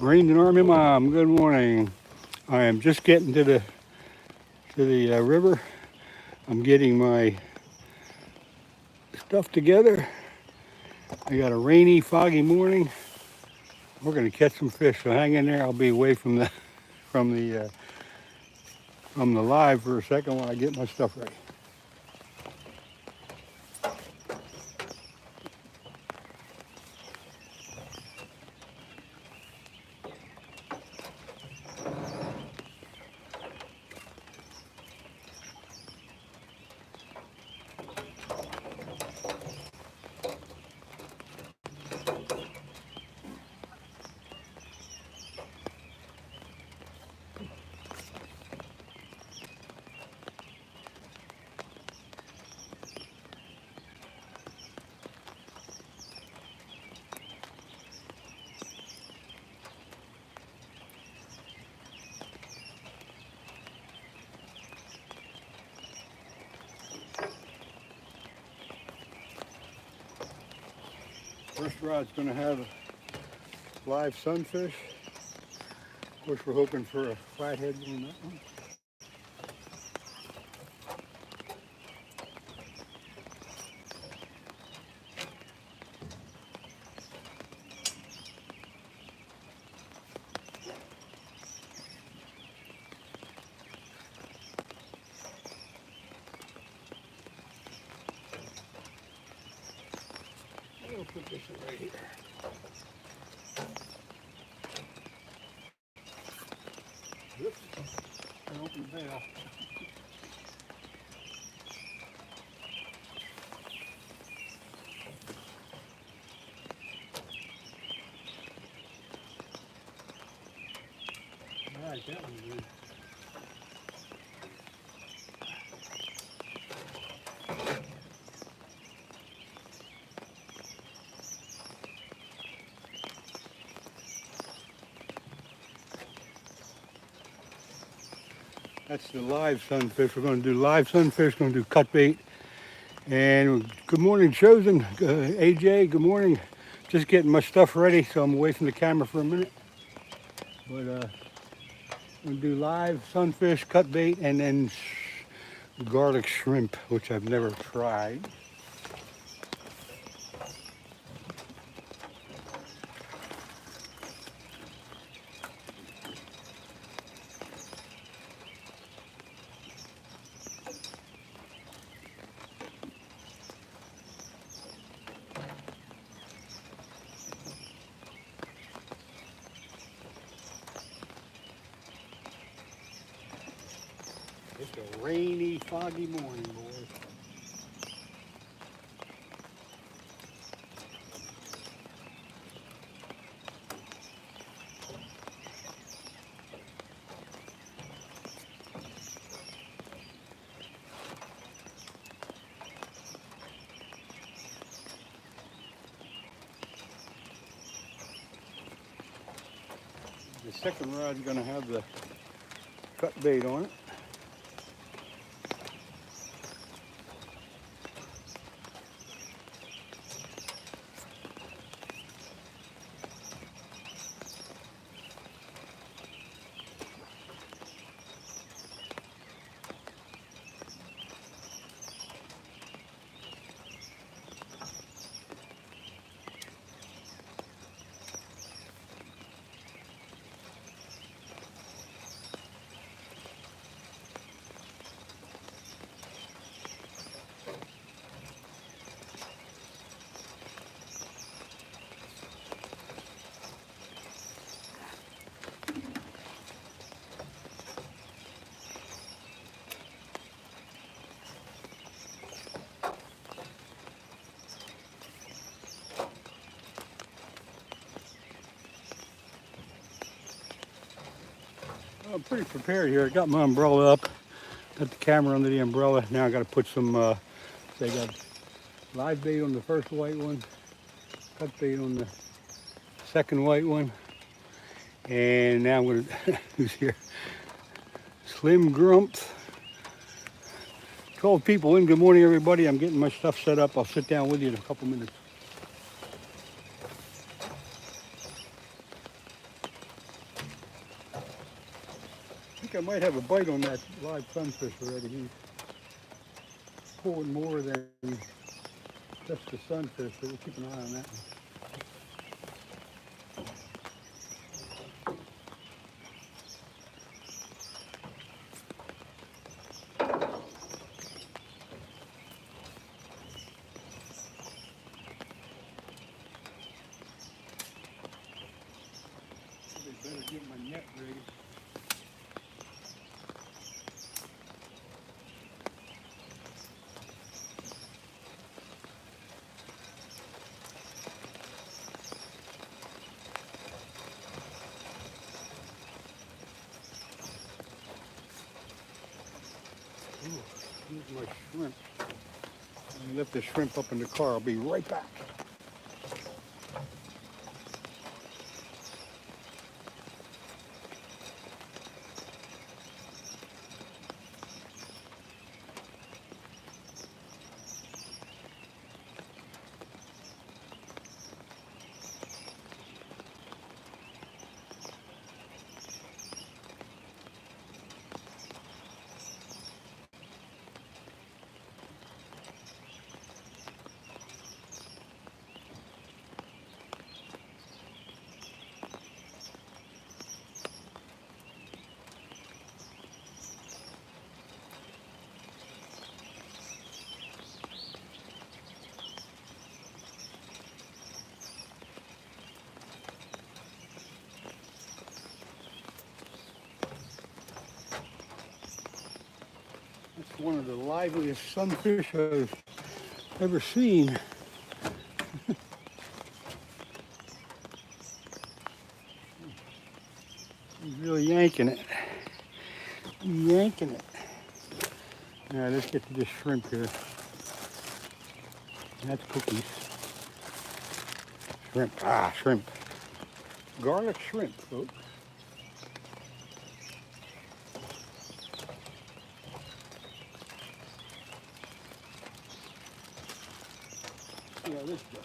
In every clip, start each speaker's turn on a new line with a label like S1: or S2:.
S1: Marine and Army Mom, good morning. I am just getting to the river. I'm getting my stuff together. I got a rainy, foggy morning. We're gonna catch some fish, so hang in there. I'll be away from the from the from the live for a second while I get my stuff ready. First rod's gonna have a live sunfish. Of course, we're hoping for a flathead on that one. I'll put this right here. Oops, I opened the bell. All right, that one's good. That's the live sunfish. We're going to do live sunfish, going to do cut bait. And good morning, Chosen. AJ, good morning. Just getting my stuff ready, so I'm away from the camera for a minute. But I'm going to do live sunfish, cut bait, and then garlic shrimp, which I've never tried. It's a rainy, foggy morning, boys. The second rod's going to have the cut bait on it. I'm pretty prepared here. I got my umbrella up, got the camera under the umbrella. Now I got to put some, say, got live bait on the first white one, cut bait on the second white one, and now I'm going to, who's here? Slim Grump. 12 people in. Good morning, everybody. I'm getting my stuff set up. I'll sit down with you in a couple minutes. think I might have a bite on that live sunfish already. He's pulling more than just the sunfish, so we'll keep an eye on that one. Better get my net ready. Ooh, here's my shrimp. I left the shrimp up in the car. I'll be right back. That's one of the liveliest sunfish I've ever seen. He's really yanking it. Yanking it. Now let's get to this shrimp here. That's cookies. Shrimp. Ah, shrimp. Garlic shrimp, folks. See how this goes.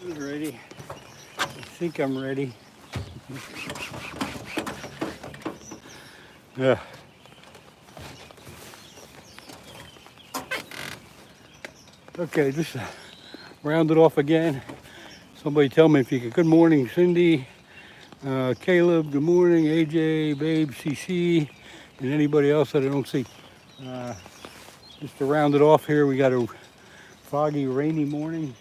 S1: I'm ready. I think I'm ready. Yeah. Okay, just round it off again. Somebody tell me if you could. Good morning, Cindy, Caleb. Good morning, AJ, Babe, CC, and anybody else that I don't see. Just to round it off here, we got a foggy, rainy morning.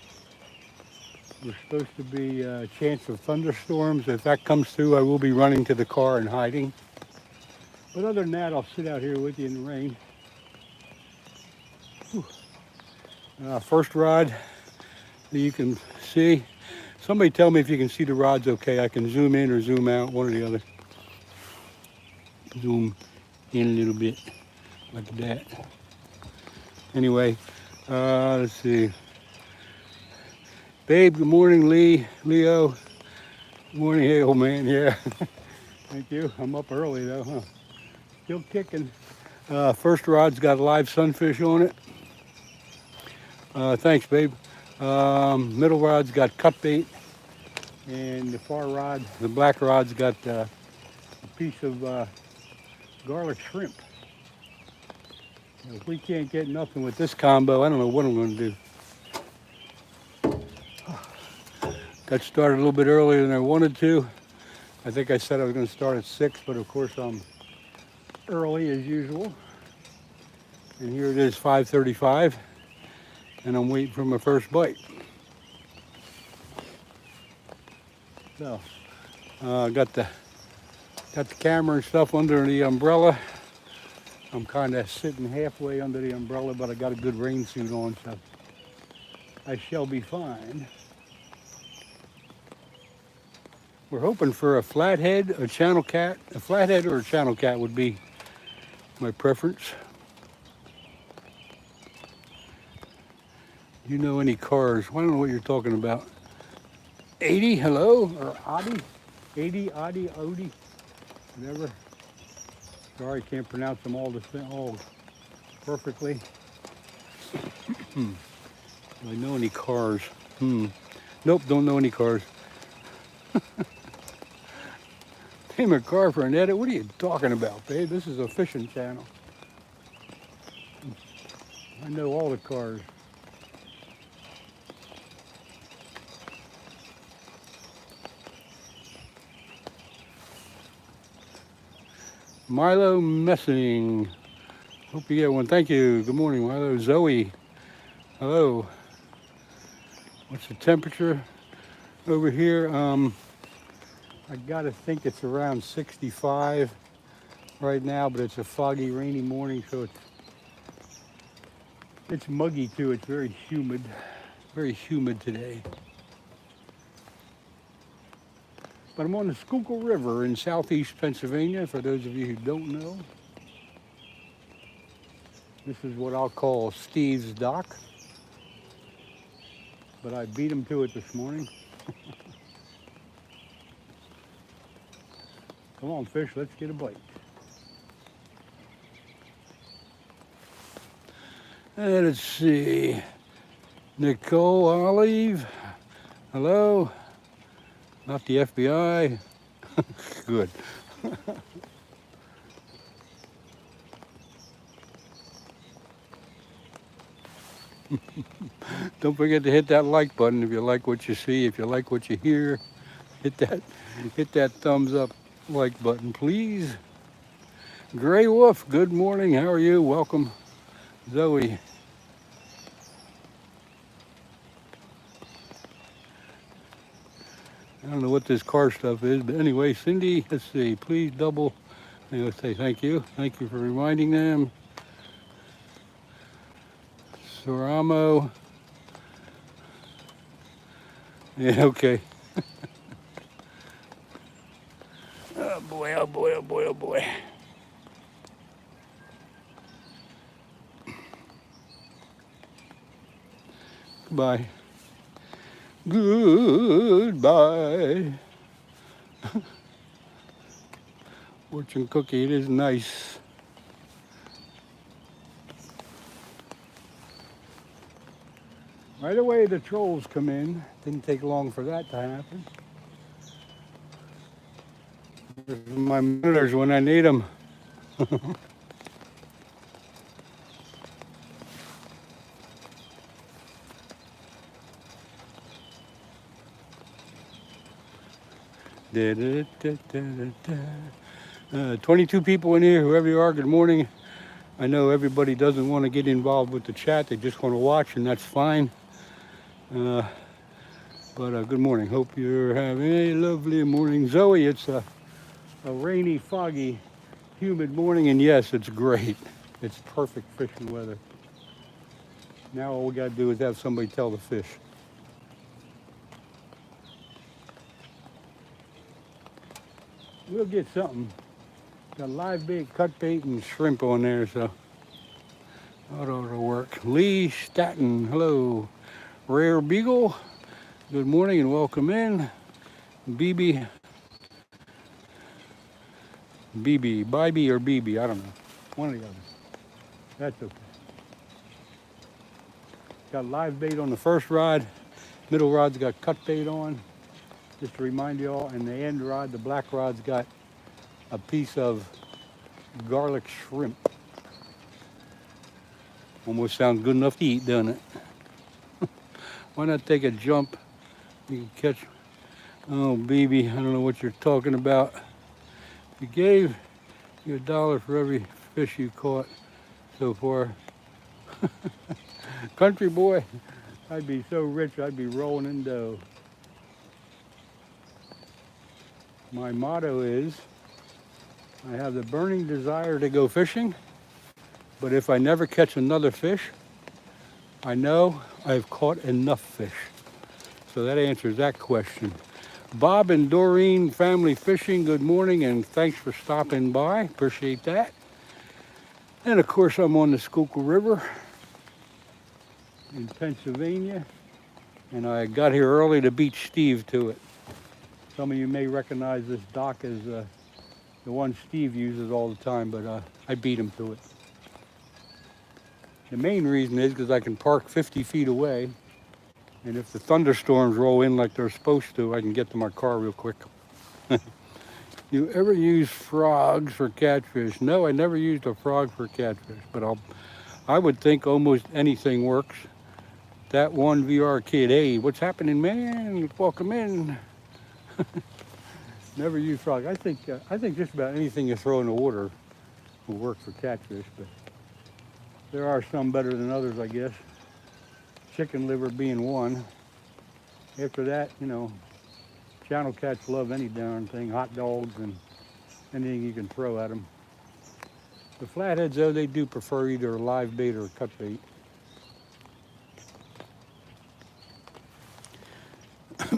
S1: There's supposed to be a chance of thunderstorms. If that comes through, I will be running to the car and hiding. But other than that, I'll sit out here with you in the rain. First rod that you can see. Somebody tell me if you can see the rods okay. I can zoom in or zoom out, one or the other. Zoom in a little bit, like that. Anyway, let's see. Babe, good morning, Leo. Good morning, hey, old man, yeah. Thank you. I'm up early though, huh? Still kicking. First rod's got a live sunfish on it. Thanks, babe. Middle rod's got cut bait, and the far rod, the black rod's got a piece of garlic shrimp. If we can't get nothing with this combo, I don't know what I'm going to do. Got started a little bit earlier than I wanted to. I think I said I was going to start at 6, but of course I'm early as usual. And here it is, 5:35, and I'm waiting for my first bite. So, got the camera and stuff under the umbrella. I'm kind of sitting halfway under the umbrella, but I got a good rain suit on, so I shall be fine. We're hoping for a flathead, a channel cat. A flathead or a channel cat would be my preference. You know any cars? I don't know what you're talking about. 80, hello? Or Audi? 80, Audi, Odie, whatever. Sorry, can't pronounce them all perfectly. Do I know any cars? Nope, don't know any cars. Name a car for an edit? What are you talking about, babe? This is a fishing channel. I know all the cars. Milo Messing. Hope you get one. Thank you. Good morning, Milo. Zoe. Hello. What's the temperature over here? I gotta think it's around 65 right now, but it's a foggy, rainy morning, so it's muggy too. It's very humid today. But I'm on the Schuylkill River in southeast Pennsylvania, for those of you who don't know. This is what I'll call Steve's dock. But I beat him to it this morning. Come on, fish, let's get a bite. And let's see. Nicole Olive. Hello. Not the FBI. Good. Don't forget to hit that like button if you like what you see, if you like what you hear. Hit that thumbs up like button, please. Gray Wolf, good morning. How are you? Welcome. Zoe. I don't know what this car stuff is, but anyway, Cindy, let's see, please double. Let's say thank you. Thank you for reminding them. Soramo. Yeah, okay. Oh boy, oh boy, oh boy, oh boy. Goodbye. Goodbye. Fortune cookie, it is nice. Right away the trolls come in. Didn't take long for that to happen. There's my monitors when I need them. Da, da, da, da, da. 22 people in here, whoever you are, good morning. I know everybody doesn't want to get involved with the chat, they just want to watch, and that's fine. But good morning. Hope you're having a lovely morning. Zoe, it's a rainy, foggy, humid morning, and yes, it's great. It's perfect fishing weather. Now all we got to do is have somebody tell the fish. We'll get something. Got live bait, cut bait, and shrimp on there, so that ought to work. Lee Staton, hello. Rare Beagle, good morning and welcome in. BB, Bibby or BB, I don't know. One of the others. That's okay. Got live bait on the first rod. Middle rod's got cut bait on. Just to remind you all, and the end rod, the black rod's got a piece of garlic shrimp. Almost sounds good enough to eat, doesn't it? Why not take a jump? You can catch, oh baby, I don't know what you're talking about. If you gave you $1 for every fish you caught so far, country boy, I'd be so rich I'd be rolling in dough. My motto is, I have the burning desire to go fishing, but if I never catch another fish, I know I've caught enough fish. So that answers that question. Bob and Doreen Family Fishing, good morning and thanks for stopping by. Appreciate that. And of course I'm on the Schuylkill River in Pennsylvania, and I got here early to beat Steve to it. Some of you may recognize this dock as the one Steve uses all the time, but I beat him to it. The main reason is because I can park 50 feet away, and if the thunderstorms roll in like they're supposed to, I can get to my car real quick. You ever use frogs for catfish? No, I never used a frog for catfish, but I would think almost anything works. That one VR kid, hey, what's happening, man? Welcome in. Never use frog. I think just about anything you throw in the water will work for catfish, but there are some better than others, I guess. Chicken liver being one. After that, you know, channel cats love any darn thing, hot dogs and anything you can throw at them. The flatheads, though, they do prefer either a live bait or a cut bait.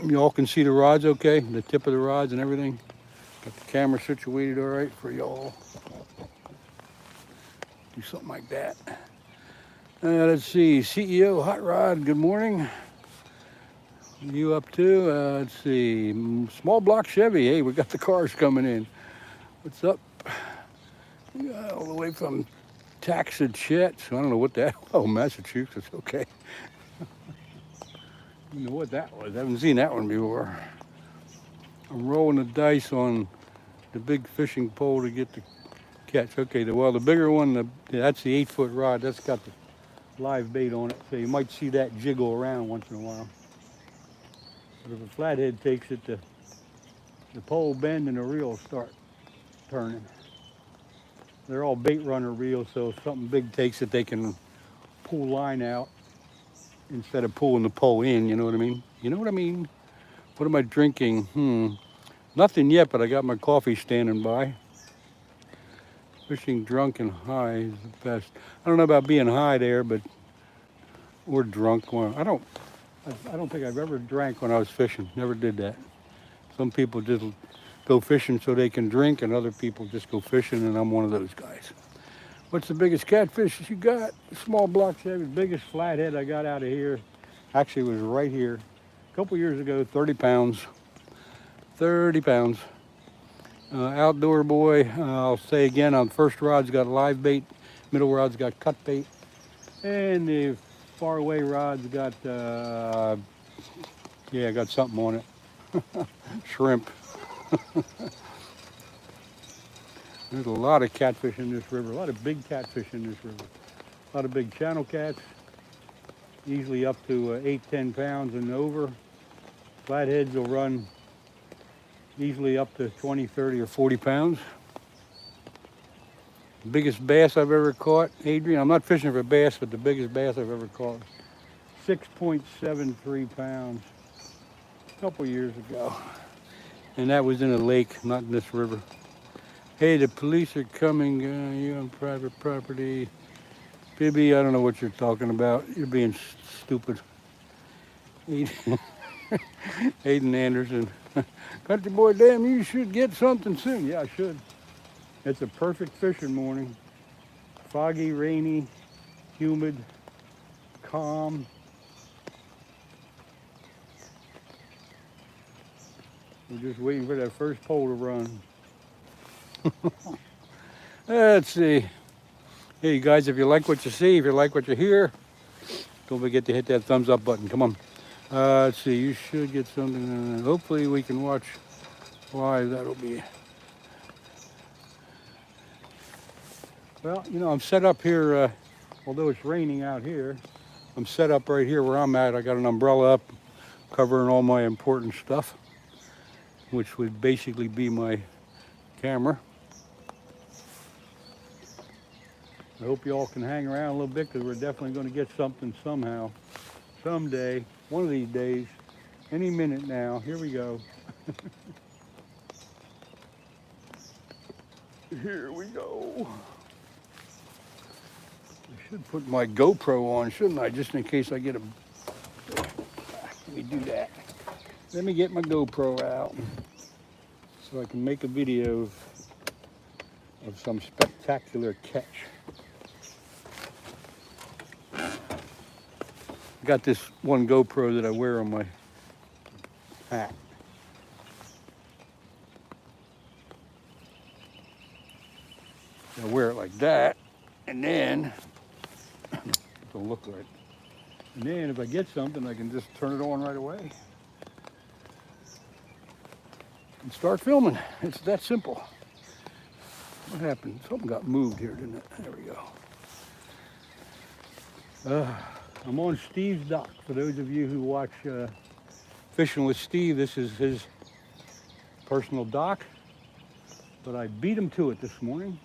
S1: You all can see the rods okay? The tip of the rods and everything? Got the camera situated all right for y'all. Do something like that. Let's see, CEO Hot Rod, good morning. You up too? Let's see, small block Chevy. Hey, we got the cars coming in. What's up? All the way from Taxachet. I don't know what that, oh, Massachusetts, okay. You know what that was. I haven't seen that one before. I'm rolling the dice on the big fishing pole to get the catch. Okay, well, the bigger one, that's the 8-foot rod. That's got the live bait on it. So you might see that jiggle around once in a while. But if a flathead takes it, the pole bend and the reel will start turning. They're all bait runner reels, so if something big takes it, they can pull line out instead of pulling the pole in, you know what I mean? You know what I mean? What am I drinking? Nothing yet, but I got my coffee standing by. Fishing drunk and high is the best. I don't know about being high there, but or drunk. Well, I don't think I've ever drank when I was fishing. Never did that. Some people just go fishing so they can drink, and other people just go fishing, and I'm one of those guys. What's the biggest catfish you got? Small block Chevy. The biggest flathead I got out of here actually was right here. A couple years ago, 30 pounds. 30 pounds. Outdoor boy, I'll say again, on first rod's got live bait, middle rod's got cut bait, and the far away rod's got, yeah, got something on it. Shrimp. There's a lot of catfish in this river, a lot of big catfish in this river. A lot of big channel cats, easily up to 8-10 pounds and over. Flatheads will run easily up to 20, 30, or 40 pounds. Biggest bass I've ever caught, Adrian, I'm not fishing for bass, but the biggest bass I've ever caught, 6.73 pounds, a couple years ago. And that was in a lake, not in this river. Hey, the police are coming, you on private property. Bibby, I don't know what you're talking about. You're being stupid. Aiden Anderson. Country boy, damn, you should get something soon. Yeah, I should. It's a perfect fishing morning. Foggy, rainy, humid, calm. We're just waiting for that first pole to run. Let's see. Hey, you guys, if you like what you see, if you like what you hear, don't forget to hit that thumbs up button. Come on. Let's see, you should get something. Hopefully we can watch live. That'll be... Well, you know, I'm set up here, although it's raining out here. I'm set up right here where I'm at. I got an umbrella up covering all my important stuff, which would basically be my camera. I hope you all can hang around a little bit because we're definitely going to get something somehow, someday, one of these days, any minute now. Here we go. Here we go. I should put my GoPro on, shouldn't I? Just in case I get a... Let me do that. Let me get my GoPro out so I can make a video of some spectacular catch. I got this one GoPro that I wear on my hat. I wear it like that, and then it'll look right. And then if I get something, I can just turn it on right away and start filming. It's that simple. What happened? Something got moved here, didn't it? There we go. I'm on Steve's dock. For those of you who watch Fishing with Steve, this is his personal dock. But I beat him to it this morning.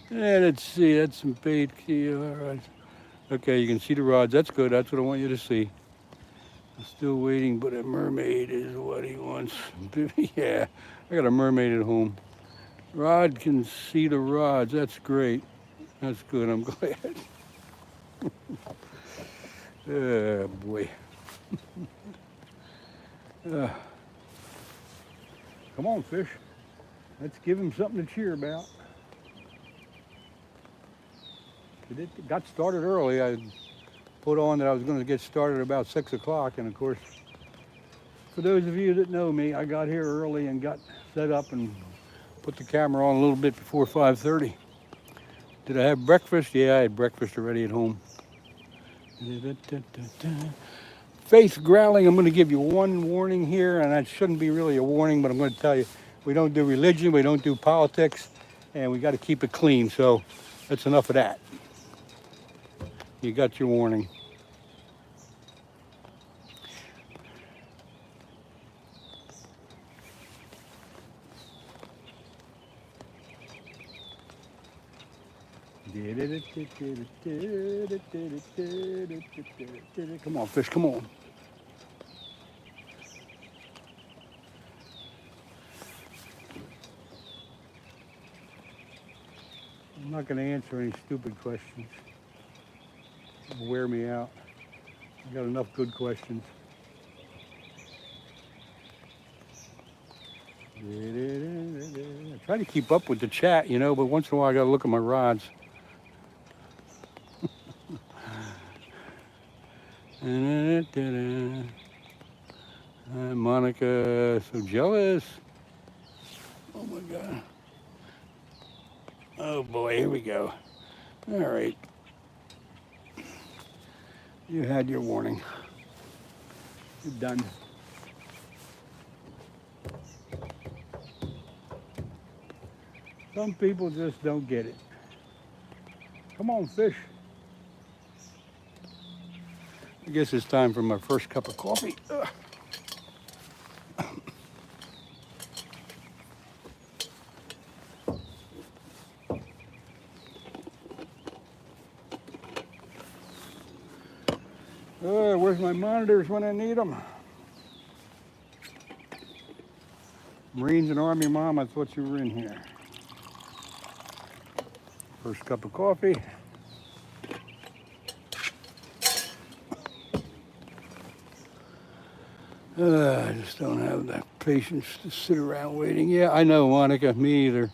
S1: And let's see, that's some bait key. All right. Okay, you can see the rods. That's good. That's what I want you to see. I'm still waiting, but a mermaid is what he wants. Yeah, I got a mermaid at home. Rod can see the rods. That's great. That's good. I'm glad. Oh, boy. Come on, fish. Let's give him something to cheer about. It got started early. I put on that I was going to get started about 6 o'clock. And, of course, for those of you that know me, I got here early and got set up and put the camera on a little bit before 5:30. Did I have breakfast? Yeah, I had breakfast already at home. Faith growling, I'm going to give you one warning here, and that shouldn't be really a warning, but I'm going to tell you, we don't do religion, we don't do politics, and we got to keep it clean, so that's enough of that. You got your warning. Come on, fish, come on. I'm not going to answer any stupid questions. It'll wear me out. I got enough good questions. I try to keep up with the chat, you know, but once in a while I got to look at my rods. Monica, so jealous. Oh my God. Oh boy, here we go. All right. You had your warning. You're done. Some people just don't get it. Come on, fish. I guess it's time for my first cup of coffee. Where's my monitors when I need them? Marines and Army Mom, I thought you were in here. First cup of coffee. I just don't have that patience to sit around waiting. Yeah, I know, Monica, me either.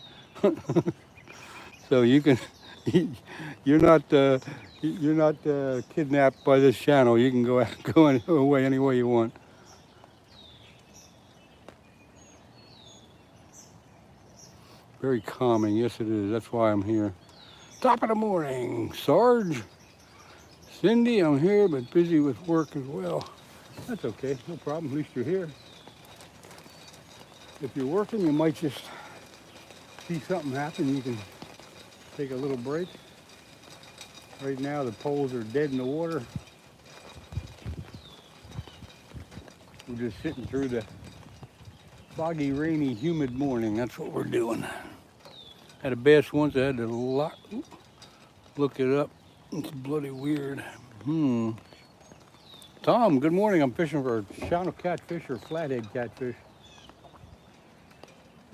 S1: So you can, you're not kidnapped by this channel. You can go away any way you want. Very calming. Yes, it is. That's why I'm here. Top of the morning, Sarge. Cindy, I'm here, but busy with work as well. That's okay. No problem. At least you're here. If you're working, you might just see something happen. You can take a little break. Right now, the poles are dead in the water. We're just sitting through the foggy, rainy, humid morning. That's what we're doing. Had a bass once. I had to look it up. It's bloody weird. Tom, good morning. I'm fishing for channel catfish or flathead catfish.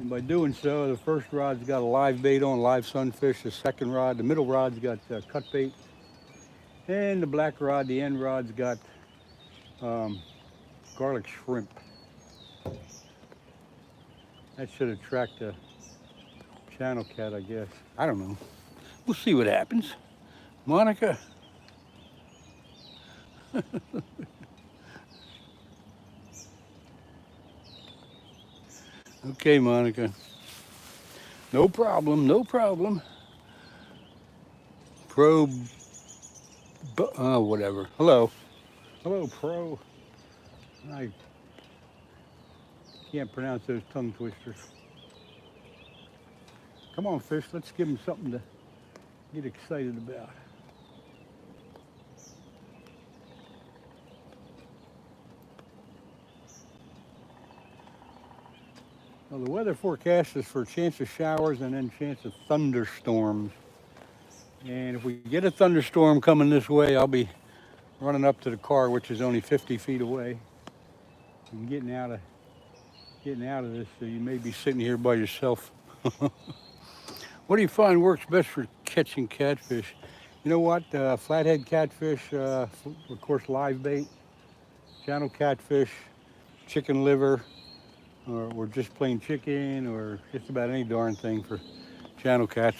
S1: And by doing so, the first rod's got a live bait on, live sunfish. The second rod, the middle rod's got cut bait. And the black rod, the end rod's got garlic shrimp. That should attract a channel cat, I guess. I don't know. We'll see what happens. Monica. Okay, Monica. No problem, no problem. Whatever. Hello. Hello, Pro. I can't pronounce those tongue twisters. Come on, fish. Let's give them something to get excited about. Well, the weather forecast is for a chance of showers and then chance of thunderstorms. And if we get a thunderstorm coming this way, I'll be running up to the car, which is only 50 feet away, and getting out of this. So you may be sitting here by yourself. What do you find works best for catching catfish? You know what? Flathead catfish, of course, live bait, channel catfish, chicken liver, or just plain chicken, or just about any darn thing for channel cats.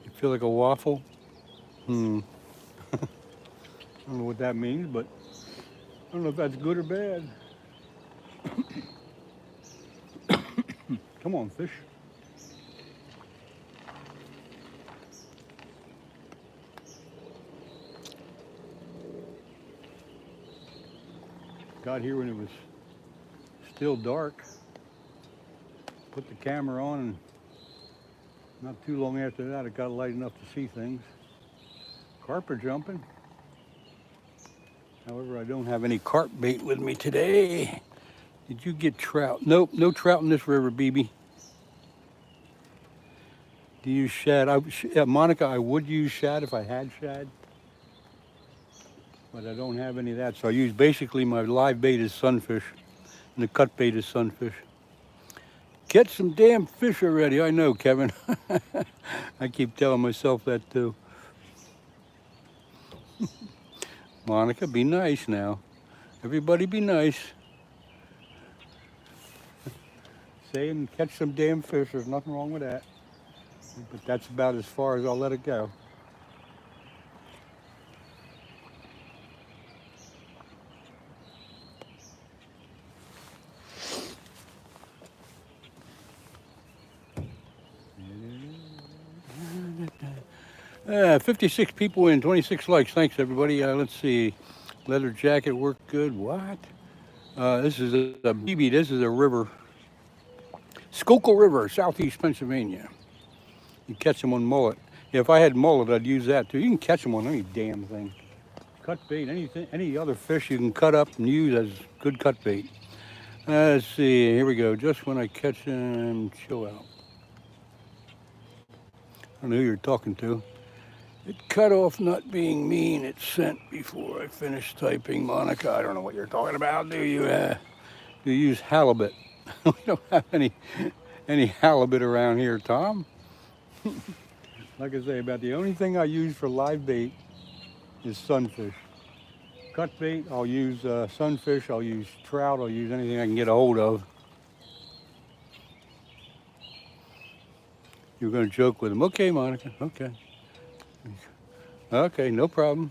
S1: You feel like a waffle? I don't know what that means, but I don't know if that's good or bad. Come on, fish. Got here when it was still dark. Put the camera on, and not too long after that, it got light enough to see things. Carp are jumping. However, I don't have any carp bait with me today. Did you get trout? Nope, no trout in this river, BB. Do you use shad? Monica, I would use shad if I had shad, but I don't have any of that. So I use basically my live bait is sunfish, and the cut bait is sunfish. Get some damn fish already. I know, Kevin. I keep telling myself that too. Monica, be nice now. Everybody be nice. Saying catch some damn fish, there's nothing wrong with that. But that's about as far as I'll let it go. Yeah, 56 people in, 26 likes. Thanks, everybody. Let's see. Leather jacket worked good. What? This is a BB. This is a river. Schuylkill River, southeast Pennsylvania. You catch them on mullet. Yeah, if I had mullet, I'd use that too. You can catch them on any damn thing. Cut bait, anything, any other fish you can cut up and use as good cut bait. Let's see. Here we go. Just when I catch them, chill out. I don't know who you're talking to. It cut off not being mean. It sent before I finished typing. Monica, I don't know what you're talking about. Do you use halibut? We don't have any halibut around here, Tom. Like I say, about the only thing I use for live bait is sunfish. Cut bait, I'll use sunfish, I'll use trout, I'll use anything I can get a hold of. You're going to joke with him. Okay, Monica, okay. Okay, no problem.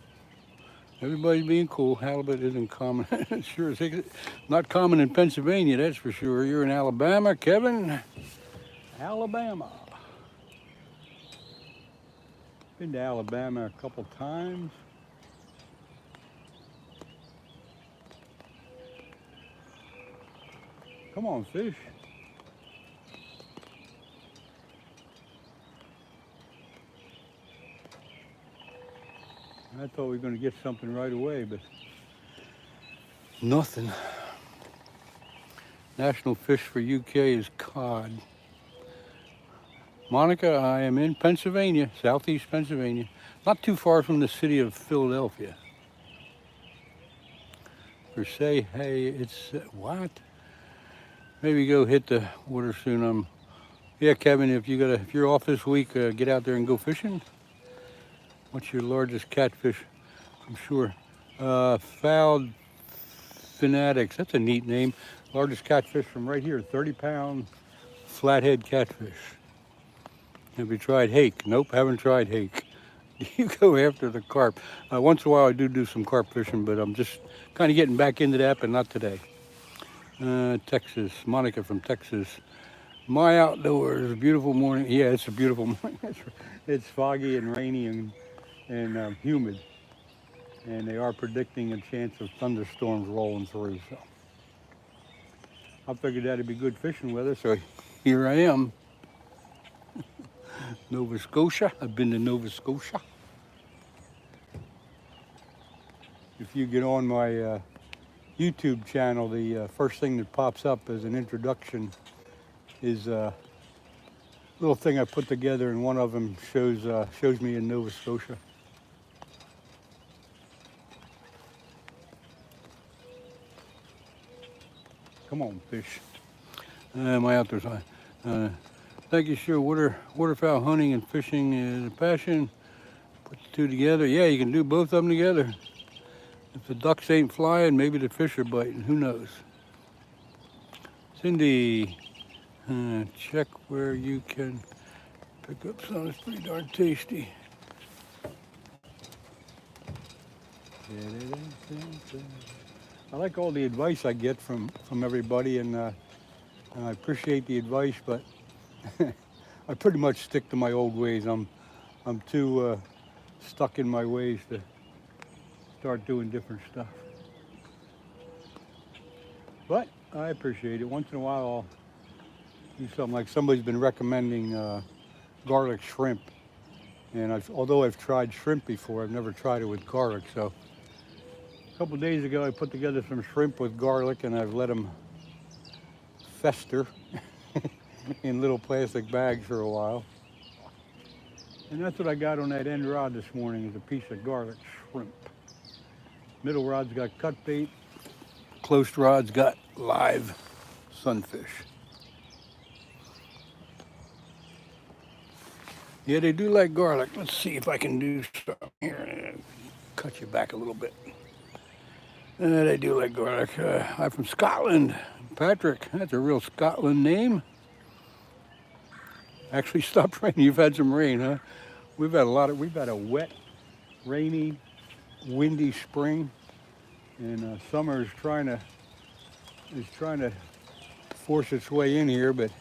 S1: Everybody's being cool. Halibut isn't common. Sure as heck. Not common in Pennsylvania, that's for sure. You're in Alabama, Kevin? Alabama. Been to Alabama a couple times. Come on, fish. I thought we were going to get something right away, but nothing. National fish for UK is cod. Monica, I am in Pennsylvania, southeast Pennsylvania, not too far from the city of Philadelphia. Per se, hey, it's what? Maybe go hit the water soon. Yeah, Kevin, if you're off this week, get out there and go fishing. What's your largest catfish? I'm sure. Fouled Fanatics. That's a neat name. Largest catfish from right here, 30-pound flathead catfish. Have you tried hake? Nope, haven't tried hake. You go after the carp. Once in a while I do some carp fishing, but I'm just kind of getting back into that, but not today. Texas, Monica from Texas. My outdoors, beautiful morning. Yeah, it's a beautiful morning. It's foggy and rainy and humid. And they are predicting a chance of thunderstorms rolling through, so. I figured that'd be good fishing weather, so here I am. Nova Scotia, I've been to Nova Scotia. If you get on my YouTube channel, the first thing that pops up as an introduction is a little thing I put together, and one of them shows me in Nova Scotia. Come on, fish. My outdoors. Thank you, sure. Waterfowl hunting and fishing is a passion. Put the two together. Yeah, you can do both of them together. If the ducks ain't flying, maybe the fish are biting. Who knows? Cindy, check where you can pick up some. It's pretty darn tasty. I like all the advice I get from everybody, and I appreciate the advice, but I pretty much stick to my old ways. I'm too stuck in my ways to start doing different stuff. But I appreciate it. Once in a while I'll do something, like somebody's been recommending garlic shrimp, and although I've tried shrimp before, I've never tried it with garlic. So a couple days ago I put together some shrimp with garlic, and I've let them fester in little plastic bags for a while. And that's what I got on that end rod this morning, is a piece of garlic shrimp. Middle rod's got cut bait. Close rod's got live sunfish. Yeah, they do like garlic. Let's see if I can do something here. Cut you back a little bit. They do like garlic. I'm from Scotland. Patrick, that's a real Scotland name. Actually stopped raining. You've had some rain, huh? We've had a wet, rainy, windy spring, and summer is trying to force its way in here, but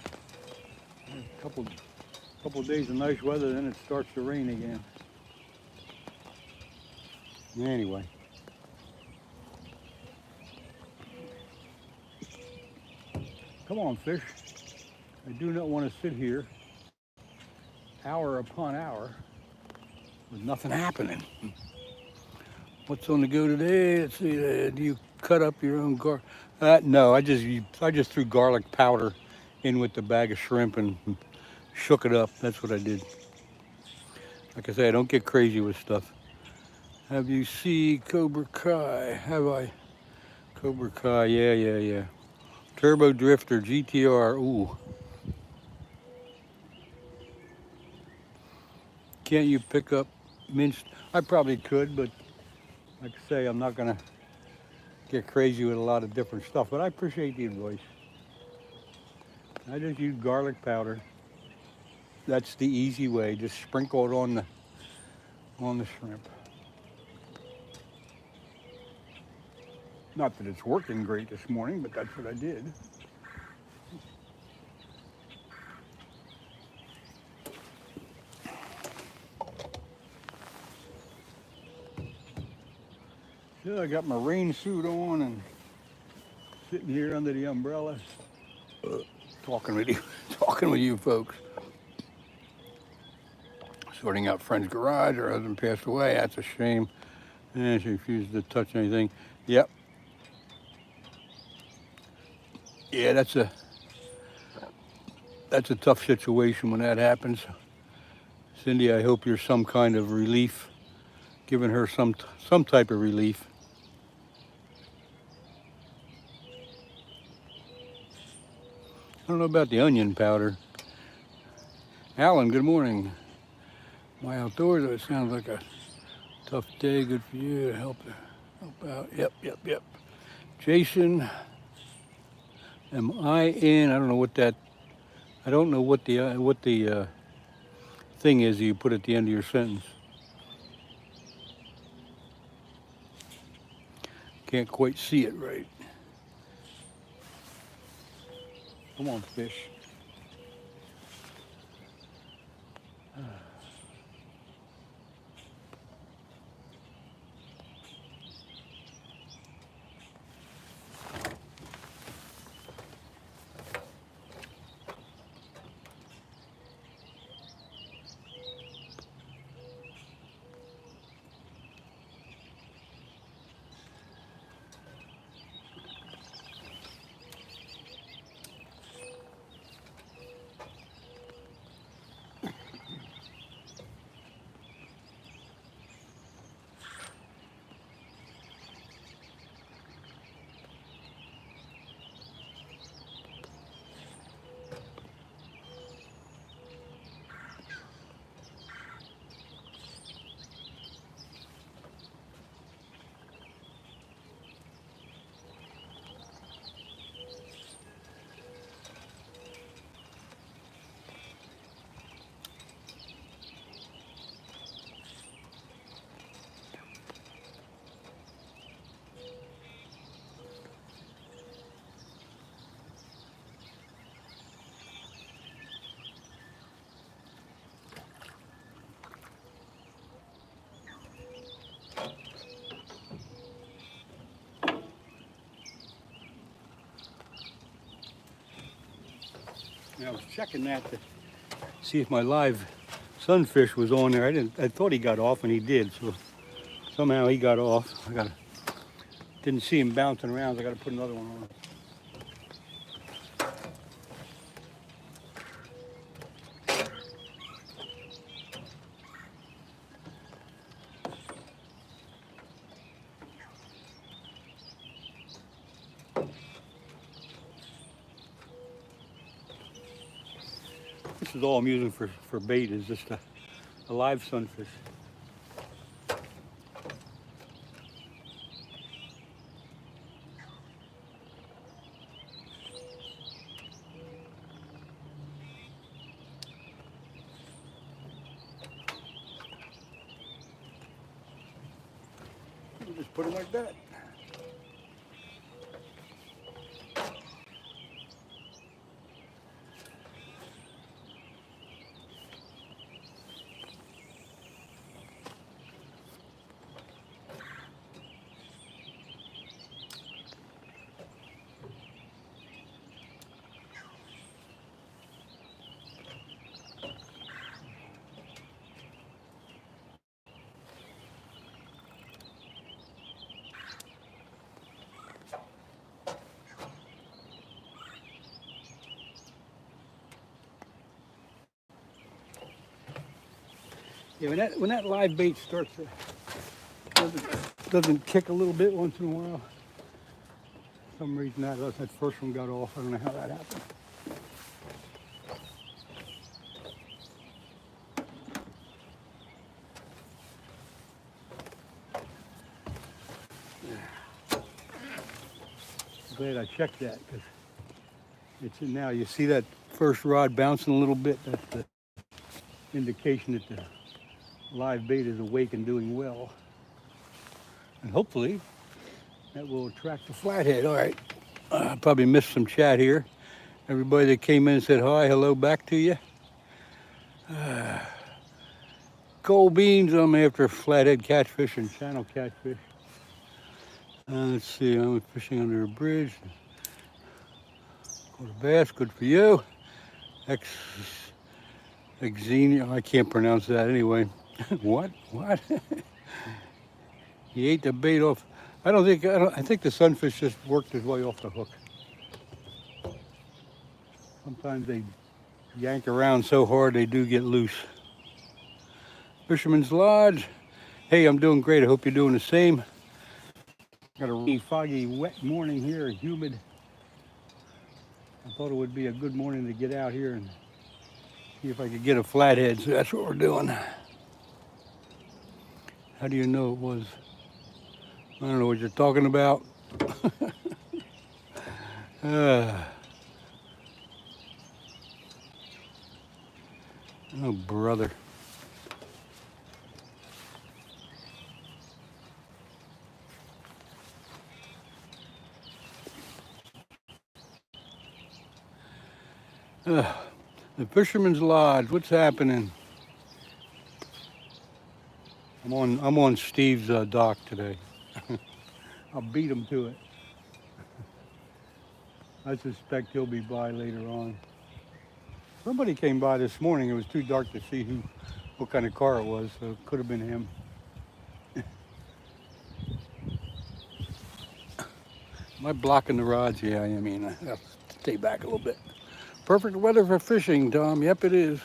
S1: a couple of days of nice weather, then it starts to rain again. Anyway. Come on, fish. I do not want to sit here hour upon hour with nothing happening. What's on the go today? Let's see. Do you cut up your own garlic? No, I just threw garlic powder in with the bag of shrimp and shook it up. That's what I did. Like I say, I don't get crazy with stuff. Have you seen Cobra Kai? Have I? Cobra Kai, yeah. Turbo Drifter GTR. Ooh. Can't you pick up minced? I probably could, but like I say, I'm not gonna get crazy with a lot of different stuff, but I appreciate the advice. I just use garlic powder. That's the easy way. Just sprinkle it on the shrimp. Not that it's working great this morning, but that's what I did. So I got my rain suit on and sitting here under the umbrella, talking with you folks. Sorting out friend's garage. Her husband passed away. That's a shame. And she refused to touch anything. Yep. Yeah, that's a tough situation when that happens. Cindy, I hope you're some kind of relief, giving her some type of relief. I don't know about the onion powder. Alan, good morning. My outdoors, it sounds like a tough day. Good for you to help out. Yep. Jason, am I in? I don't know what the thing is you put at the end of your sentence. Can't quite see it right. Come on, fish. I was checking that to see if my live sunfish was on there. I thought he got off, and he did. So somehow he got off. Didn't see him bouncing around. I got to put another one on. This is all I'm using for bait, is just a live sunfish. You just put them like that. Yeah, when that live bait starts doesn't kick a little bit once in a while. For some reason that first one got off. I don't know how that happened. I'm glad I checked that, because it's in now. You see that first rod bouncing a little bit. That's the indication that the live bait is awake and doing well. And hopefully That will attract the flathead. All right. I probably missed some chat here. Everybody that came in and said hi, hello back to you. Cold beans, I'm after flathead catfish and channel catfish. Let's see, I'm fishing under a bridge. Caught a bass, good for you. Xenia, I can't pronounce that anyway. What? He ate the bait off. I think the sunfish just worked his way off the hook. Sometimes they yank around so hard they do get loose. Fisherman's Lodge. Hey, I'm doing great. I hope you're doing the same. Got a rainy, foggy, wet morning here, humid. I thought it would be a good morning to get out here and see if I could get a flathead, so that's what we're doing. How do you know it was? I don't know what you're talking about. Oh, brother. The Fisherman's Lodge, what's happening? I'm on Steve's dock today. I'll beat him to it. I suspect he'll be by later on. Somebody came by this morning. It was too dark to see what kind of car it was, so it could have been him. Am I blocking the rods? Yeah, I mean, I'll stay back a little bit. Perfect weather for fishing, Tom. Yep, it is.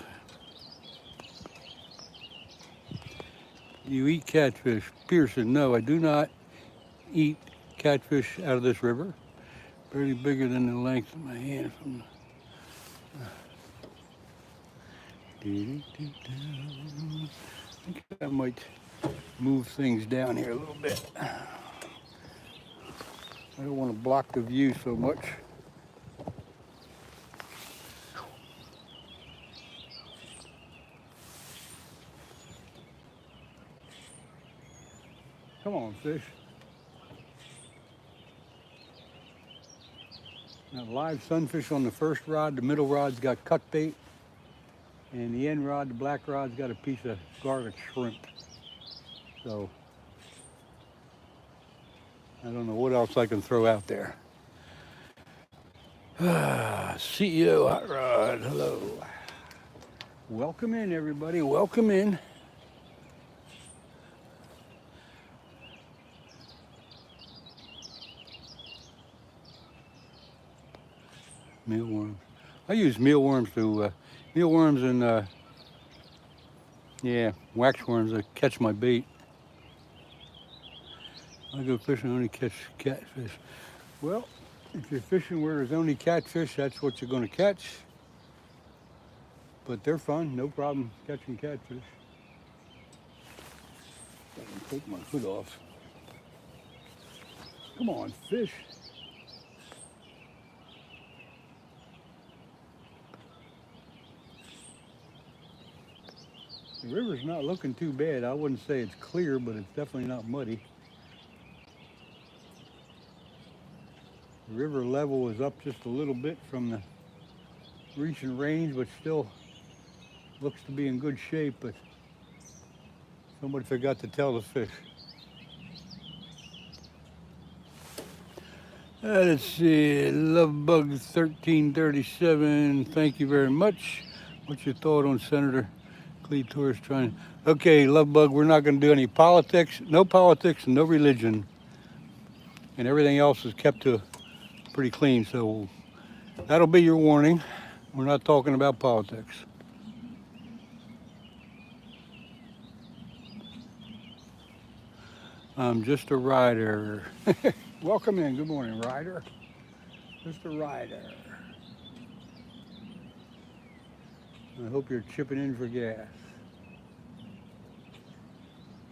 S1: You eat catfish. Pearson, no, I do not eat catfish out of this river. Barely bigger than the length of my hand from I think I might move things down here a little bit. I don't want to block the view so much. Come on, fish. Now, live sunfish on the first rod. The middle rod's got cut bait. And the end rod, the black rod's got a piece of garlic shrimp. So, I don't know what else I can throw out there. CEO Hot Rod, hello. Welcome in, everybody. Welcome in. Mealworms. I use mealworms to mealworms and waxworms to catch my bait. I go fishing, only catch catfish. Well, if you're fishing where there's only catfish, that's what you're going to catch. But they're fun, no problem catching catfish. I can take my hood off. Come on, fish. The river's not looking too bad. I wouldn't say it's clear, but it's definitely not muddy. The river level is up just a little bit from the recent rains, but still looks to be in good shape, but somebody forgot to tell the fish. Let's see, Lovebug 1337, thank you very much. What's your thought on Senator Cletus trying? Okay, Lovebug, we're not going to do any politics, no politics and no religion. And everything else is kept to pretty clean, so that'll be your warning. We're not talking about politics. I'm just a rider. Welcome in. Good morning, rider. Just a rider. I hope you're chipping in for gas.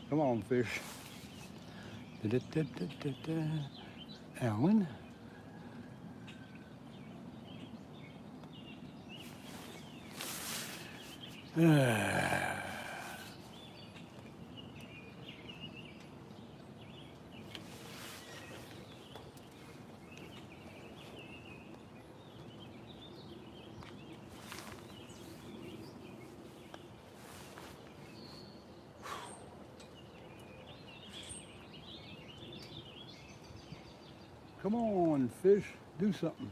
S1: Come on, fish. Alan. Come on, fish, do something.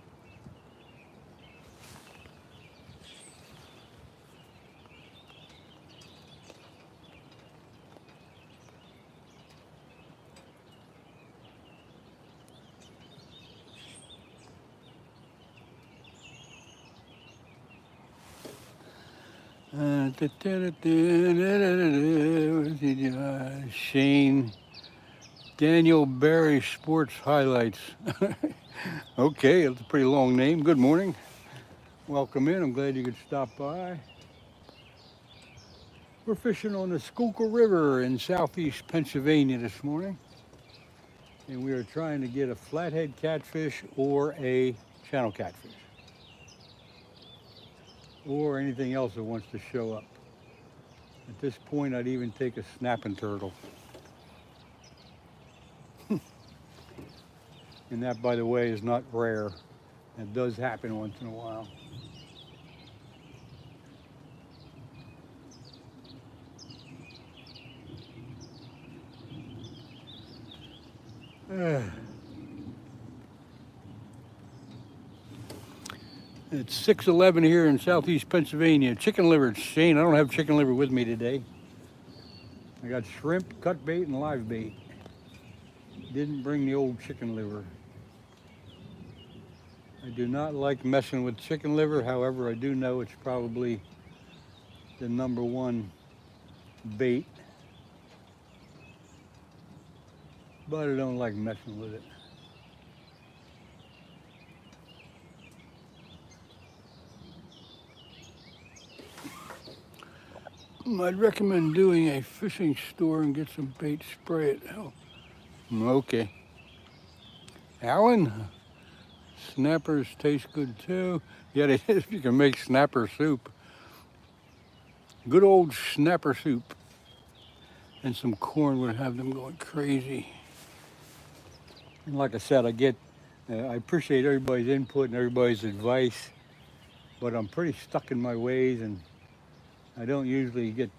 S1: Shane Daniel Barry Sports Highlights. Okay, it's a pretty long name. Good morning. Welcome in. I'm glad you could stop by. We're fishing on the Schuylkill River in southeast Pennsylvania this morning. And we are trying to get a flathead catfish or a channel catfish. Or anything else that wants to show up. At this point, I'd even take a snapping turtle. And that, by the way, is not rare. It does happen once in a while. It's 6:11 here in southeast Pennsylvania. Chicken liver, Shane. I don't have chicken liver with me today. I got shrimp, cut bait, and live bait. Didn't bring the old chicken liver. I do not like messing with chicken liver. However, I do know it's probably the #1 bait. But I don't like messing with it. I'd recommend doing a fishing store and get some bait, spray it. Oh, okay. Alan, snappers taste good too. Yeah, they if you can make snapper soup. Good old snapper soup. And some corn would have them going crazy. And like I said, I appreciate everybody's input and everybody's advice, but I'm pretty stuck in my ways and I don't usually get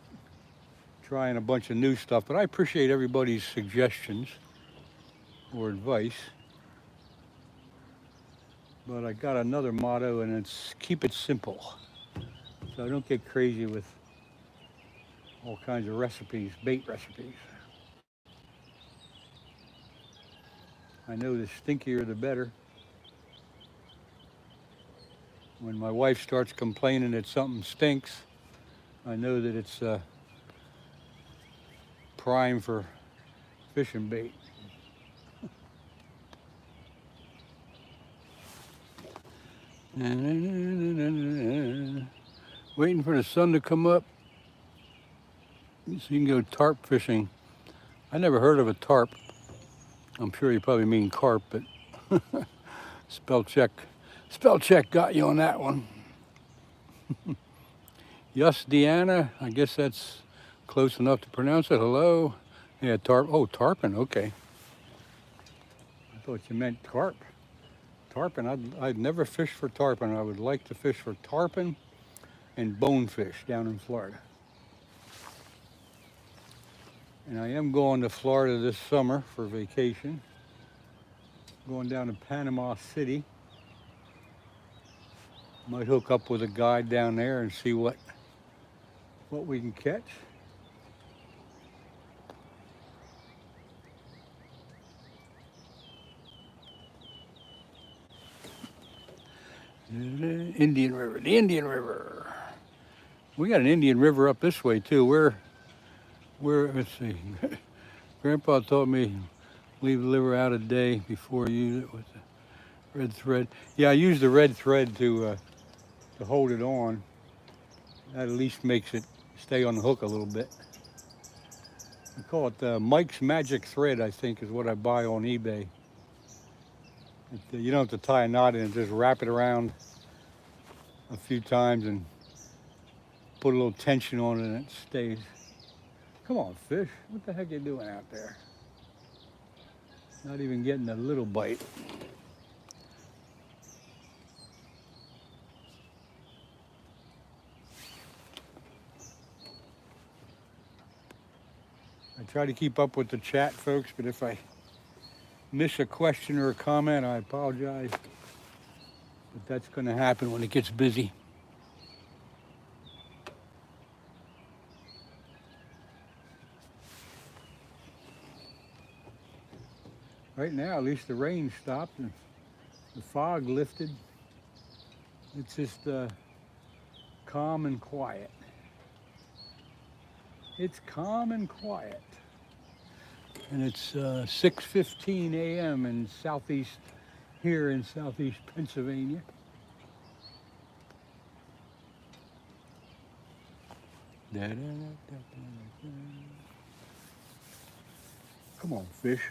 S1: trying a bunch of new stuff, but I appreciate everybody's suggestions or advice. But I got another motto, and it's keep it simple. So I don't get crazy with all kinds of recipes, bait recipes. I know the stinkier the better. When my wife starts complaining that something stinks, I know that it's prime for fishing bait. Waiting for the sun to come up so you can go tarp fishing. I never heard of a tarp. I'm sure you probably mean carp, but spell check got you on that one. Yes, Deanna, I guess that's close enough to pronounce it. Hello. Yeah, tarp. Oh, tarpon. Okay. I thought you meant carp. Tarpon. I'd never fished for tarpon. I would like to fish for tarpon and bonefish down in Florida. And I am going to Florida this summer for vacation. Going down to Panama City. Might hook up with a guide down there and see what we can catch. The Indian River. We got an Indian River up this way too. We're let's see. Grandpa told me leave the liver out a day before you use it with the red thread. Yeah, I use the red thread to hold it on. That at least makes it stay on the hook a little bit. I call it Mike's Magic Thread, I think, is what I buy on eBay. You don't have to tie a knot in it, just wrap it around a few times and put a little tension on it and it stays. Come on, fish. What the heck are you doing out there? Not even getting a little bite. I try to keep up with the chat, folks, but if I miss a question or a comment, I apologize. But that's going to happen when it gets busy. Right now, at least the rain stopped and the fog lifted. It's just calm and quiet. It's calm and quiet. And it's 6:15 a.m. in here in southeast Pennsylvania. Come on, fish.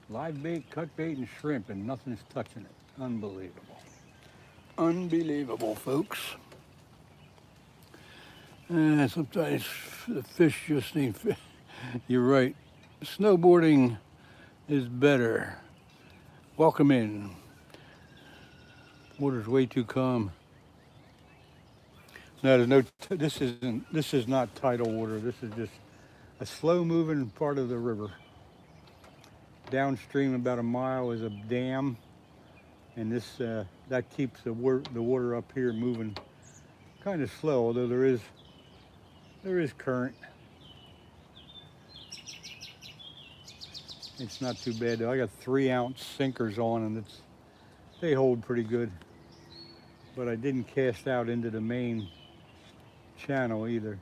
S1: Live bait, cut bait, and shrimp, and nothing's touching it. Unbelievable. Unbelievable, folks. Sometimes the fish just need fish. You're right. Snowboarding is better. Welcome in. Water's way too calm. No, there's no. This is not tidal water. This is just a slow-moving part of the river. Downstream about a mile is a dam, and this that keeps the water up here moving kind of slow, although there is current. It's not too bad though. I got 3-ounce sinkers on, and they hold pretty good. But I didn't cast out into the main channel either.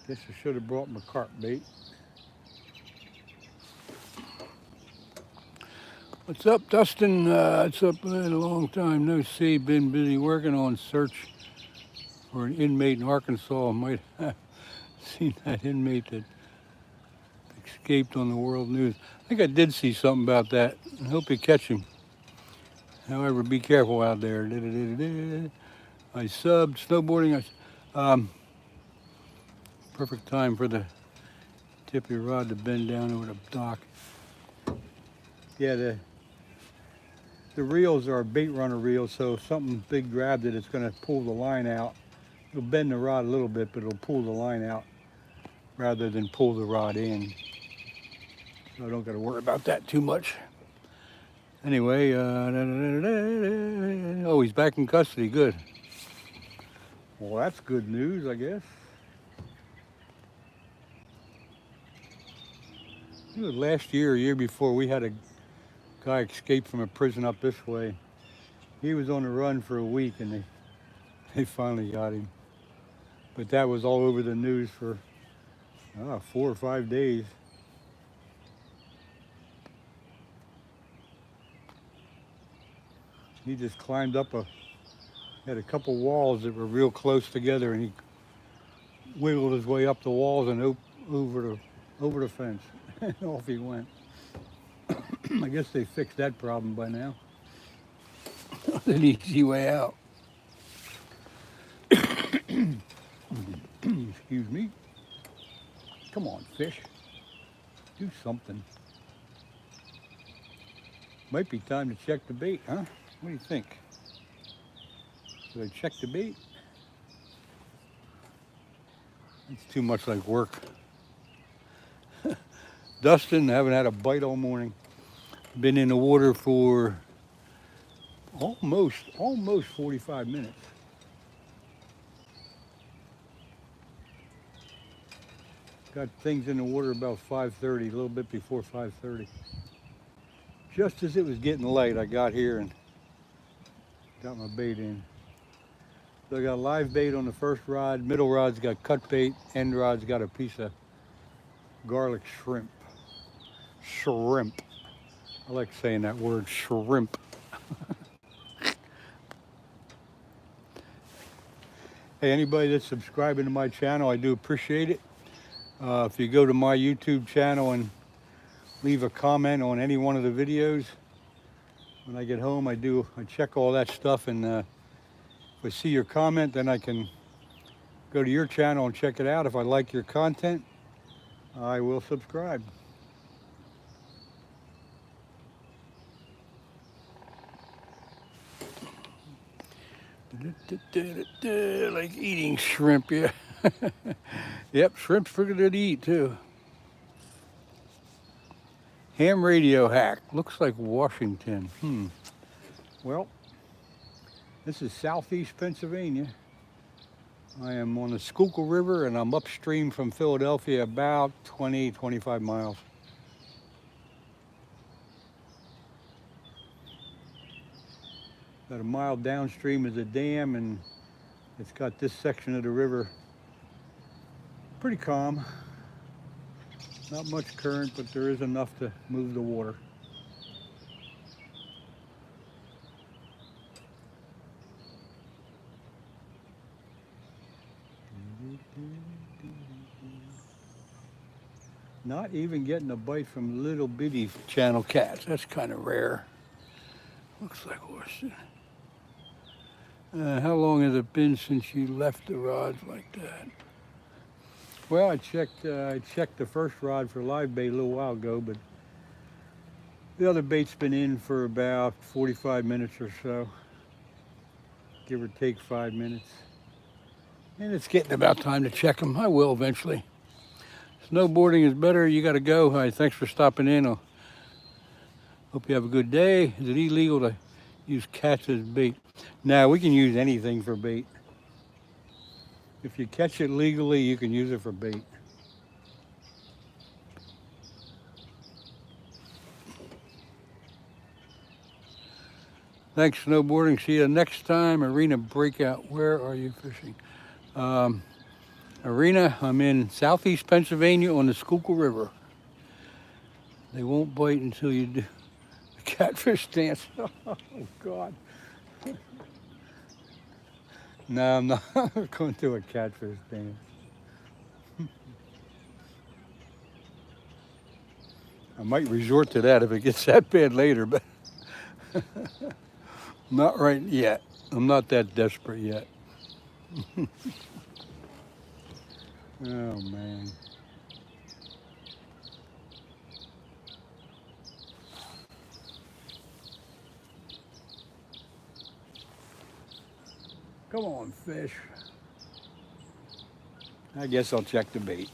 S1: Guess I should have brought my carp bait. What's up, Dustin? It's up a long time no see. Been busy working on search for an inmate in Arkansas. Might have seen that inmate that escaped on the world news. I think I did see something about that. I hope you catch him. However, be careful out there. I subbed snowboarding. Perfect time for the tip of your rod to bend down over the dock. Yeah, the reels are bait runner reels, so if something big grabbed it, it's going to pull the line out. It'll bend the rod a little bit, but it'll pull the line out rather than pull the rod in. So I don't got to worry about that too much. Anyway, oh, he's back in custody. Good. Well, that's good news, I guess. Last year, or year before, we had a guy escape from a prison up this way. He was on the run for a week, and they finally got him. But that was all over the news for 4 or 5 days. He just climbed up had a couple walls that were real close together, and he wiggled his way up the walls and over the fence. Off he went. I guess they fixed that problem by now. An easy way out. Excuse me. Come on, fish. Do something. Might be time to check the bait, huh? What do you think? Should I check the bait? It's too much like work. Dustin, haven't had a bite all morning. Been in the water for almost 45 minutes. Got things in the water about 5:30, a little bit before 5:30. Just as it was getting light, I got here and got my bait in. So I got live bait on the first rod, middle rod's got cut bait, end rod's got a piece of garlic shrimp. Shrimp. I like saying that word, shrimp. Hey, anybody that's subscribing to my channel, I do appreciate it. If you go to my YouTube channel and leave a comment on any one of the videos, when I get home, I check all that stuff, and if I see your comment, then I can go to your channel and check it out. If I like your content, I will subscribe. Like eating shrimp, yeah. Yep, shrimp's pretty good to eat too. Ham radio hack. Looks like Washington. Well, this is southeast Pennsylvania. I am on the Schuylkill River and I'm upstream from Philadelphia about 20-25 miles. About a mile downstream is a dam, and it's got this section of the river pretty calm. Not much current, but there is enough to move the water. Not even getting a bite from little bitty channel cats. That's kind of rare. Looks like horse. How long has it been since you left the rods like that? Well, I checked the first rod for live bait a little while ago, but the other bait's been in for about 45 minutes or so, give or take 5 minutes. And it's getting about time to check them. I will eventually. Snowboarding is better. You got to go. All right, thanks for stopping in. I hope you have a good day. Is it illegal to use cats as bait? Now, we can use anything for bait. If you catch it legally, you can use it for bait. Thanks, snowboarding. See you next time. Arena Breakout. Where are you fishing? Arena, I'm in southeast Pennsylvania on the Schuylkill River. They won't bite until you do the catfish dance. Oh, God. No, I'm not going to do a catfish dance. I might resort to that if it gets that bad later, but not right yet. I'm not that desperate yet. Oh, man. Come on, fish. I guess I'll check the bait.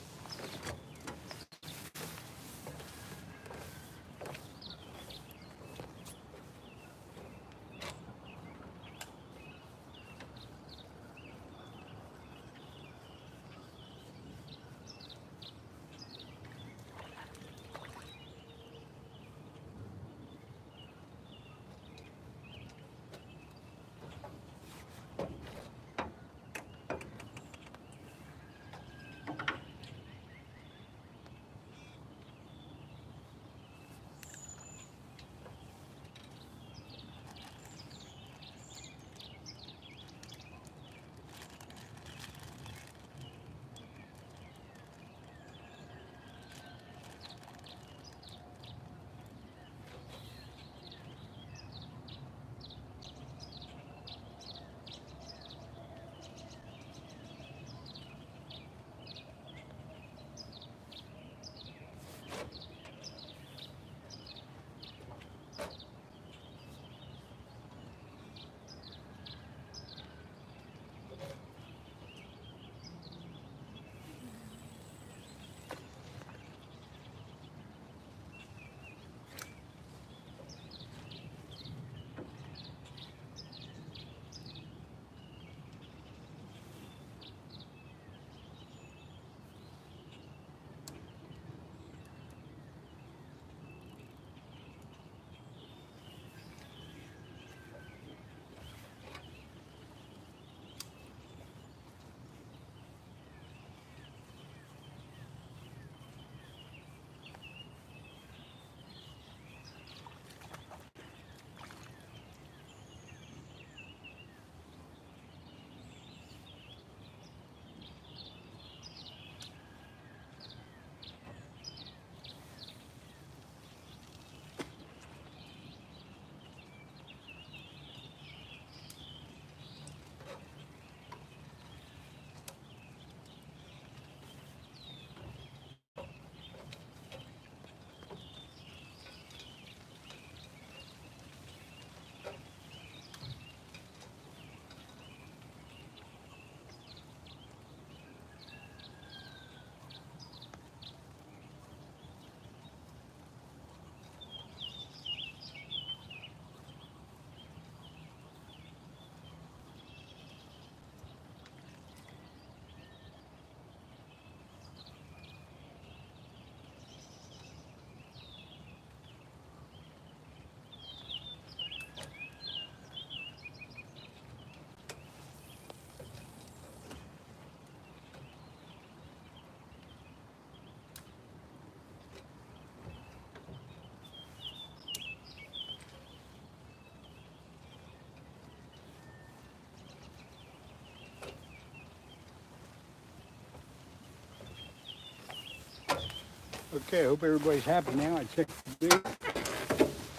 S1: Okay, I hope everybody's happy now. I checked the bait,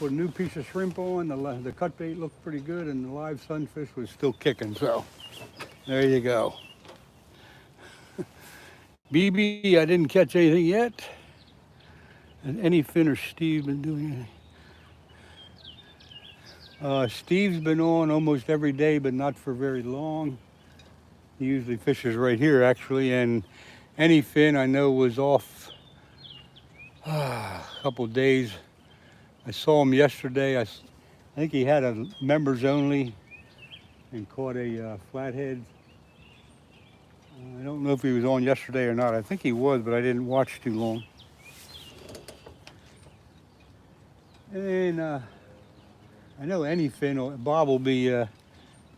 S1: put a new piece of shrimp on. The cut bait looked pretty good, and the live sunfish was still kicking. So there you go. BB, I didn't catch anything yet. Has any fin or Steve been doing anything? Steve's been on almost every day, but not for very long. He usually fishes right here, actually, and any fin I know was off a couple of days. I saw him yesterday. I think he had a members only and caught a flathead. I don't know if he was on yesterday or not. I think he was, but I didn't watch too long. And I know any fin, Bob will be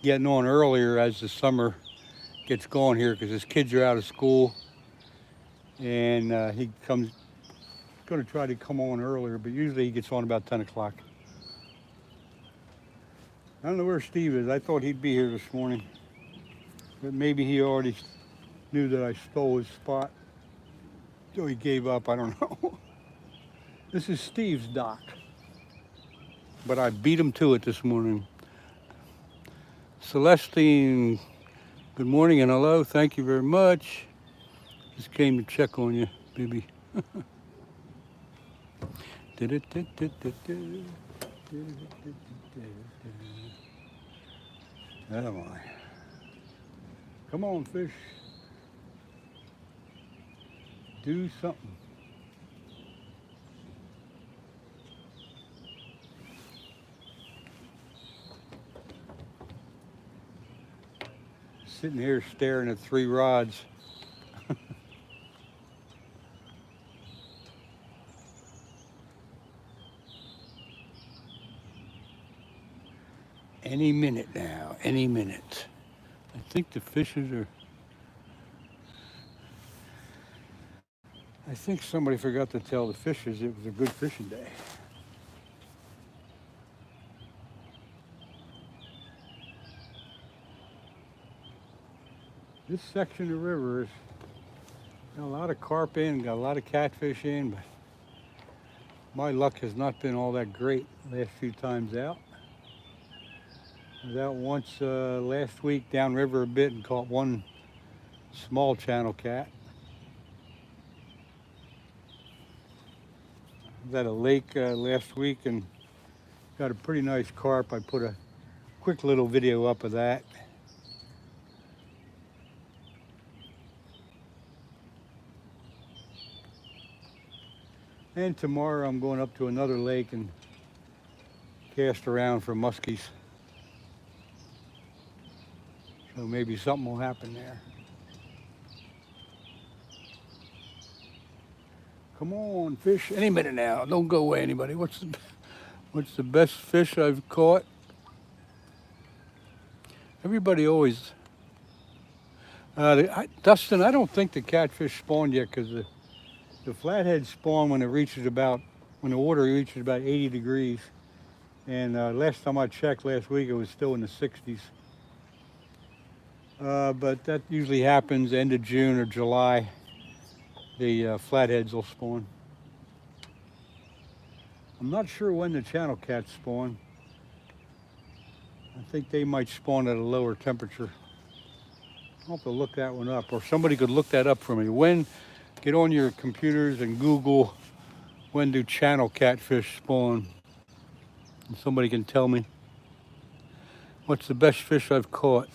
S1: getting on earlier as the summer gets going here because his kids are out of school, and he comes going to try to come on earlier, but usually he gets on about 10 o'clock. I don't know where Steve is. I thought he'd be here this morning, but maybe he already knew that I stole his spot, so he gave up. I don't know. This is Steve's dock, but I beat him to it this morning. Celestine, good morning and hello. Thank you very much. Just came to check on you, baby. Oh my. Come on, fish. Do something. Sitting here staring at 3 rods. Any minute now, any minute. I think the fishes are... I think somebody forgot to tell the fishers it was a good fishing day. This section of the river is got a lot of carp in, got a lot of catfish in, but my luck has not been all that great the last few times out. I was out once last week downriver a bit and caught one small channel cat. I was at a lake last week and got a pretty nice carp. I put a quick little video up of that. And tomorrow I'm going up to another lake and cast around for muskies. So maybe something will happen there. Come on, fish. Any minute now. Don't go away, anybody. What's the best fish I've caught? Everybody always... Dustin, I don't think the catfish spawned yet because the flathead spawn when the water reaches about 80 degrees. And last time I checked last week, it was still in the 60s. But that usually happens end of June or July. The flatheads will spawn. I'm not sure when the channel cats spawn. I think they might spawn at a lower temperature. I'll have to look that one up, or somebody could look that up for me. Get on your computers and Google when do channel catfish spawn. And somebody can tell me what's the best fish I've caught.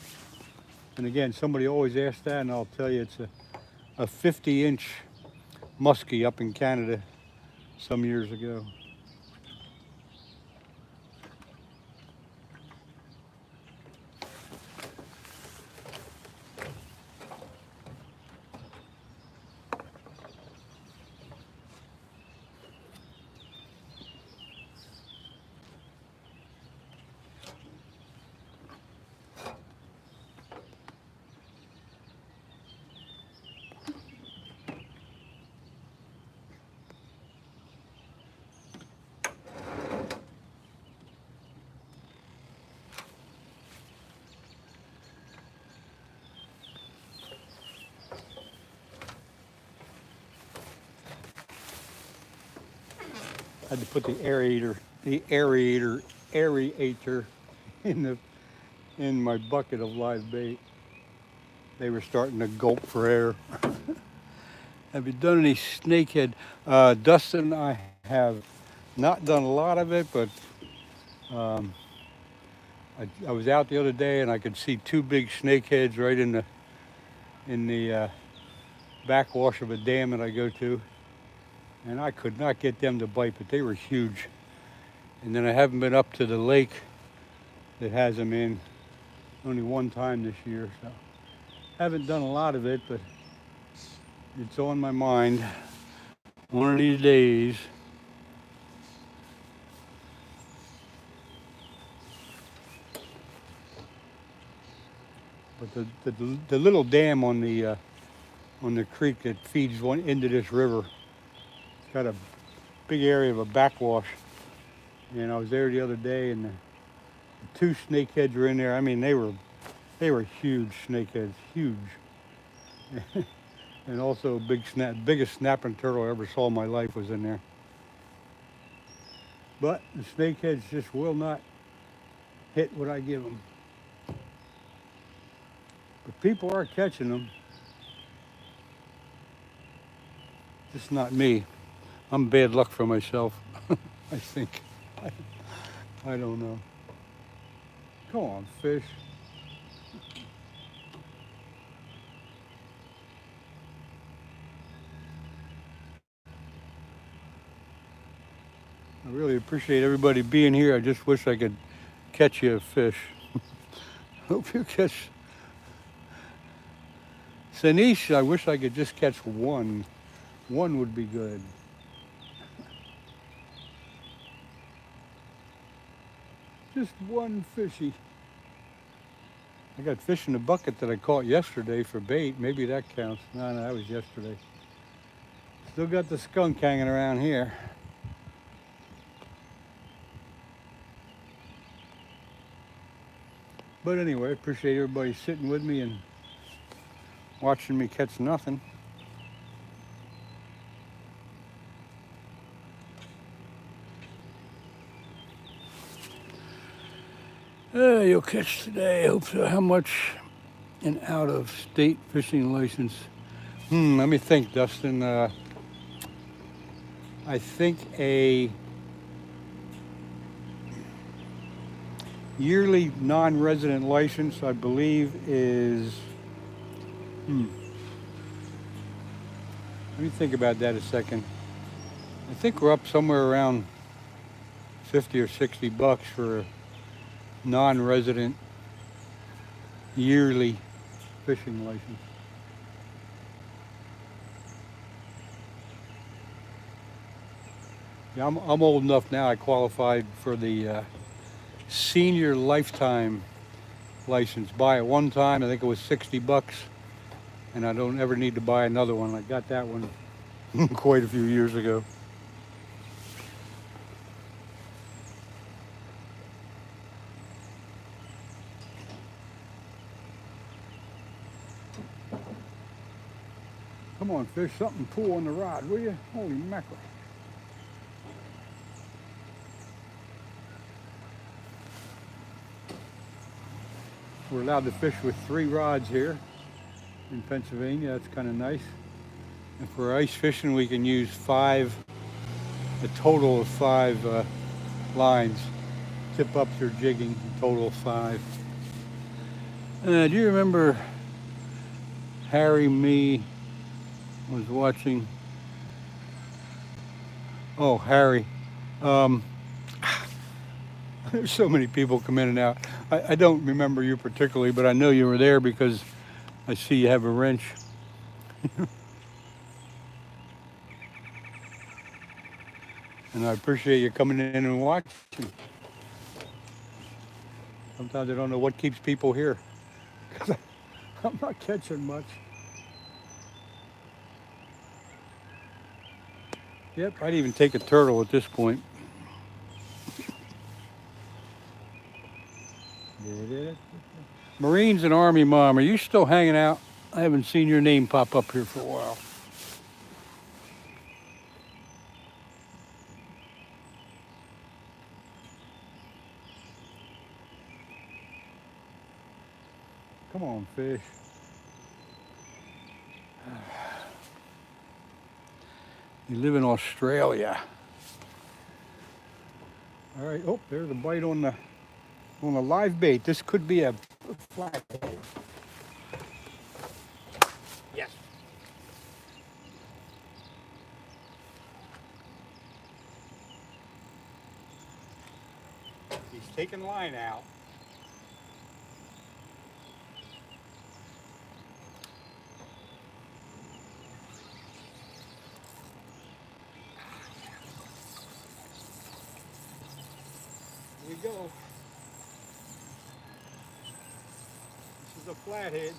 S1: And again, somebody always asks that, and I'll tell you it's a 50-inch muskie up in Canada some years ago. Had to put the aerator in my bucket of live bait. They were starting to gulp for air. Have you done any snakehead? Dustin, I have not done a lot of it, but I was out the other day and I could see two big snakeheads right in the backwash of a dam that I go to, and I could not get them to bite, but they were huge. And then I haven't been up to the lake that has them in, only one time this year, so haven't done a lot of it, but it's on my mind one of these days. But the little dam on the creek that feeds one into this river, it's got a big area of a backwash. And I was there the other day, and the two snakeheads were in there. I mean, they were huge snakeheads, huge. And also biggest snapping turtle I ever saw in my life was in there. But the snakeheads just will not hit what I give them. But people are catching them. Just not me. I'm bad luck for myself, I think. I don't know. Come on, fish. I really appreciate everybody being here. I just wish I could catch you a fish. Hope you catch. Sanish, I wish I could just catch one. One would be good. Just one fishy. I got fish in the bucket that I caught yesterday for bait. Maybe that counts. No, that was yesterday. Still got the skunk hanging around here. But anyway, I appreciate everybody sitting with me and watching me catch nothing. You'll catch today. I hope so. How much an out-of-state fishing license? Let me think, Dustin. I think a yearly non-resident license, I believe, is, let me think about that a second. I think we're up somewhere around 50 or 60 bucks for a non-resident yearly fishing license. Yeah, I'm old enough now. I qualified for the senior lifetime license. Buy it one time, I think it was 60 bucks, and I don't ever need to buy another one. I got that one quite a few years ago. Come on, fish, something pull on the rod, will you? Holy mackerel. We're allowed to fish with 3 rods here in Pennsylvania. That's kind of nice. And for ice fishing, we can use 5, a total of 5 lines. Tip ups or jigging, a total of 5. Do you remember Harry, me, was watching? Oh, Harry. There's so many people come in and out. I don't remember you particularly, but I know you were there because I see you have a wrench. And I appreciate you coming in and watching. Sometimes I don't know what keeps people here, because I'm not catching much. Yep, I'd even take a turtle at this point. Marines and Army Mom, are you still hanging out? I haven't seen your name pop up here for a while. Come on, fish. You live in Australia. All right. Oh, there's a bite on the live bait. This could be a flathead. Yes. He's taking line out. Here we go. This is a flathead.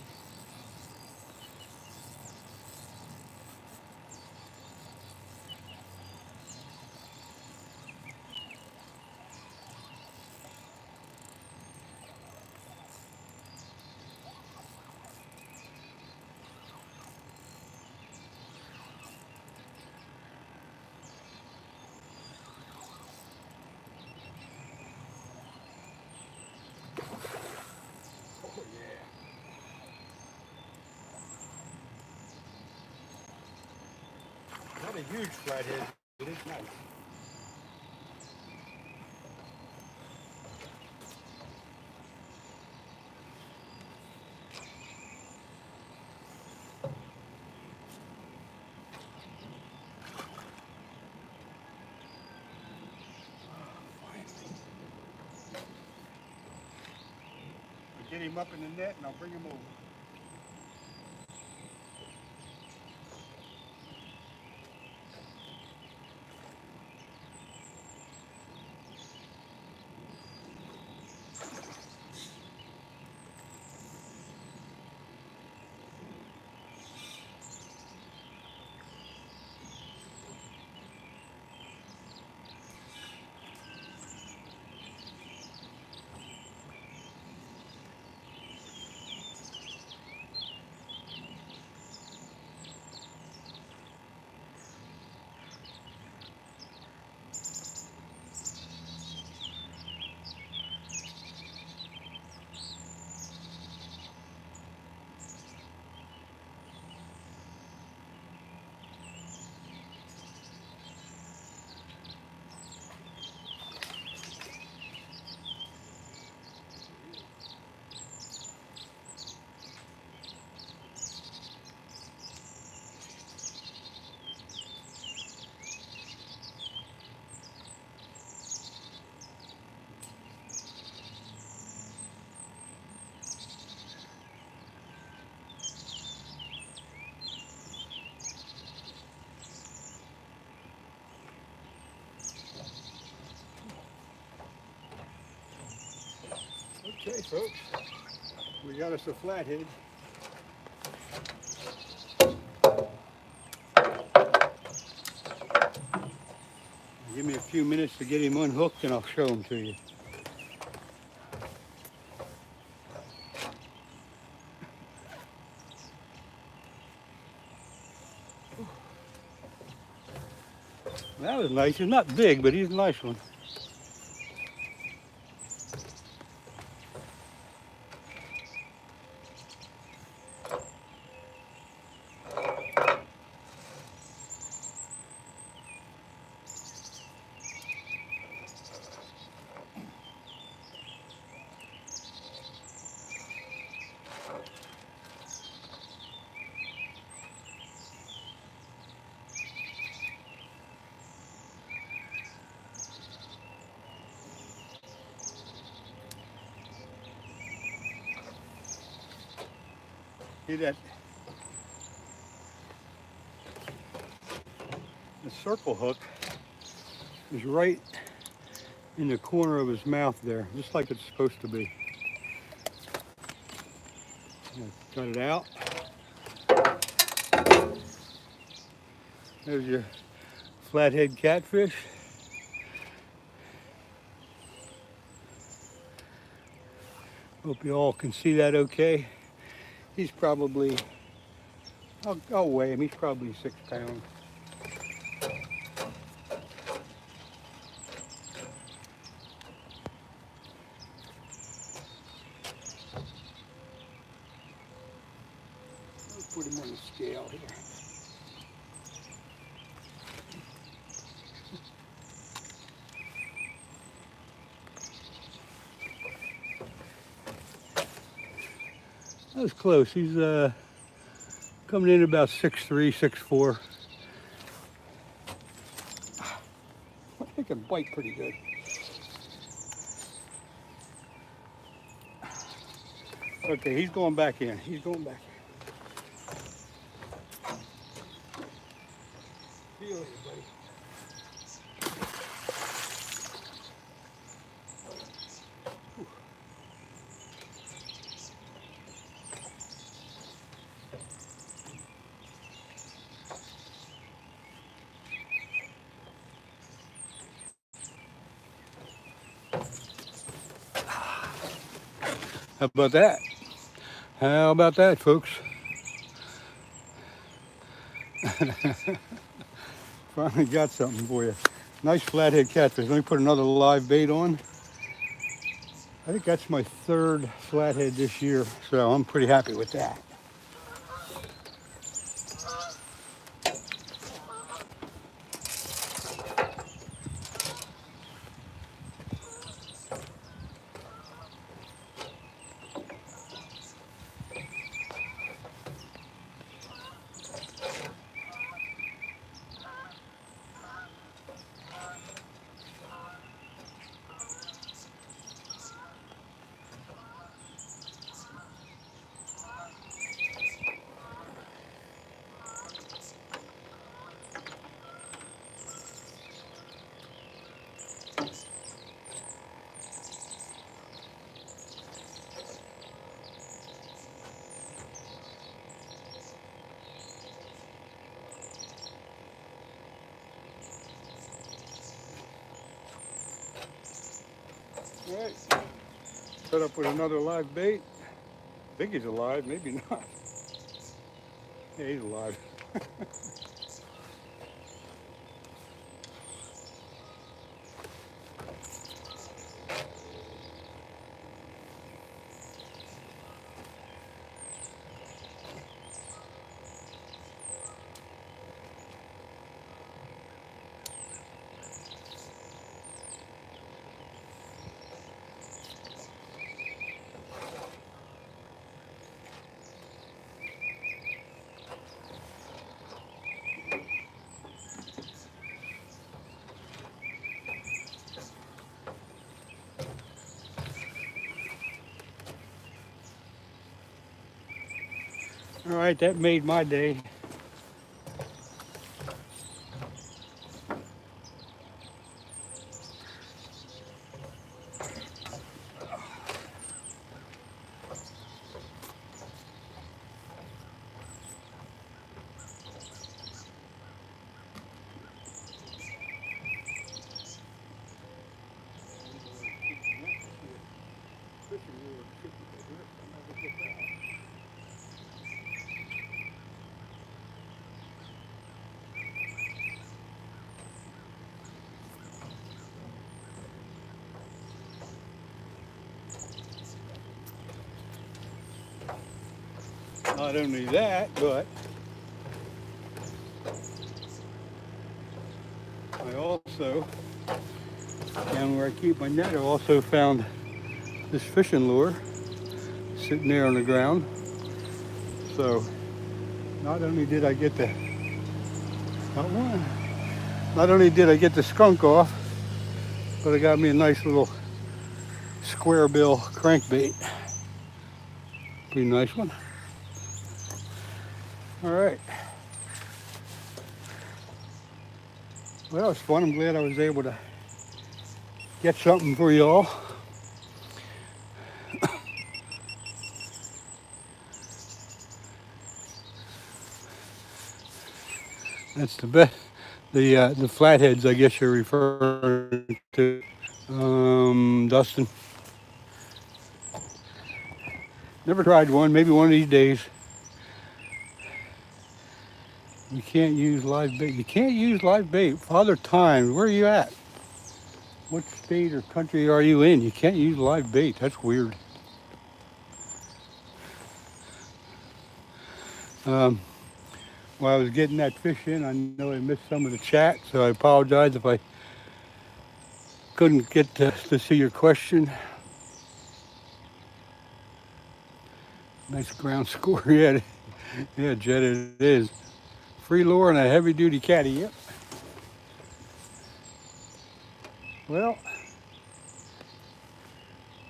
S1: Oh yeah. Not a huge flathead, but it's nice. I'll get him up in the net and I'll bring him over. Okay, folks, we got us a flathead. Give me a few minutes to get him unhooked and I'll show him to you. That was nice. He's not big, but he's a nice one. See that? The circle hook is right in the corner of his mouth there, just like it's supposed to be. Cut it out. There's your flathead catfish. Hope you all can see that okay. He's probably, I'll weigh him, he's probably 6 pounds. put him on the scale here. That was close. He's coming in about 6'3", 6'4". He can bite pretty good. Okay, he's going back in. He's going back in. See you later, buddy. How about that? How about that, folks? Finally got something for you. Nice flathead catfish. Let me put another live bait on. I think that's my third flathead this year, so I'm pretty happy with that. All right, set up with another live bait. I think he's alive, maybe not. Yeah, he's alive. All right, that made my day. Not only that, but I also, down where I keep my net, I also found this fishing lure sitting there on the ground. So not only did I get the, not only did I get the skunk off, but I got me a nice little square bill crankbait. Pretty nice one. All right. Well, it's fun. I'm glad I was able to get something for y'all. That's the best. The flatheads, I guess you're referring to, Dustin. Never tried one. Maybe one of these days. You can't use live bait. You can't use live bait. Father Time, where are you at? What state or country are you in? You can't use live bait. That's weird. Um, while I was getting that fish in, I know I missed some of the chat, so I apologize if I couldn't get to see your question. Nice ground score, yeah, yeah, Jed, it is. Free lure and a heavy duty caddy, yep. Well,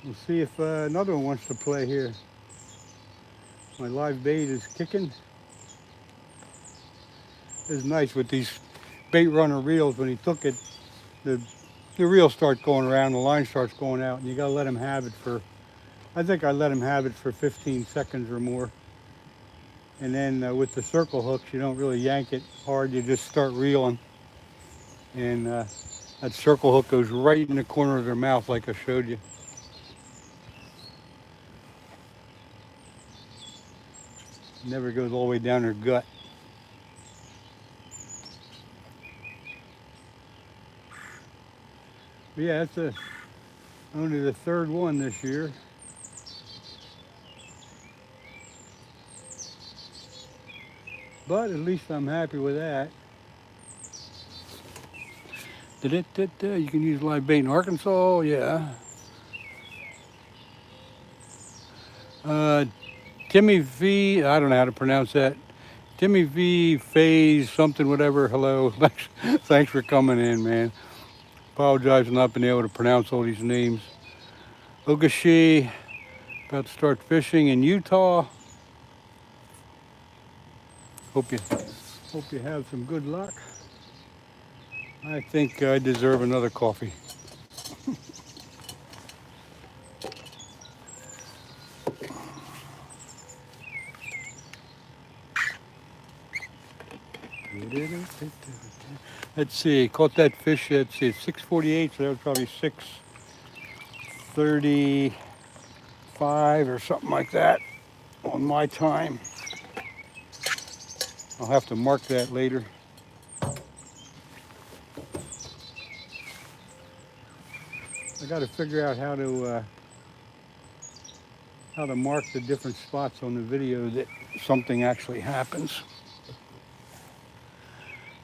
S1: we'll see if another one wants to play here. My live bait is kicking. It's nice with these bait runner reels. When he took it, the reel starts going around, the line starts going out, and you gotta let him have it for, I think I let him have it for 15 seconds or more. And then with the circle hooks, you don't really yank it hard, you just start reeling. And that circle hook goes right in the corner of their mouth like I showed you. Never goes all the way down their gut. But yeah, it's only the third one this year. But at least I'm happy with that. You can use live bait in Arkansas, yeah. Timmy V, I don't know how to pronounce that. Timmy V, Phase, something, whatever, hello. Thanks for coming in, man. Apologize for not being able to pronounce all these names. Ogashi, about to start fishing in Utah. Hope you have some good luck. I think I deserve another coffee. Let's see, caught that fish at 6:48, so that was probably 6:35 or something like that on my time. I'll have to mark that later. I got to figure out how to mark the different spots on the video that something actually happens.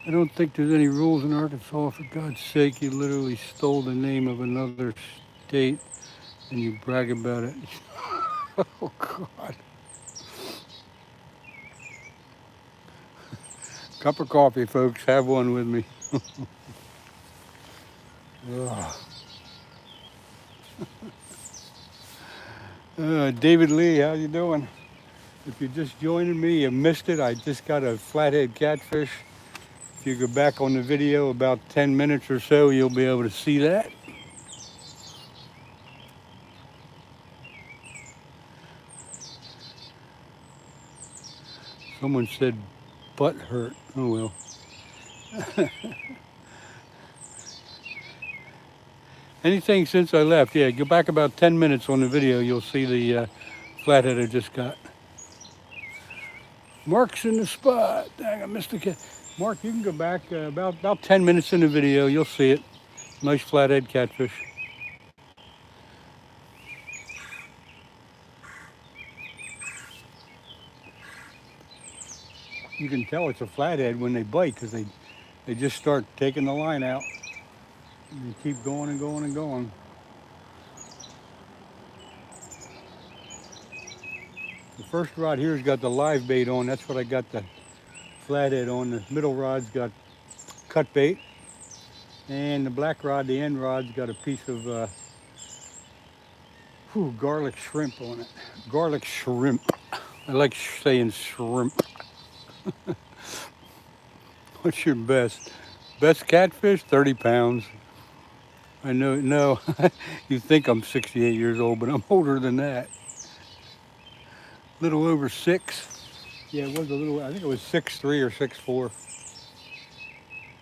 S1: I don't think there's any rules in Arkansas. For God's sake, you literally stole the name of another state and you brag about it. Oh, God. Cup of coffee, folks. Have one with me. David Lee, how you doing? If you're just joining me, you missed it. I just got a flathead catfish. If you go back on the video about 10 minutes or so, you'll be able to see that. Someone said butt hurt. Oh well. Anything since I left, yeah, go back about 10 minutes on the video, you'll see the flathead I just got. Mark's in the spot. Dang, I missed the cat. Mark, you can go back about 10 minutes in the video, you'll see it. Nice flathead catfish. You can tell it's a flathead when they bite because they just start taking the line out. And you keep going and going and going. The first rod here's got the live bait on. That's what I got the flathead on. The middle rod's got cut bait. And the black rod, the end rod's got a piece of garlic shrimp on it. Garlic shrimp. I like saying shrimp. What's your best? Best catfish, 30 pounds. I know, no, you think I'm 68 years old, but I'm older than that. Little over 6. Yeah, it was a little, I think it was 6'3" or 6'4".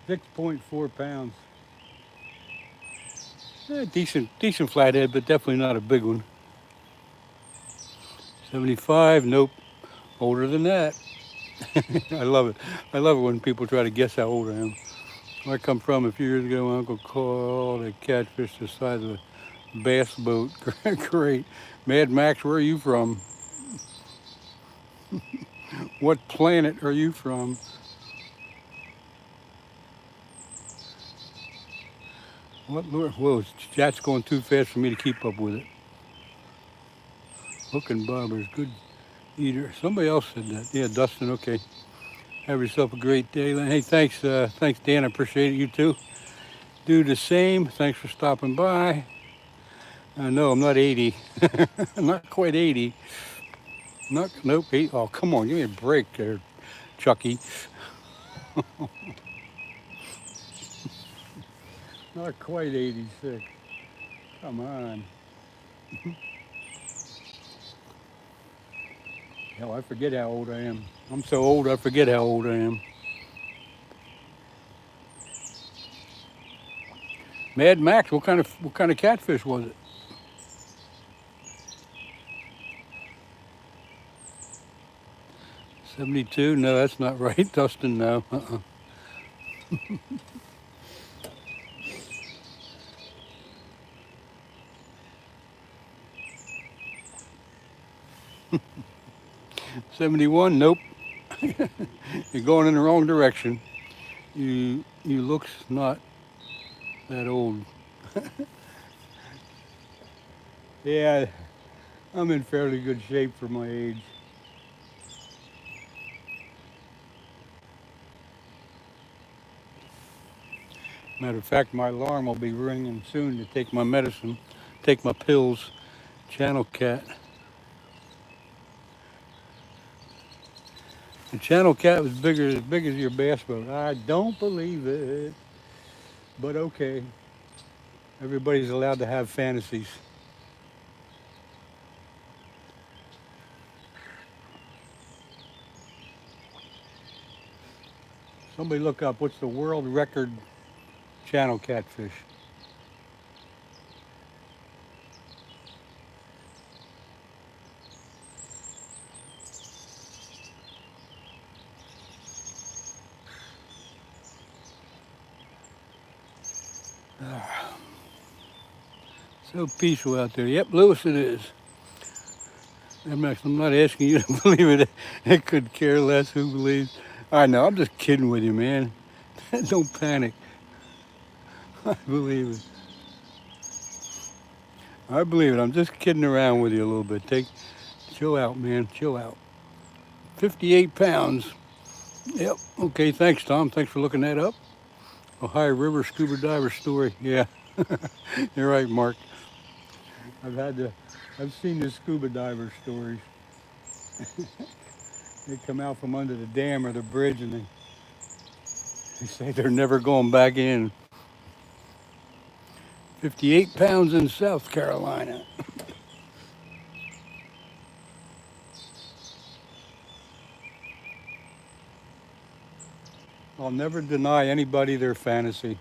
S1: 6.4 pounds. Decent flathead, but definitely not a big one. 75, nope, older than that. I love it. I love it when people try to guess how old I am. Where I come from, a few years ago, my uncle caught a catfish the size of a bass boat. Great. Mad Max, where are you from? What planet are you from? What lure? Whoa, that's going too fast for me to keep up with it. Hook and bobbers, good eater. Somebody else said that. Yeah, Dustin, okay. Have yourself a great day. Hey, thanks, Dan. I appreciate it. You too. Do the same. Thanks for stopping by. No, I'm not 80. I'm not quite 80. Nope, 8. Oh, come on, give me a break there, Chucky. Not quite 86. Come on. Hell, I forget how old I am. I'm so old, I forget how old I am. Mad Max, what kind of catfish was it? '72? No, that's not right, Dustin. No. 71? Nope. You're going in the wrong direction. You looks not that old. Yeah, I'm in fairly good shape for my age. Matter of fact, my alarm will be ringing soon to take my medicine, take my pills. Channel cat. The channel cat was as big as your bass boat. I don't believe it, but okay. Everybody's allowed to have fantasies. Somebody look up what's the world record channel catfish. So peaceful out there. Yep, Lewis it is. I'm not asking you to believe it. I could care less who believes. I know, I'm just kidding with you, man. Don't panic. I believe it. I believe it. I'm just kidding around with you a little bit. Chill out, man. Chill out. 58 pounds. Yep. Okay, thanks, Tom. Thanks for looking that up. Ohio River scuba diver story. Yeah. You're right, Mark. I've seen the scuba diver stories. They come out from under the dam or the bridge and they say they're never going back in. 58 pounds in South Carolina. I'll never deny anybody their fantasy.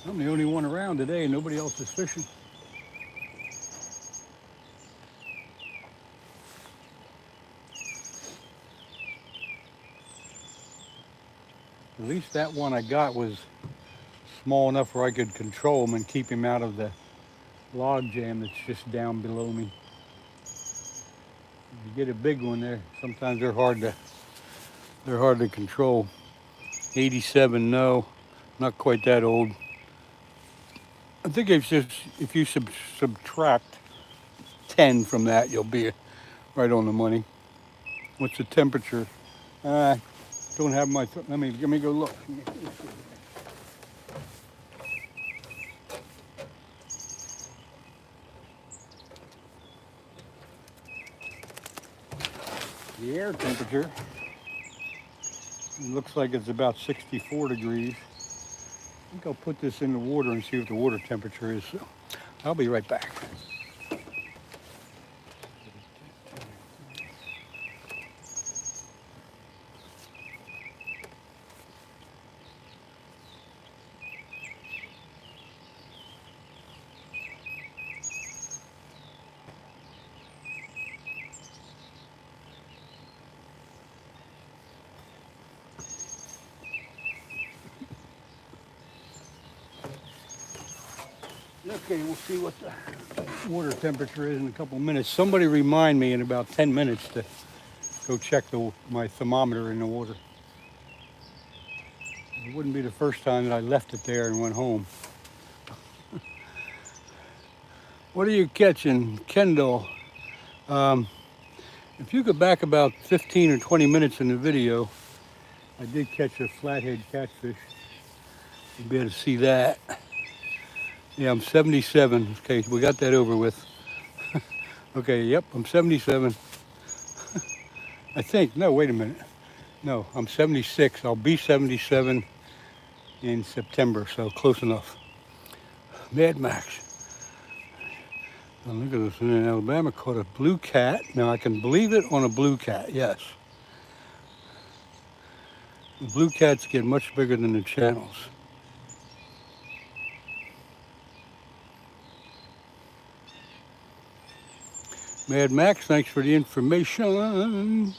S1: I'm the only one around today. Nobody else is fishing. At least that one I got was small enough where I could control him and keep him out of the log jam that's just down below me. You get a big one there, sometimes they're hard to control. 87, no, not quite that old. I think if you subtract 10 from that, you'll be right on the money. What's the temperature? Don't have my, let me go look. The air temperature, it looks like it's about 64 degrees. I think I'll put this in the water and see what the water temperature is. So I'll be right back. Okay, we'll see what the water temperature is in a couple of minutes. Somebody remind me in about 10 minutes to go check my thermometer in the water. It wouldn't be the first time that I left it there and went home. What are you catching, Kendall? If you go back about 15 or 20 minutes in the video, I did catch a flathead catfish. You'll be able to see that. Yeah, I'm 77. Okay, we got that over with. Okay, yep, I'm 77. I think, no, wait a minute. No, I'm 76. I'll be 77 in September, so close enough. Mad Max. Now look at this, in Alabama, caught a blue cat. Now I can believe it on a blue cat, yes. The blue cats get much bigger than the channels. Mad Max, thanks for the information. Oh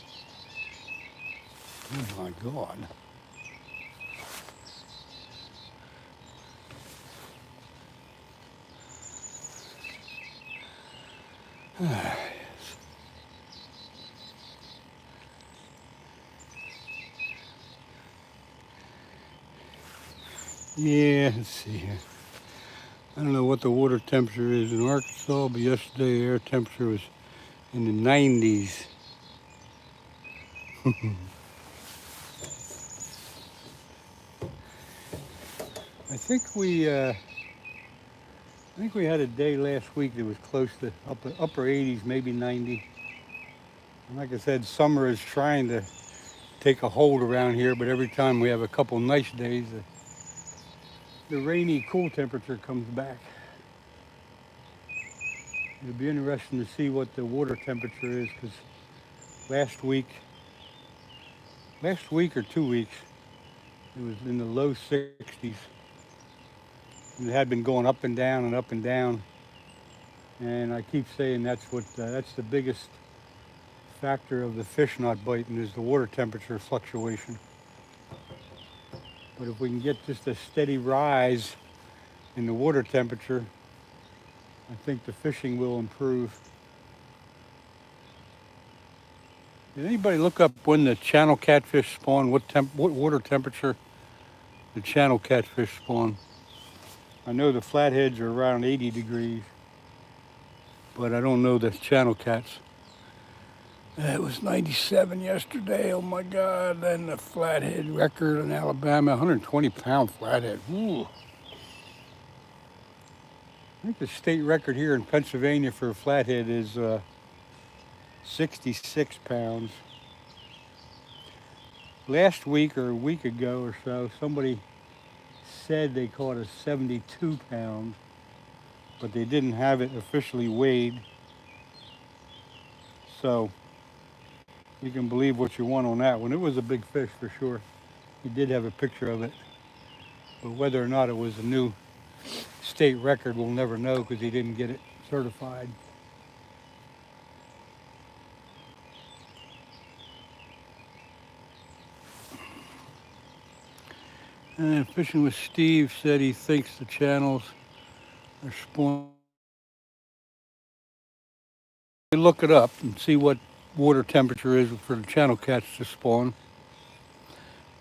S1: my God. Yeah, let's see here. I don't know what the water temperature is in Arkansas, but yesterday air temperature was in the 90s. I think we had a day last week that was close to upper 80s, maybe 90. And like I said, summer is trying to take a hold around here, but every time we have a couple nice days, the rainy, cool temperature comes back. It'll be interesting to see what the water temperature is, because last week or 2 weeks, it was in the low 60s. And it had been going up and down and up and down. And I keep saying that's the biggest factor of the fish not biting, is the water temperature fluctuation. But if we can get just a steady rise in the water temperature, I think the fishing will improve. Did anybody look up when the channel catfish spawn, what water temperature the channel catfish spawn? I know the flatheads are around 80 degrees, but I don't know the channel cats. It was 97 yesterday, oh my God. And the flathead record in Alabama, 120-pound flathead. Ooh. I think the state record here in Pennsylvania for a flathead is 66 pounds. Last week or a week ago or so, somebody said they caught a 72 pound, but they didn't have it officially weighed. So you can believe what you want on that one. It was a big fish for sure. He did have a picture of it, but whether or not it was a new state record, we'll never know, because he didn't get it certified. And Fishing with Steve said he thinks the channels are spawning. Look it up and see what water temperature is for the channel cats to spawn.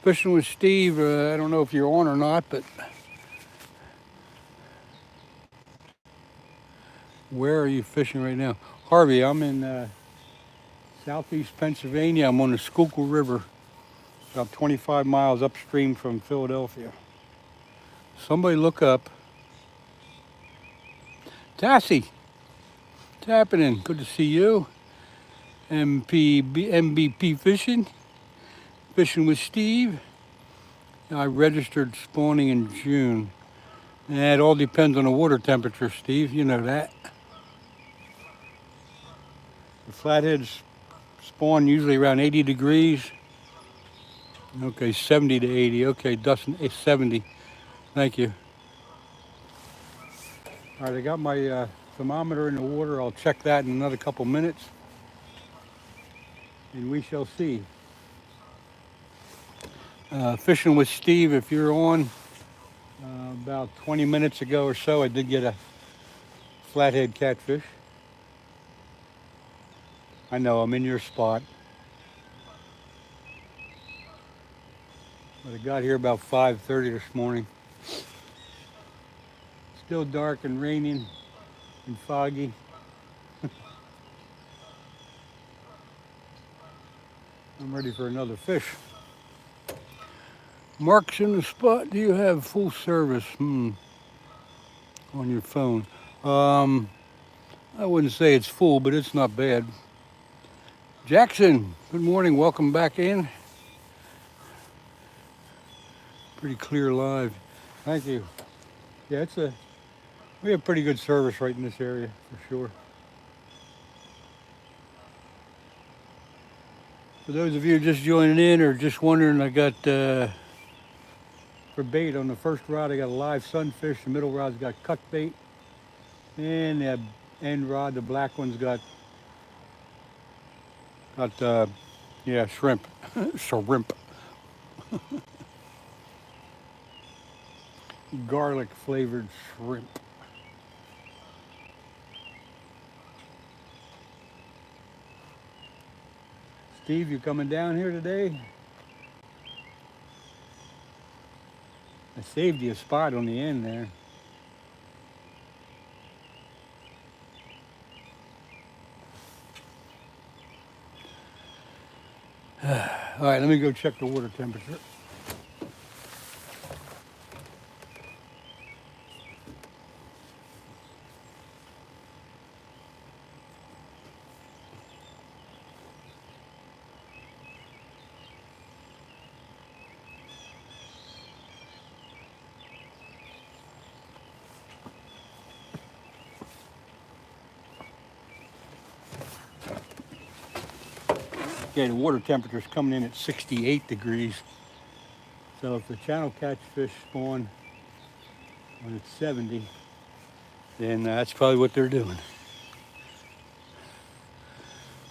S1: Fishing with Steve, I don't know if you're on or not, but where are you fishing right now? Harvey, I'm in southeast Pennsylvania. I'm on the Schuylkill River, about 25 miles upstream from Philadelphia. Somebody look up. Tassie, what's happening? Good to see you. MVP Fishing, Fishing with Steve. I registered spawning in June. Yeah, it all depends on the water temperature, Steve. You know that. The flatheads spawn usually around 80 degrees. Okay, 70 to 80. Okay, Dustin, 70. Thank you. All right, I got my thermometer in the water. I'll check that in another couple minutes, and we shall see. Fishing with Steve, if you're on, about 20 minutes ago or so, I did get a flathead catfish. I know I'm in your spot. But I got here about 5:30 this morning. Still dark and raining and foggy. I'm ready for another fish. Mark's in the spot. Do you have full service on your phone? I wouldn't say it's full, but it's not bad. Jackson, good morning. Welcome back in. Pretty clear live. Thank you. Yeah, we have pretty good service right in this area for sure. For those of you just joining in or just wondering, I got for bait on the first rod, I got a live sunfish. The middle rod's got cut bait, and the end rod, the black one's got yeah, shrimp, shrimp, garlic flavored shrimp. Steve, you coming down here today? I saved you a spot on the end there. All right, let me go check the water temperature. Okay, the water temperature is coming in at 68 degrees. So if the channel catfish spawn when it's 70, then that's probably what they're doing.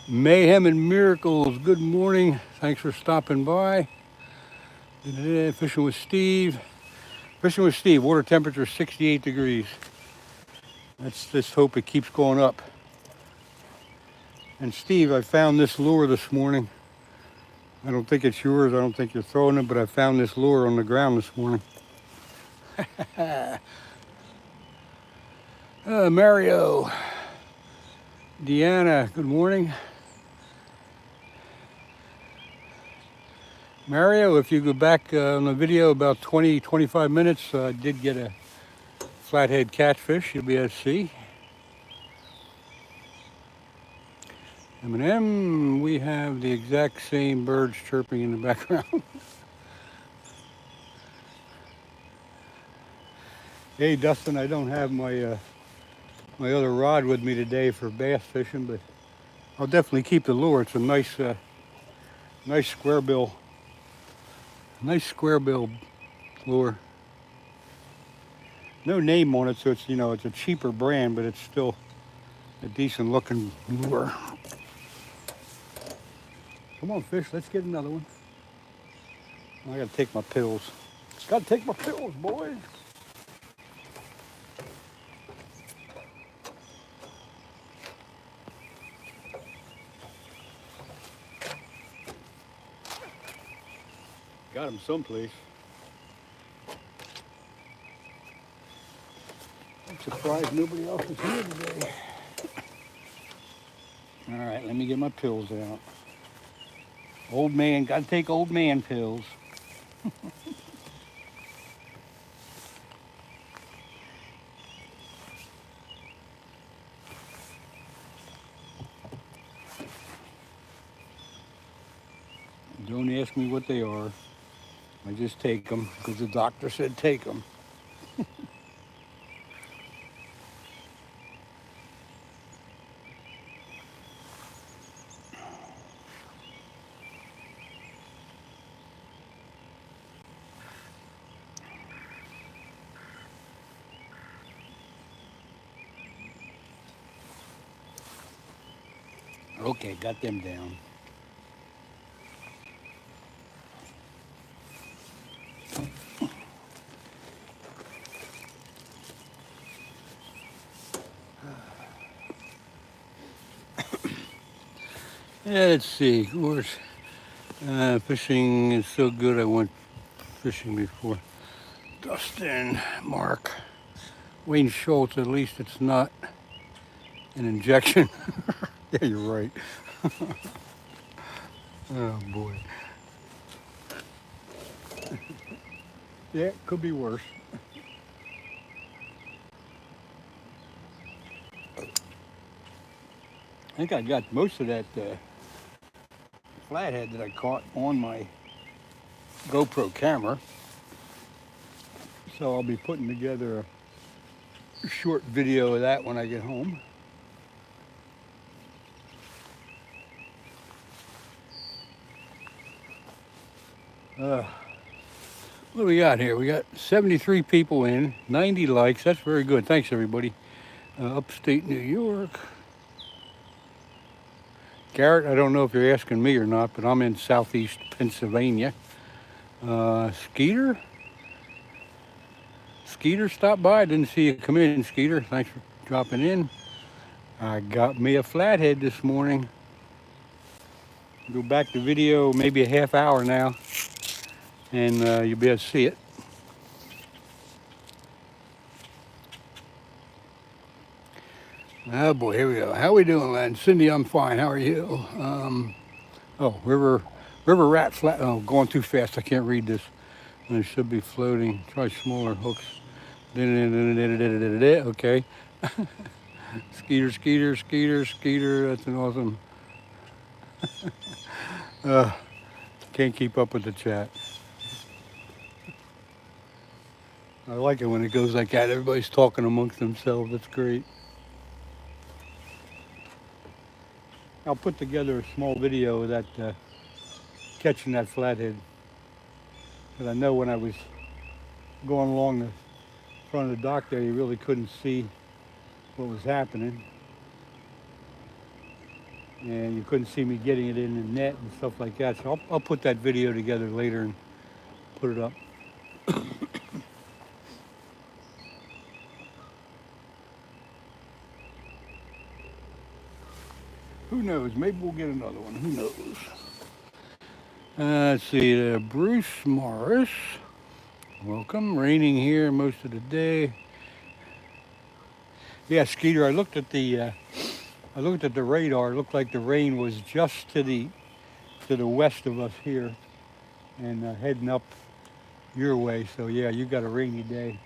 S1: Mayhem and Miracles, good morning. Thanks for stopping by. Fishing with Steve. Fishing with Steve, water temperature 68 degrees. Let's just hope it keeps going up. And Steve, I found this lure this morning. I don't think it's yours. I don't think you're throwing it, but I found this lure on the ground this morning. Mario. Deanna, good morning. Mario, if you go back on the video about 20-25 minutes, I did get a flathead catfish you'll be able to see. M&M, we have the exact same birds chirping in the background. Hey Dustin, I don't have my my other rod with me today for bass fishing, but I'll definitely keep the lure. It's a nice square bill lure. No name on it, so it's it's a cheaper brand, but it's still a decent looking lure. Come on, fish, let's get another one. I gotta take my pills. Gotta take my pills, boys. Got him someplace. I'm surprised nobody else is here today. All right, let me get my pills out. Old man, gotta take old man pills. Don't ask me what they are. I just take them because the doctor said take them. Okay, got them down. Yeah, let's see. Of course, fishing is so good. I went fishing before. Dustin, Mark, Wayne Schultz. At least it's not an injection. Yeah, you're right. Oh boy. Yeah, it could be worse. I think I got most of that flathead that I caught on my GoPro camera. So I'll be putting together a short video of that when I get home. What do we got here? We got 73 people in, 90 likes. That's very good. Thanks, everybody. Upstate New York. Garrett, I don't know if you're asking me or not, but I'm in southeast Pennsylvania. Skeeter? Skeeter stopped by. I didn't see you come in, Skeeter. Thanks for dropping in. I got me a flathead this morning. Go back to video maybe a half hour now, and you'll be able to see it. Oh boy, here we go. How we doing, Len? Cindy, I'm fine. How are you? River rat flat. Oh, going too fast. I can't read this. And it should be floating. Try smaller hooks. Okay. Skeeter, Skeeter, Skeeter, Skeeter. That's an awesome. Can't keep up with the chat. I like it when it goes like that. Everybody's talking amongst themselves. That's great. I'll put together a small video of that catching that flathead. Because I know when I was going along the front of the dock there, you really couldn't see what was happening. And you couldn't see me getting it in the net and stuff like that. So I'll put that video together later and put it up. Who knows? Maybe we'll get another one. Who knows? Let's see. Bruce Morris. Welcome. Raining here most of the day. Yeah, Skeeter. I looked at the radar. It looked like the rain was just to the west of us here, and heading up your way. So yeah, you got a rainy day.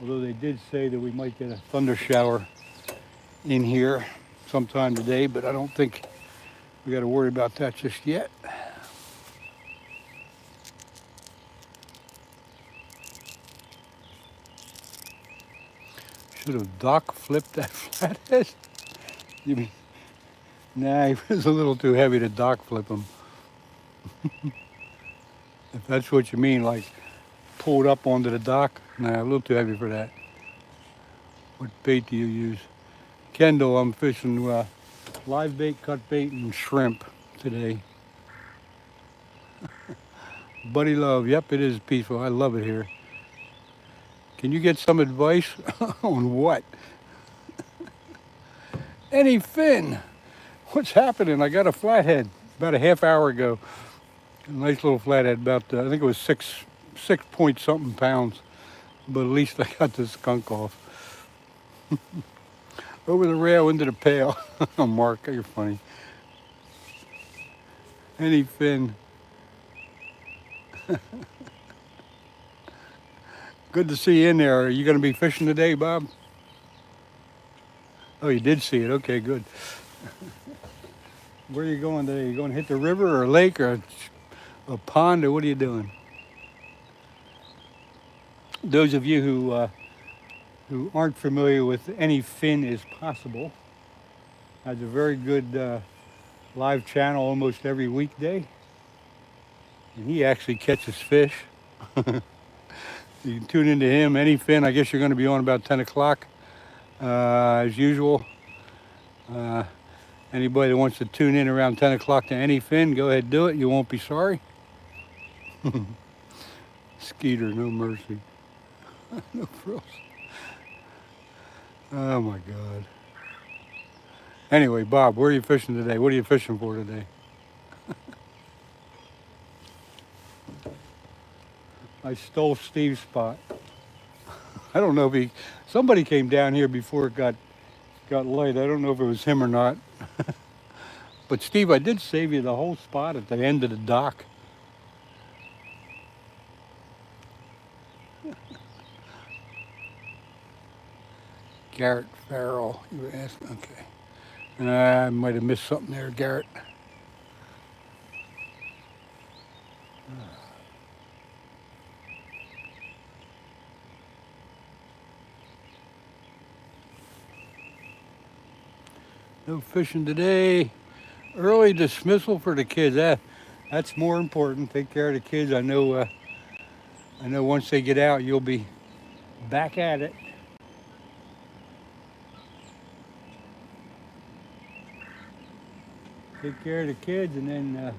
S1: Although they did say that we might get a thunder shower in here sometime today, but I don't think we got to worry about that just yet. Should have dock flipped that flathead. You mean? Nah, he was a little too heavy to dock flip him. If that's what you mean, like pulled up onto the dock. Nah, a little too heavy for that. What bait do you use? Kendall, I'm fishing live bait, cut bait, and shrimp today. Buddy Love, yep, it is peaceful. I love it here. Can you get some advice on what? Any fin? What's happening? I got a flathead about a half hour ago. A nice little flathead, about I think it was six point something pounds. But at least I got the skunk off. Over the rail into the pail. Oh, Mark, you're funny. Any fin. Good to see you in there. Are you going to be fishing today, Bob? Oh, you did see it. Okay, good. Where are you going today? You going to hit the river or a lake or a pond, or what are you doing? Those of you who aren't familiar with Any Fin is Possible, has a very good live channel almost every weekday. And he actually catches fish. You can tune into him, Any Fin. I guess you're going to be on about 10 o'clock as usual. Anybody that wants to tune in around 10 o'clock to Any Fin, go ahead and do it. You won't be sorry. Skeeter, no mercy. No frost. Oh my God. Anyway, Bob, where are you fishing today? What are you fishing for today? I stole Steve's spot. I don't know if somebody came down here before it got light. I don't know if it was him or not. But Steve, I did save you the whole spot at the end of the dock. Garrett Farrell, you were asking. Okay. I might have missed something there, Garrett. No fishing today. Early dismissal for the kids. That's more important. Take care of the kids. I know once they get out, you'll be back at it. Take care of the kids and then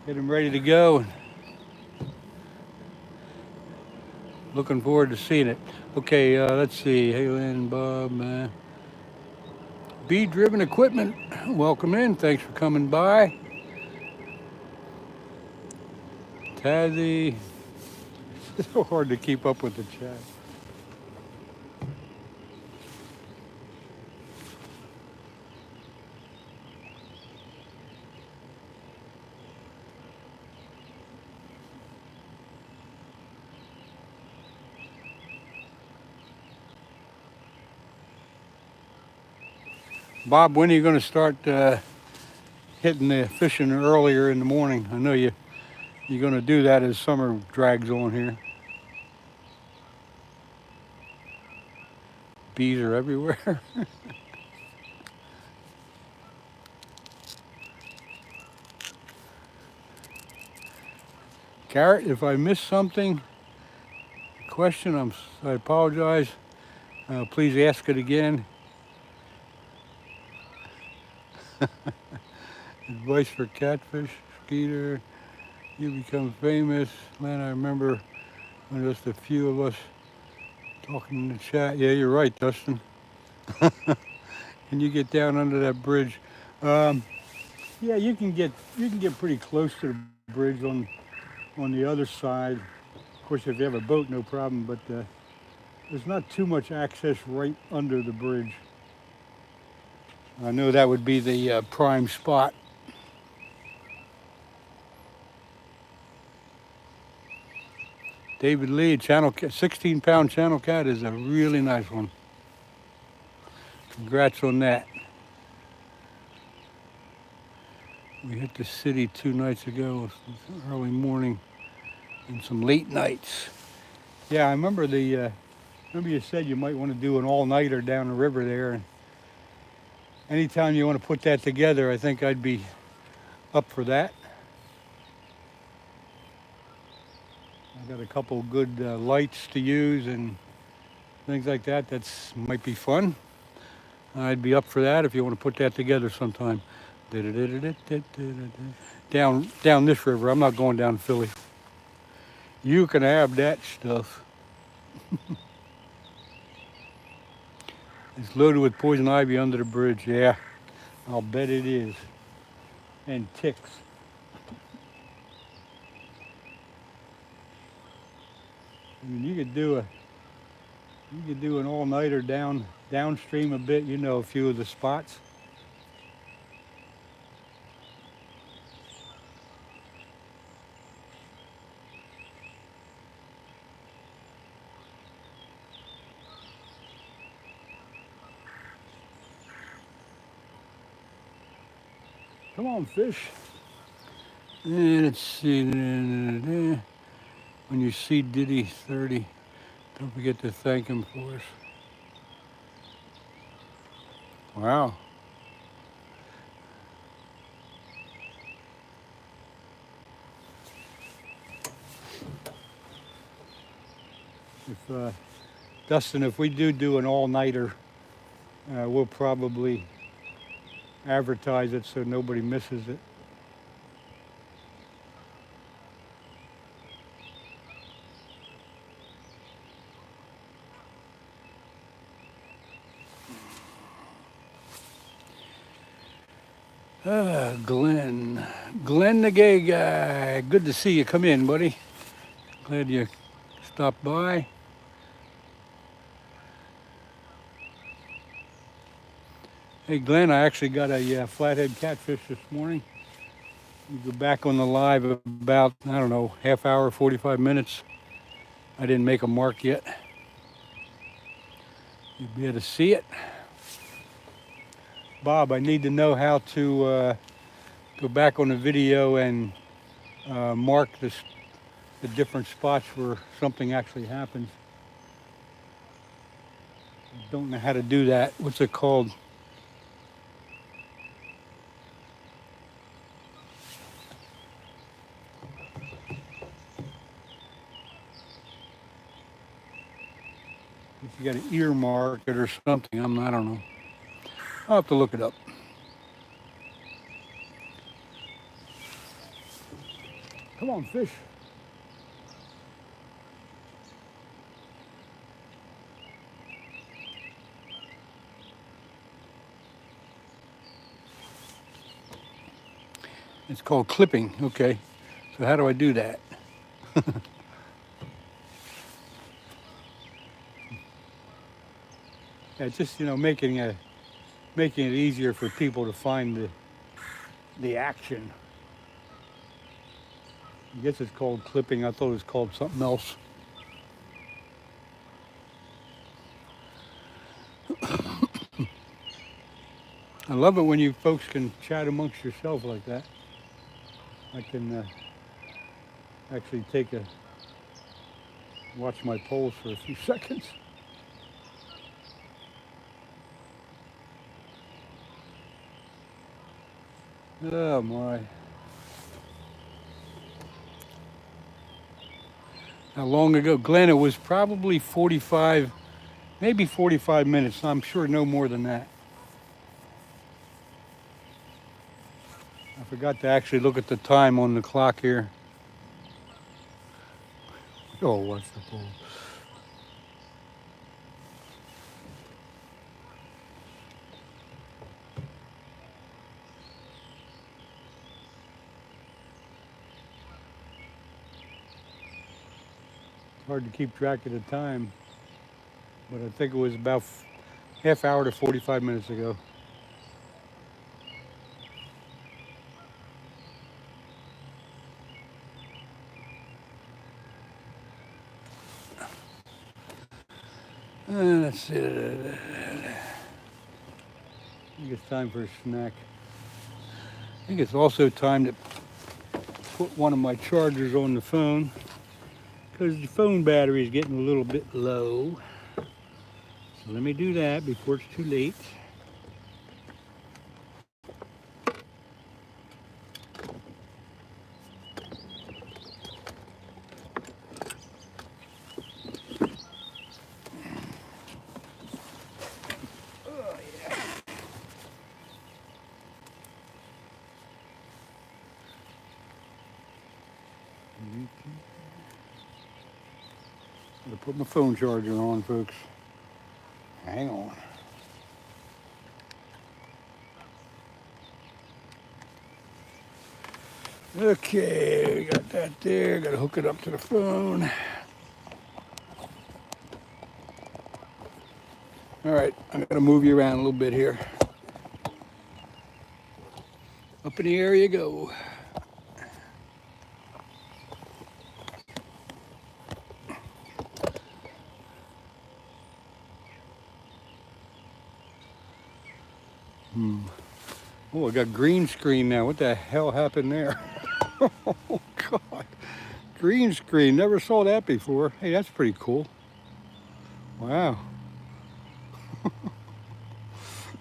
S1: get them ready to go. Looking forward to seeing it. Okay, let's see. Hey, Lynn, Bob, Bee-driven equipment. Welcome in. Thanks for coming by. Tazzy. It's so hard to keep up with the chat. Bob, when are you going to start hitting the fishing earlier in the morning? I know you're going to do that as summer drags on here. Bees are everywhere. Garrett, if I missed something, question, I apologize. Please ask it again. Advice for catfish, Skeeter. You become famous. Man, I remember when just a few of us talking in the chat. Yeah, you're right, Dustin. Can you get down under that bridge? Yeah, you can get pretty close to the bridge on the other side. Of course, if you have a boat, no problem. But there's not too much access right under the bridge. I know that would be the prime spot. David Lee, 16-pound channel cat is a really nice one. Congrats on that. We hit the city 2 nights ago, early morning and some late nights. Yeah, I remember remember you said you might want to do an all-nighter down the river there. And anytime you want to put that together, I think I'd be up for that. I got a couple good lights to use and things like that. Might be fun. I'd be up for that if you want to put that together sometime. Down this river. I'm not going down Philly. You can have that stuff. It's loaded with poison ivy under the bridge. Yeah, I'll bet it is. And ticks. I mean, you could do an all-nighter downstream a bit. You know a few of the spots. Come on, fish. And let's see. When you see Diddy 30, don't forget to thank him for us. Wow. If Dustin, if we do an all-nighter, we'll probably advertise it so nobody misses it. Glenn. Glenn the gay guy. Good to see you. Come in, buddy. Glad you stopped by. Hey, Glenn, I actually got a flathead catfish this morning. You go back on the live about, I don't know, half hour, 45 minutes. I didn't make a mark yet. You'll be able to see it. Bob, I need to know how to go back on the video and mark the different spots where something actually happens. I don't know how to do that. What's it called? If you got to earmark it or something, I don't know. I'll have to look it up. Come on, fish. It's called clipping. Okay. So how do I do that? Yeah, just, making it easier for people to find the action. I guess it's called clipping. I thought it was called something else. I love it when you folks can chat amongst yourself like that. I can actually watch my polls for a few seconds. Oh my. How long ago? Glenn, it was probably 45, maybe 45 minutes. I'm sure no more than that. I forgot to actually look at the time on the clock here. Oh, what's the poll? Hard to keep track of the time, but I think it was about half hour to 45 minutes ago. Let's see. I think it's time for a snack. I think it's also time to put one of my chargers on the phone because the phone battery is getting a little bit low. So let me do that before it's too late. I'm gonna put my phone charger on, folks. Hang on. Okay, we got that there. Gotta hook it up to the phone. All right, I'm gonna move you around a little bit here. Up in the air you go. Oh, I got green screen now. What the hell happened there? Oh, God. Green screen. Never saw that before. Hey, that's pretty cool. Wow.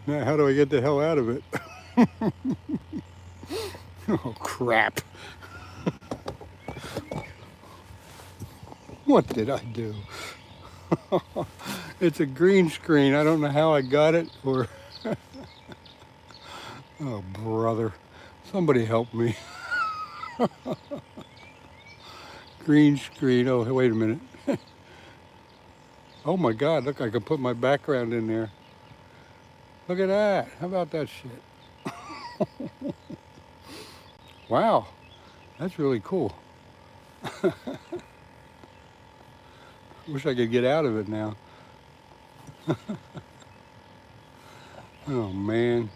S1: Now, how do I get the hell out of it? Oh, crap. What did I do? It's a green screen. I don't know how I got it or... Oh, brother. Somebody help me. Green screen. Oh, wait a minute. Oh, my God. Look, I can put my background in there. Look at that. How about that shit? Wow, that's really cool. Wish I could get out of it now. Oh man,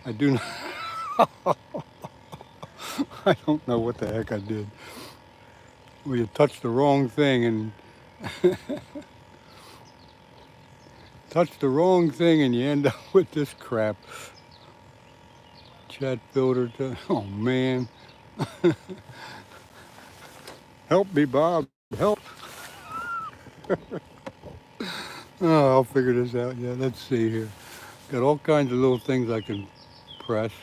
S1: I do not, I don't know what the heck I did. Well, you touched the wrong thing and you end up with this crap. Chat builder, oh man. Help me, Bob, help. Oh, I'll figure this out. Yeah, let's see here. Got all kinds of little things I can press.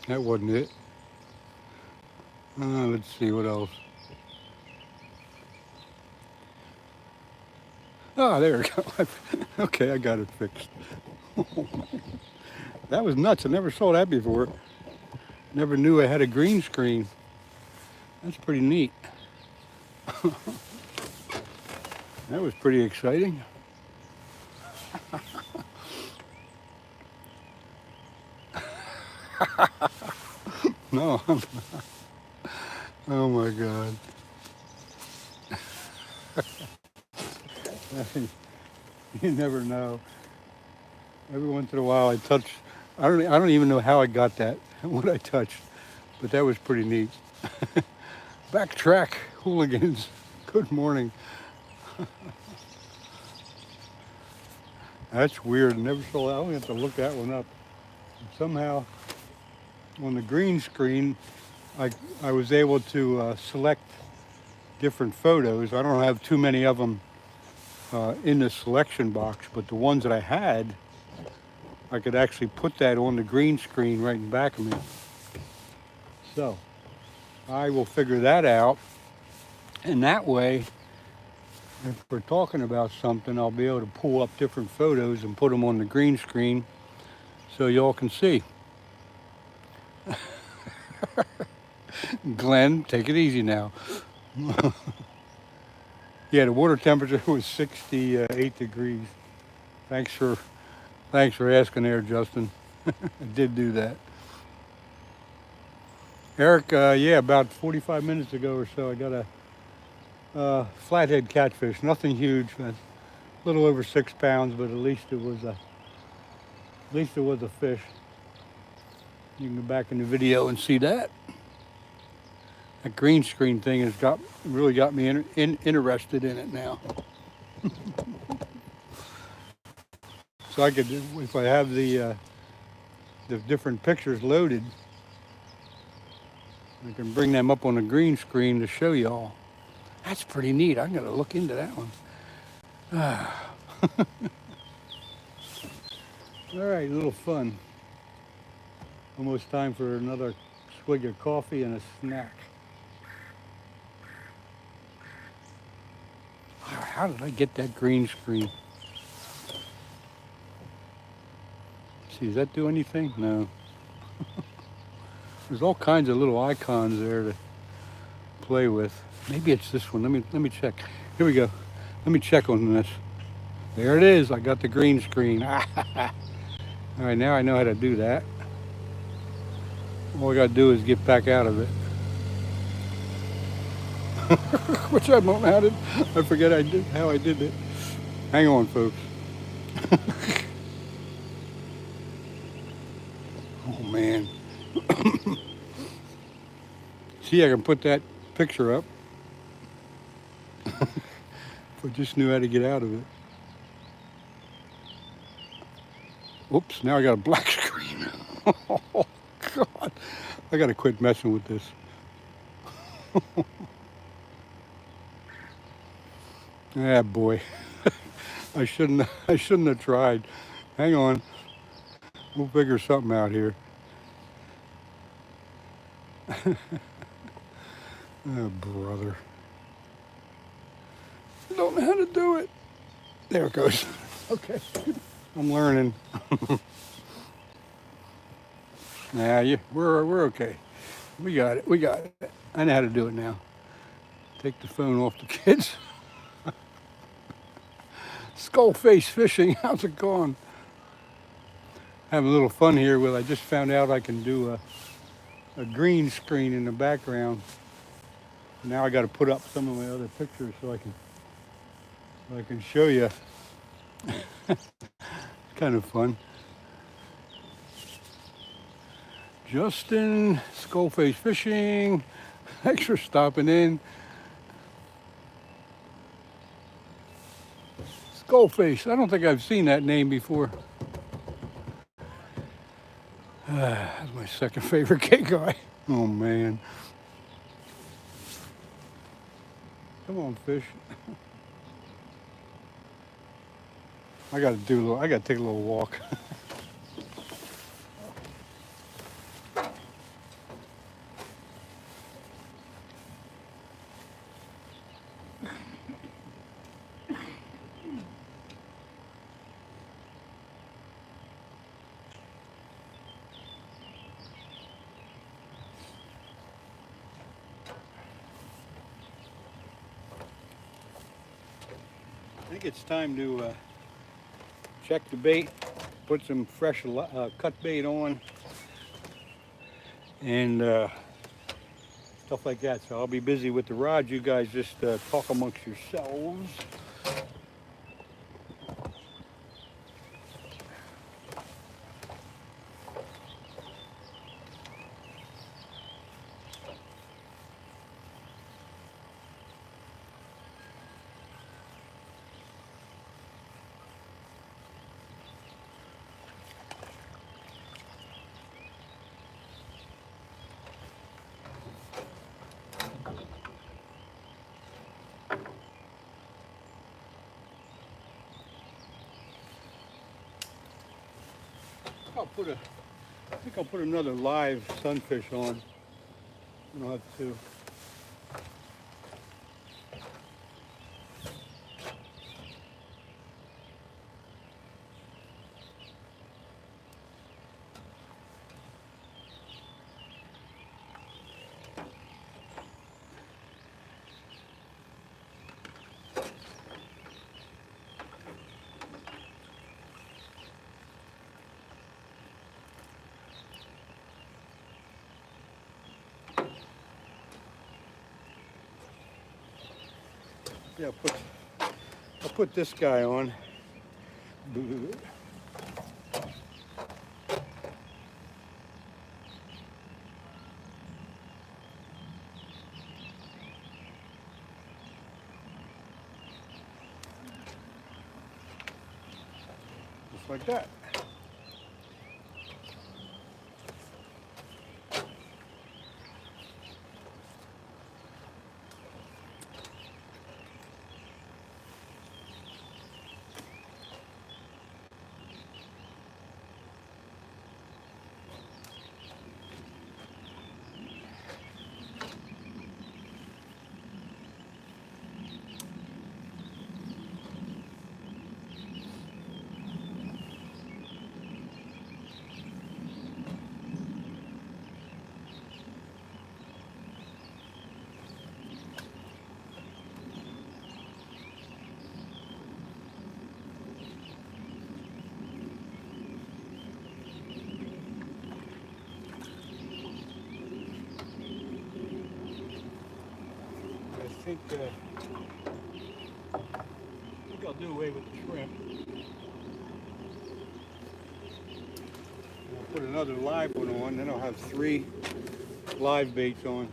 S1: That wasn't it. Let's see what else. Oh, there we go. Okay, I got it fixed. That was nuts. I never saw that before. Never knew I had a green screen. That's pretty neat. That was pretty exciting. No. Oh my God. You never know. Every once in a while I touch, I don't even know how I got that, what I touched, but that was pretty neat. Backtrack, hooligans. Good morning. That's weird. Never saw that. I'm going to have to look that one up. Somehow, on the green screen, I was able to select different photos. I don't have too many of them in the selection box, but the ones that I had, I could actually put that on the green screen right in back of me. So, I will figure that out. And that way, if we're talking about something, I'll be able to pull up different photos and put them on the green screen so y'all can see. Glenn, take it easy now. Yeah, the water temperature was 68 degrees. Thanks for asking there, Justin. I did do that. Eric, yeah, about 45 minutes ago or so, I got a flathead catfish. Nothing huge, a little over 6 pounds, but at least it was a fish. You can go back in the video and see that. That green screen thing has really got me interested in it now. So I could, if I have the different pictures loaded, I can bring them up on the green screen to show y'all. That's pretty neat. I'm gonna look into that one. All right, a little fun. Almost time for another swig of coffee and a snack. How did I get that green screen? See, does that do anything? No. There's all kinds of little icons there to play with. Maybe it's this one. Let me check. Here we go. Let me check on this. There it is. I got the green screen. All right, now I know how to do that. All I gotta do is get back out of it. Which I don't know how to. I forget how I did it. Hang on, folks. Oh man. See, I can put that picture up. If I just knew how to get out of it. Oops, now I got a black screen. Oh God, I gotta quit messing with this. Ah boy, I shouldn't have tried. Hang on, we'll figure something out here. Oh brother, I don't know how to do it. There it goes. Okay, I'm learning. Nah, we're okay. We got it. I know how to do it now. Take the phone off the kids. Skullface Fishing, how's it going? Having a little fun here with, I just found out I can do a green screen in the background. Now I got to put up some of my other pictures so I can show you. Kind of fun. Justin, Skullface Fishing. Thanks for stopping in. Skullface, I don't think I've seen that name before. That's my second favorite cake guy. Oh man. Come on, fish. I gotta take a little walk. I think it's time to check the bait, put some fresh cut bait on, and stuff like that. So I'll be busy with the rods. You guys just talk amongst yourselves. I think I'll put another live sunfish on. I'll have to. Yeah, I'll put this guy on. Just like that. I think I'll do away with the shrimp. I'll put another live one on, then I'll have 3 live baits on.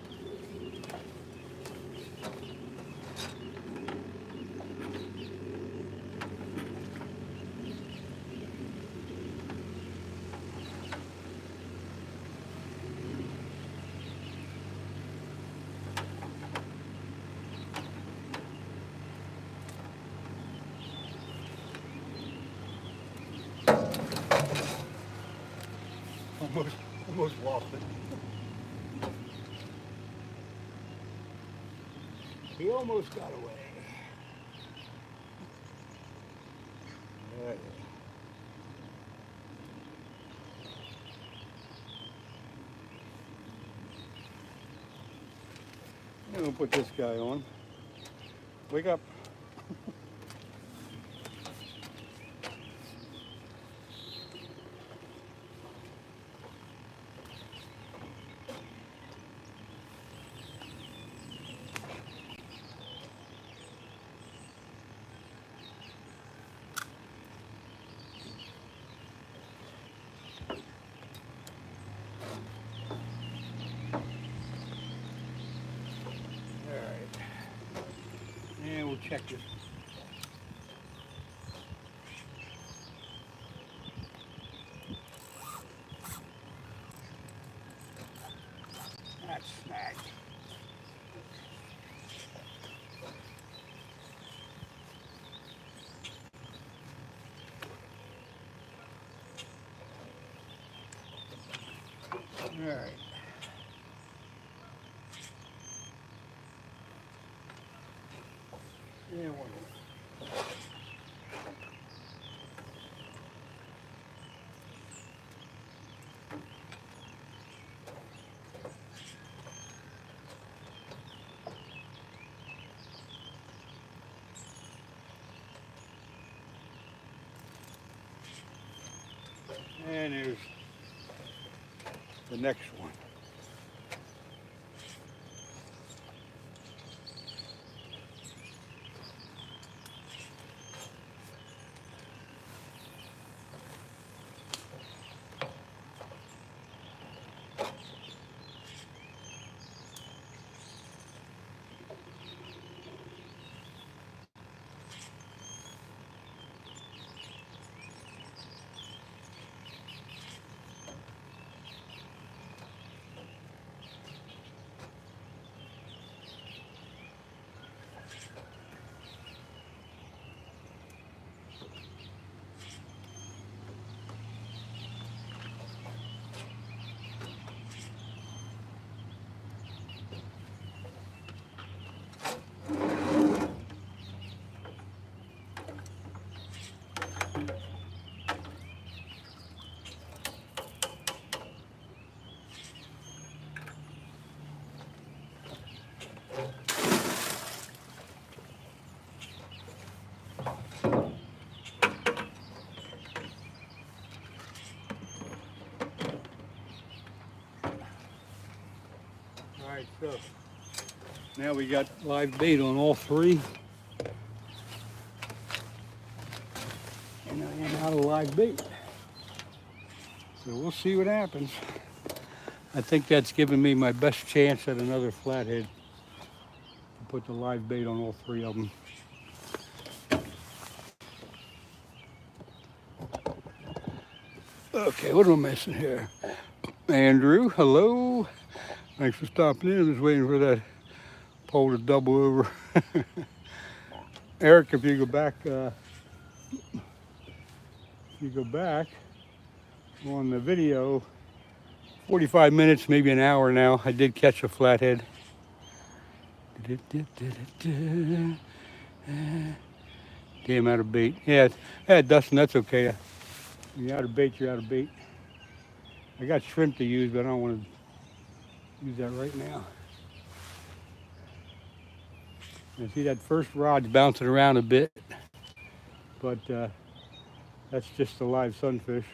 S1: Almost lost it. He almost got away. Right. I'm gonna put this guy on. Wake up. we'll check this. That's snagged. All right. Yeah, one more. And there's the next one. All right, so now we got live bait on all three. And I am out of live bait. So we'll see what happens. I think that's given me my best chance at another flathead to put the live bait on all three of them. Okay, what am I missing here? Andrew, hello. Thanks for stopping in. I'm just waiting for that pole to double over. Eric, if you go back, on the video, 45 minutes, maybe an hour now, I did catch a flathead. Damn, out of bait. Yeah, Dustin, that's okay. When you're out of bait, you're out of bait. I got shrimp to use, but I don't want to use that right now. And see that first rod's bouncing around a bit, but that's just a live sunfish.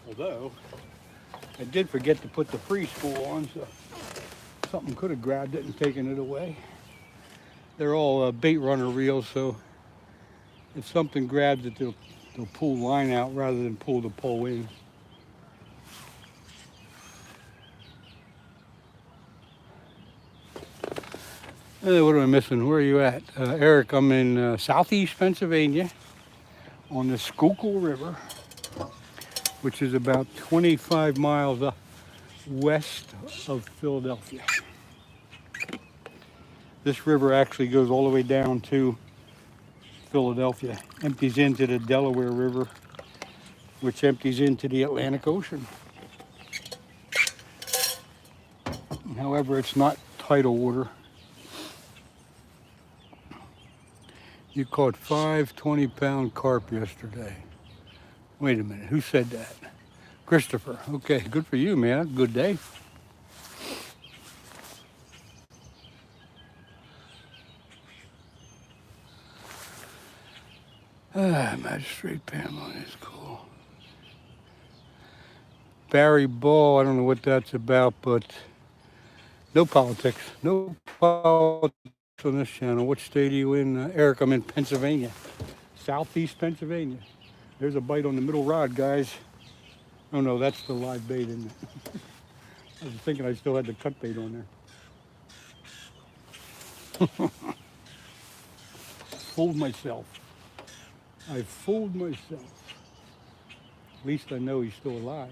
S1: Although, I did forget to put the free spool on, so something could have grabbed it and taken it away. They're all bait runner reels, so if something grabs it, they'll pull line out rather than pull the pole in. What am I missing? Where are you at? Eric, I'm in southeast Pennsylvania on the Schuylkill River, which is about 25 miles west of Philadelphia. This river actually goes all the way down to Philadelphia, empties into the Delaware River, which empties into the Atlantic Ocean. However, it's not tidal water. You caught 5 20-pound carp yesterday. Wait a minute, who said that? Christopher. Okay, good for you, man. Good day. Magistrate Pamela is cool. Barry Ball, I don't know what that's about, but no politics. No politics on this channel. What state are you in? Eric, I'm in Pennsylvania. Southeast Pennsylvania. There's a bite on the middle rod, guys. Oh no, that's the live bait, isn't it? I was thinking I still had the cut bait on there. Fooled myself. I fooled myself. At least I know he's still alive.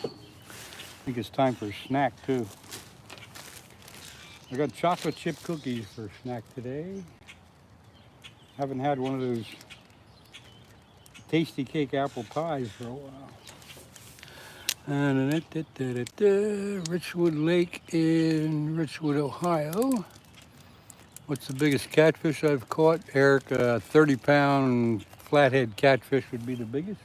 S1: I think it's time for a snack too. I got chocolate chip cookies for a snack today. Haven't had one of those tasty cake apple pies for a while. And Richwood Lake in Richwood, Ohio. What's the biggest catfish I've caught? Eric, 30-pound flathead catfish would be the biggest.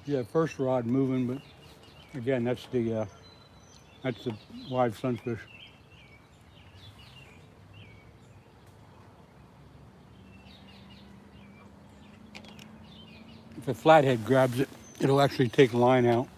S1: Yeah, first rod moving, but again, that's the live sunfish. If a flathead grabs it, it'll actually take the line out.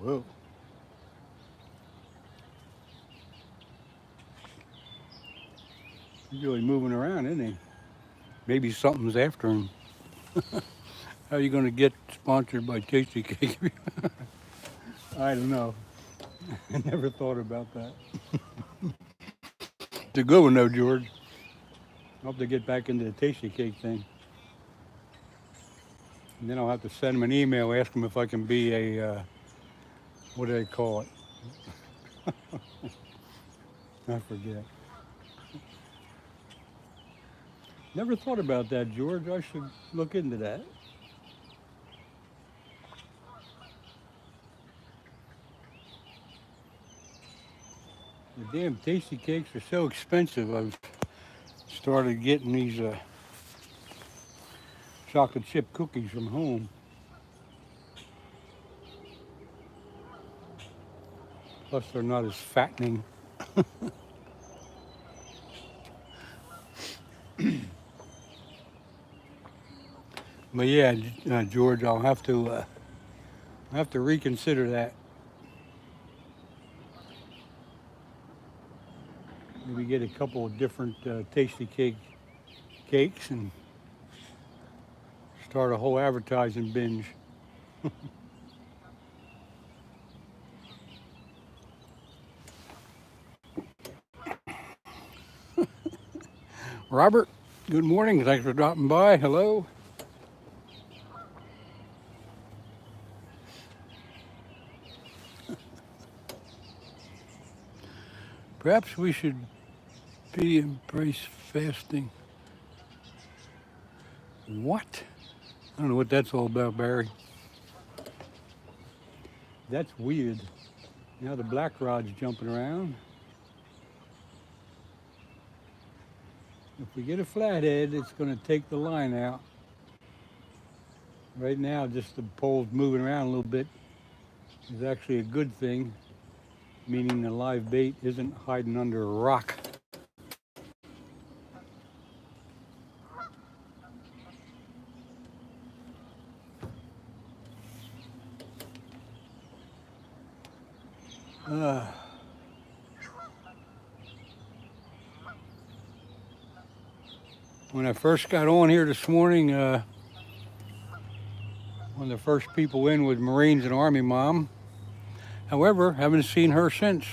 S1: Whoa. He's really moving around, isn't he? Maybe something's after him. How are you going to get sponsored by Tasty Cake? I don't know. I never thought about that. It's a good one though, George. I'll have to get back into the Tasty Cake thing. And then I'll have to send him an email, ask him if I can be a, what do they call it? I forget. Never thought about that, George. I should look into that. The damn Tasty Cakes are so expensive. I've started getting these chocolate chip cookies from home. Plus, they're not as fattening. But yeah, George, I'll have to reconsider that. Maybe get a couple of different Tasty cakes and start a whole advertising binge. Robert, good morning. Thanks for dropping by. Hello. Perhaps we should embrace fasting. What? I don't know what that's all about, Barry. That's weird. Now the black rod's jumping around. If we get a flathead, it's going to take the line out. Right now, just the pole's moving around a little bit is actually a good thing, meaning the live bait isn't hiding under a rock. When I first got on here this morning, one of the first people in was Marines and Army Mom. However, haven't seen her since.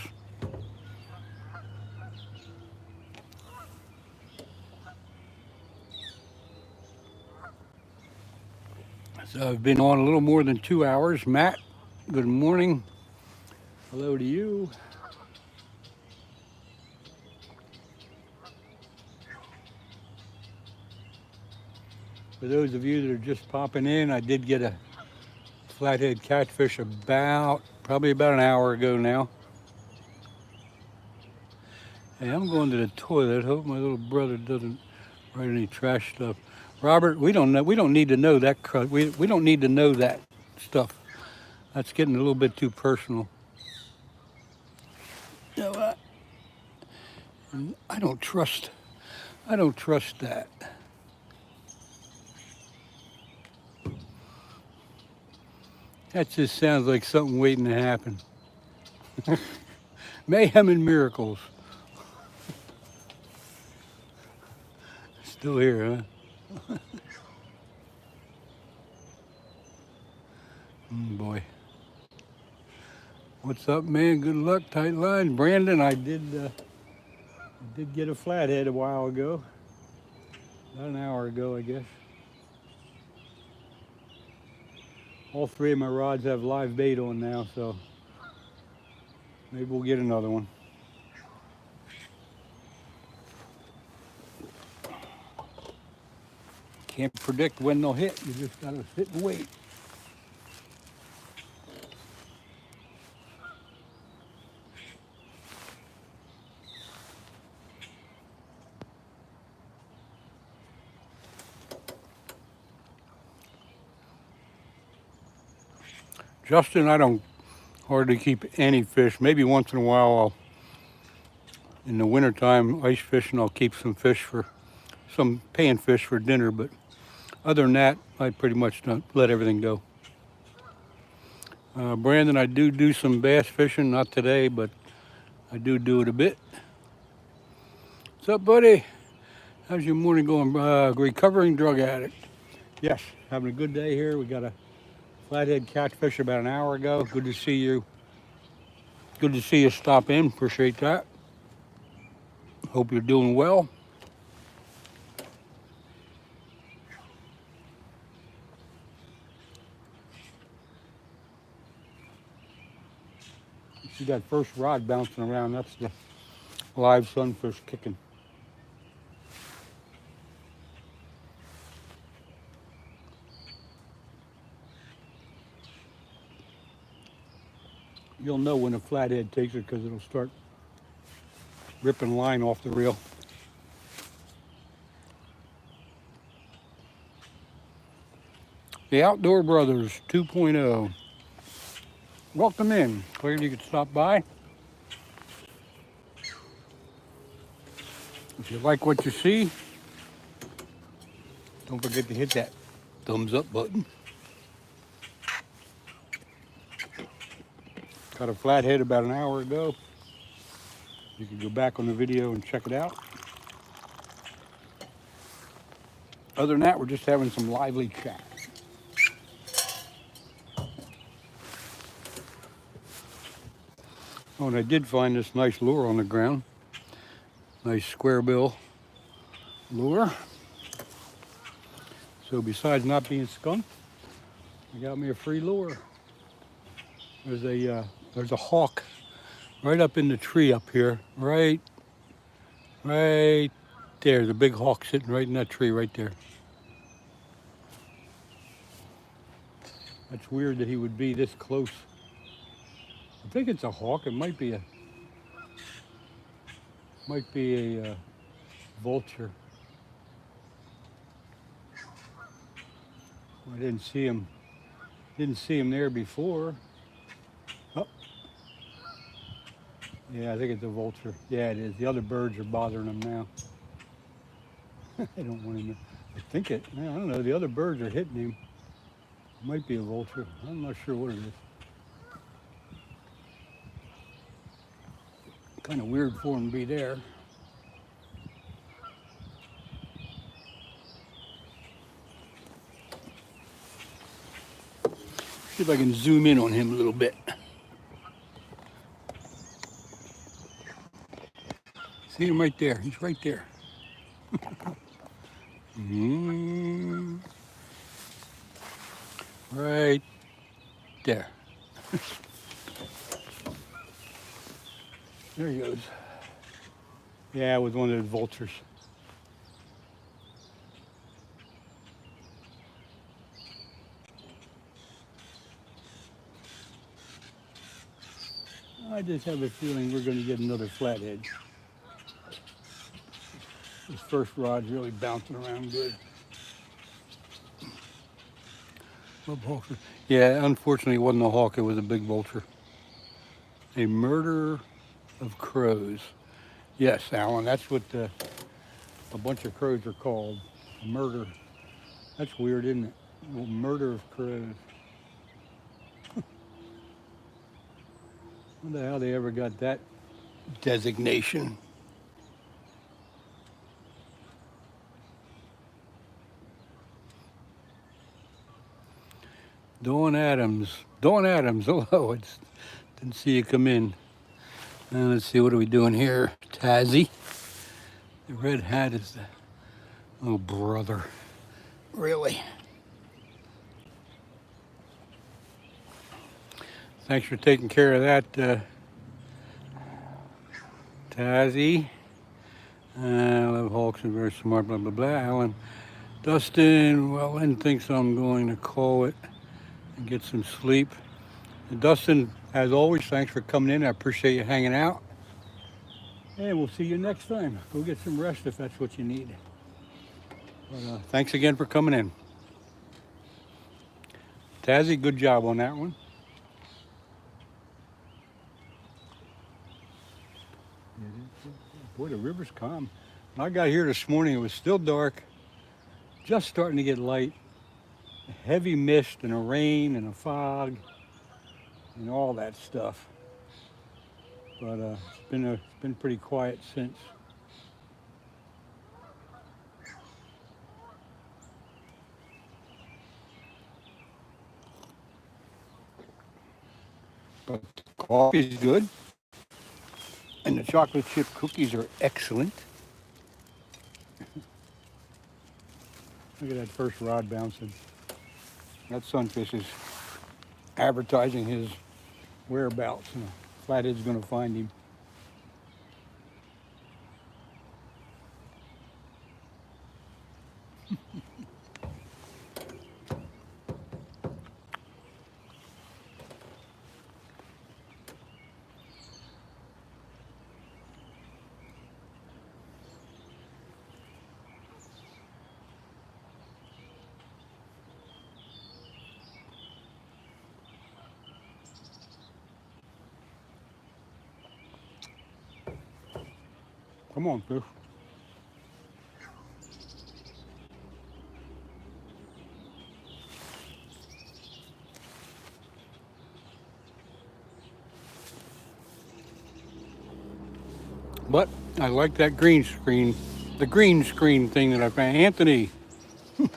S1: So I've been on a little more than 2 hours. Matt, good morning. Hello to you. For those of you that are just popping in, I did get a flathead catfish probably about an hour ago now. Hey, I'm going to the toilet. Hope my little brother doesn't write any trash stuff. Robert, we don't know. We don't need to know that. We don't need to know that stuff. That's getting a little bit too personal. You know what? I don't trust that. That just sounds like something waiting to happen. Mayhem and miracles. Still here, huh? Boy. What's up, man? Good luck, tight line. Brandon, I did get a flathead a while ago. About an hour ago, I guess. All three of my rods have live bait on now, so maybe we'll get another one. Can't predict when they'll hit. You just gotta sit and wait. Justin, I don't hardly keep any fish. Maybe once in a while, in the wintertime, ice fishing, I'll keep some pan fish for dinner, but other than that, I pretty much don't let everything go. Brandon, I do some bass fishing, not today, but I do it a bit. What's up, buddy? How's your morning going? Recovering drug addict. Yes, having a good day here. We got a flathead catfish about an hour ago. Good to see you. Good to see you stop in. Appreciate that. Hope you're doing well. You see that first rod bouncing around? That's the live sunfish kicking. You'll know when a flathead takes it because it'll start ripping line off the reel. The Outdoor Brothers 2.0. Welcome in. Glad you could stop by. If you like what you see, don't forget to hit that thumbs up button. Got a flathead about an hour ago. You can go back on the video and check it out. Other than that, we're just having some lively chat. Oh, and I did find this nice lure on the ground. Nice square bill lure. So besides not being skunked, I got me a free lure. There's a hawk right up in the tree up here, right there. The big hawk sitting right in that tree right there. That's weird that he would be this close. I think it's a hawk. It might be a vulture. I didn't see him there before. Oh. Yeah, I think it's a vulture. Yeah, it is. The other birds are bothering him now. I don't want him to. I don't know. The other birds are hitting him. It might be a vulture. I'm not sure what it is. Kind of weird for him to be there. See if I can zoom in on him a little bit. See him right there. He's right there. Right there. There he goes. Yeah, with one of those vultures. I just have a feeling we're going to get another flathead. This first rod's really bouncing around good. Yeah, unfortunately it wasn't a hawk, it was a big vulture. A murder of crows. Yes, Alan, that's what a bunch of crows are called. A murder. That's weird, isn't it? A murder of crows. Wonder how they ever got that designation. Dawn Adams, hello, didn't see you come in. Let's see, what are we doing here? Tazzy. The red hat is the, oh brother, really? Thanks for taking care of that, Tazzy. I love hawks and very smart, blah, blah, blah. Alan, Dustin, well, Len thinks I'm going to call it and get some sleep. And Dustin, as always, thanks for coming in. I appreciate you hanging out. And we'll see you next time. Go get some rest if that's what you need. But, thanks again for coming in. Tazzy, good job on that one. Boy, the river's calm. When I got here this morning, it was still dark, just starting to get light. A heavy mist and a rain and a fog and all that stuff. But it's been pretty quiet since. But the coffee's good, and the chocolate chip cookies are excellent. Look at that first rod bouncing. That sunfish is advertising his whereabouts, and Flathead's going to find him. Come on, fish. But I like that green screen, the green screen thing that I found. Anthony. Good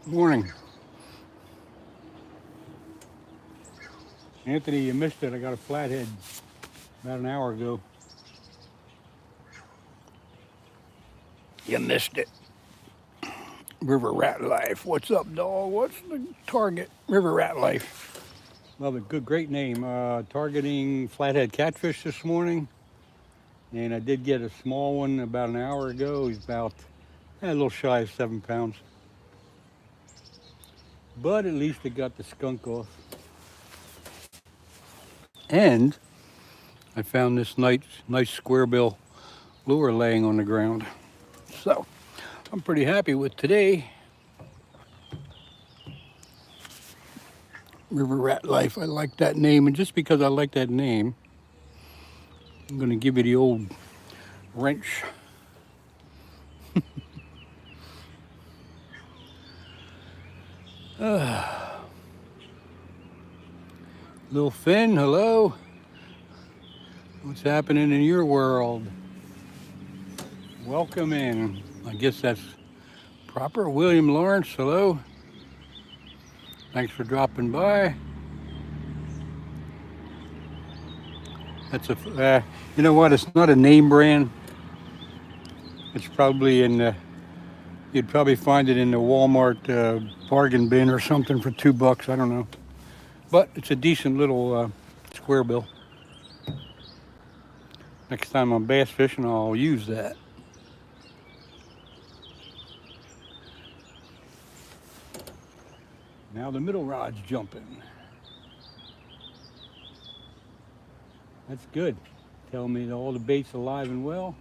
S1: morning. Anthony, you missed it. I got a flathead about an hour ago. You missed it. River Rat Life. What's up, dog? What's the target? River Rat Life. Love it. Good, great name. Targeting flathead catfish this morning. And I did get a small one about an hour ago. He's about a little shy of 7 pounds. But at least it got the skunk off. And I found this nice squarebill lure laying on the ground. So I'm pretty happy with today. River Rat Life, I like that name. And just because I like that name, I'm going to give you the old wrench. Little Finn, hello. What's happening in your world? Welcome in. I guess that's proper. William Lawrence, hello. Thanks for dropping by. That's a, you know what? It's not a name brand. It's probably in the, you'd probably find it in the Walmart bargain bin or something for $2. I don't know. But it's a decent little square bill. Next time I'm bass fishing, I'll use that. Now the middle rod's jumping. That's good. Tell me that all the bait's alive and well.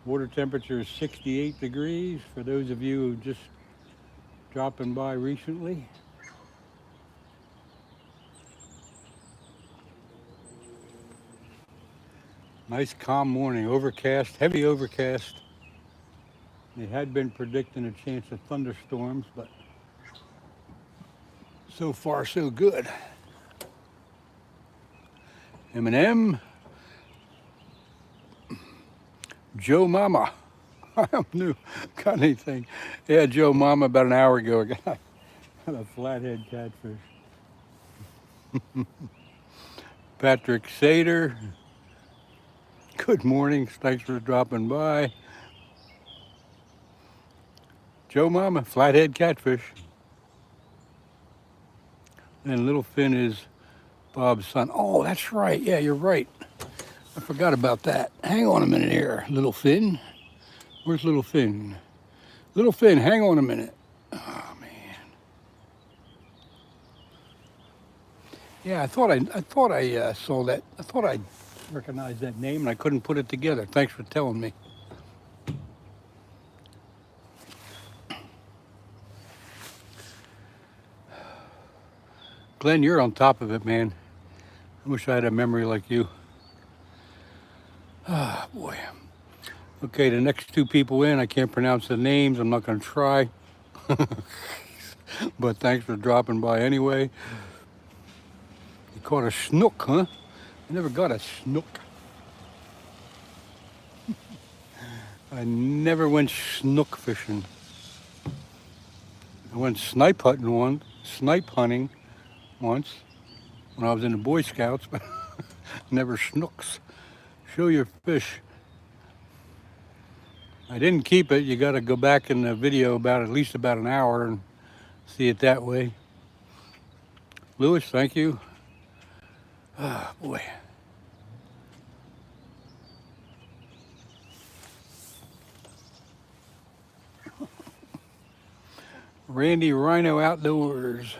S1: Water temperature is 68 degrees for those of you who just dropping by recently. Nice calm morning, overcast, heavy overcast. They had been predicting a chance of thunderstorms, but so far so good. M&M, Joe Mama. I don't know, got anything. Yeah, Joe Mama about an hour ago. I got a flathead catfish. Patrick Sater, good morning. Thanks for dropping by. Joe Mama, flathead catfish. And Little Finn is Bob's son. Oh, that's right. Yeah, you're right. I forgot about that. Hang on a minute here, Little Finn. Where's Little Finn? Little Finn, hang on a minute. Oh man. Yeah, I thought I saw that. I thought I recognized that name, and I couldn't put it together. Thanks for telling me. Glenn, you're on top of it, man. I wish I had a memory like you. Ah, boy. Okay, the next two people in, I can't pronounce the names. I'm not going to try. But thanks for dropping by anyway. You caught a snook, huh? I never got a snook. I never went snook fishing. I went snipe hunting once when I was in the Boy Scouts, but never snooks. Show your fish. I didn't keep it. You got to go back in the video about at least about an hour and see it that way. Lewis, thank you. Ah, boy. Randy Rhino Outdoors.